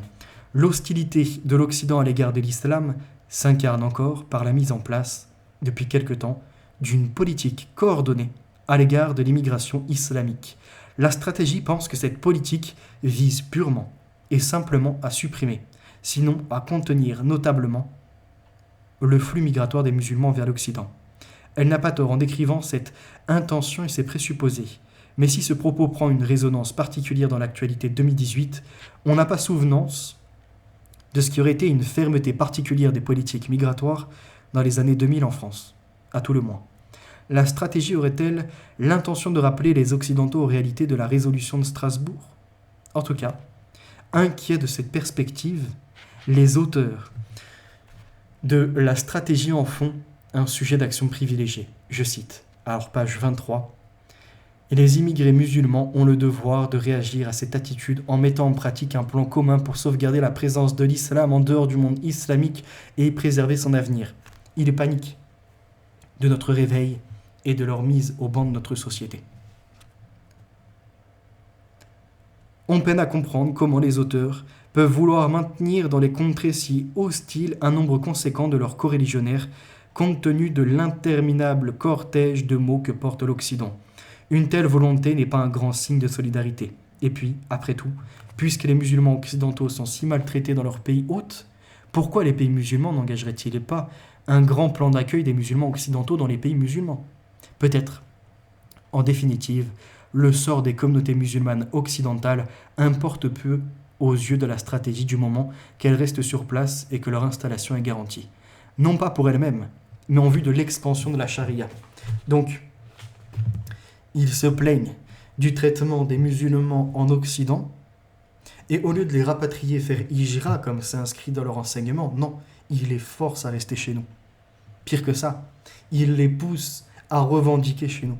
L'hostilité de l'Occident à l'égard de l'islam s'incarne encore par la mise en place, depuis quelque temps, d'une politique coordonnée à l'égard de l'immigration islamique. La stratégie pense que cette politique vise purement et simplement à supprimer, sinon à contenir notablement le flux migratoire des musulmans vers l'Occident. Elle n'a pas tort en décrivant cette intention et ses présupposés. Mais si ce propos prend une résonance particulière dans l'actualité 2018, on n'a pas souvenance de ce qui aurait été une fermeté particulière des politiques migratoires dans les années 2000 en France, à tout le moins. La stratégie aurait-elle l'intention de rappeler les Occidentaux aux réalités de la résolution de Strasbourg ? En tout cas, inquiets de cette perspective, les auteurs de la stratégie en font un sujet d'action privilégié. Je cite, alors page 23, « Et les immigrés musulmans ont le devoir de réagir à cette attitude en mettant en pratique un plan commun pour sauvegarder la présence de l'islam en dehors du monde islamique et préserver son avenir. Il est panique de notre réveil et de leur mise au banc de notre société. » On peine à comprendre comment les auteurs peuvent vouloir maintenir dans les contrées si hostiles un nombre conséquent de leurs coreligionnaires, compte tenu de l'interminable cortège de mots que porte l'Occident. Une telle volonté n'est pas un grand signe de solidarité. Et puis, après tout, puisque les musulmans occidentaux sont si maltraités dans leur pays hôte, pourquoi les pays musulmans n'engageraient-ils pas un grand plan d'accueil des musulmans occidentaux dans les pays musulmans? Peut-être. En définitive, le sort des communautés musulmanes occidentales importe peu aux yeux de la stratégie du moment qu'elles restent sur place et que leur installation est garantie. Non pas pour elles-mêmes, mais en vue de l'expansion de la charia. Donc, ils se plaignent du traitement des musulmans en Occident, et au lieu de les rapatrier faire hijra, comme c'est inscrit dans leur enseignement, non, ils les forcent à rester chez nous. Pire que ça, ils les poussent à revendiquer chez nous,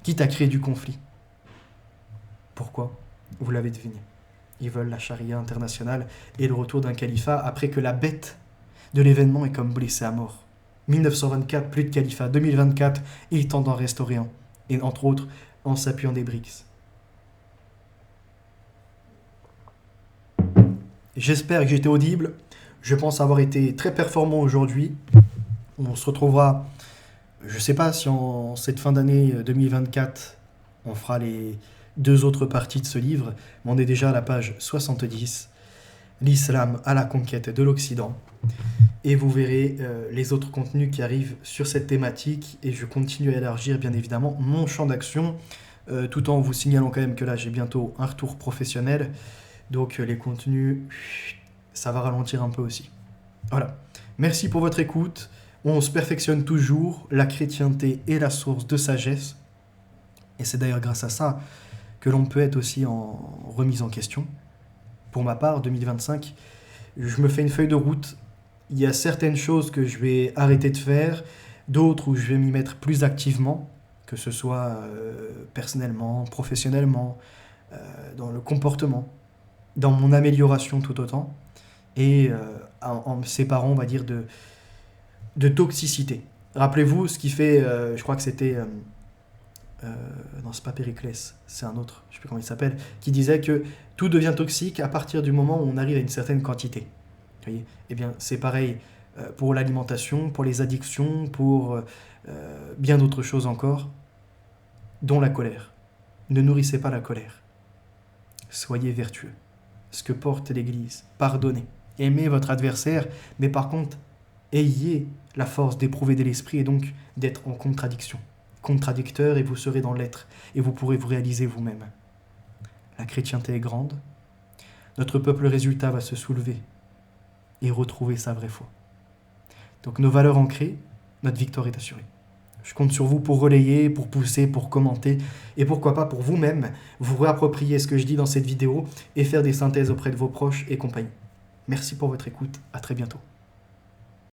quitte à créer du conflit. Pourquoi? Vous l'avez deviné. Ils veulent la charia internationale et le retour d'un califat après que la bête de l'événement est comme blessée à mort. 1924, plus de califat. 2024, ils tentent d'en restaurer un. Et entre autres, en s'appuyant des BRICS. J'espère que j'étais audible. Je pense avoir été très performant aujourd'hui. On se retrouvera, je ne sais pas si en cette fin d'année 2024, on fera les 2 autres parties de ce livre, mais on est déjà à la page 70, l'islam à la conquête de l'Occident. Et vous verrez les autres contenus qui arrivent sur cette thématique, et je continue à élargir bien évidemment mon champ d'action, tout en vous signalant quand même que là j'ai bientôt un retour professionnel, donc les contenus, ça va ralentir un peu aussi. Voilà, merci pour votre écoute, on se perfectionne toujours, la chrétienté est la source de sagesse, et c'est d'ailleurs grâce à ça que l'on peut être aussi en remise en question. Pour ma part, 2025, je me fais une feuille de route. Il y a certaines choses que je vais arrêter de faire, d'autres où je vais m'y mettre plus activement, que ce soit personnellement, professionnellement, dans le comportement, dans mon amélioration tout autant, et en me séparant, on va dire, de toxicité. Rappelez-vous ce qui fait, je crois que c'était... non, c'est pas Périclès, c'est un autre, je sais plus comment il s'appelle, qui disait que tout devient toxique à partir du moment où on arrive à une certaine quantité. Vous voyez? Eh bien, c'est pareil pour l'alimentation, pour les addictions, pour bien d'autres choses encore, dont la colère. Ne nourrissez pas la colère. Soyez vertueux. Ce que porte l'Église, pardonnez. Aimez votre adversaire, mais par contre, ayez la force d'éprouver de l'esprit et donc d'être en contradiction. Contradicteur, et vous serez dans l'être, et vous pourrez vous réaliser vous-même. La chrétienté est grande, notre peuple résultat va se soulever et retrouver sa vraie foi. Donc nos valeurs ancrées, notre victoire est assurée. Je compte sur vous pour relayer, pour pousser, pour commenter, et pourquoi pas pour vous-même vous réapproprier ce que je dis dans cette vidéo et faire des synthèses auprès de vos proches et compagnie. Merci pour votre écoute, à très bientôt.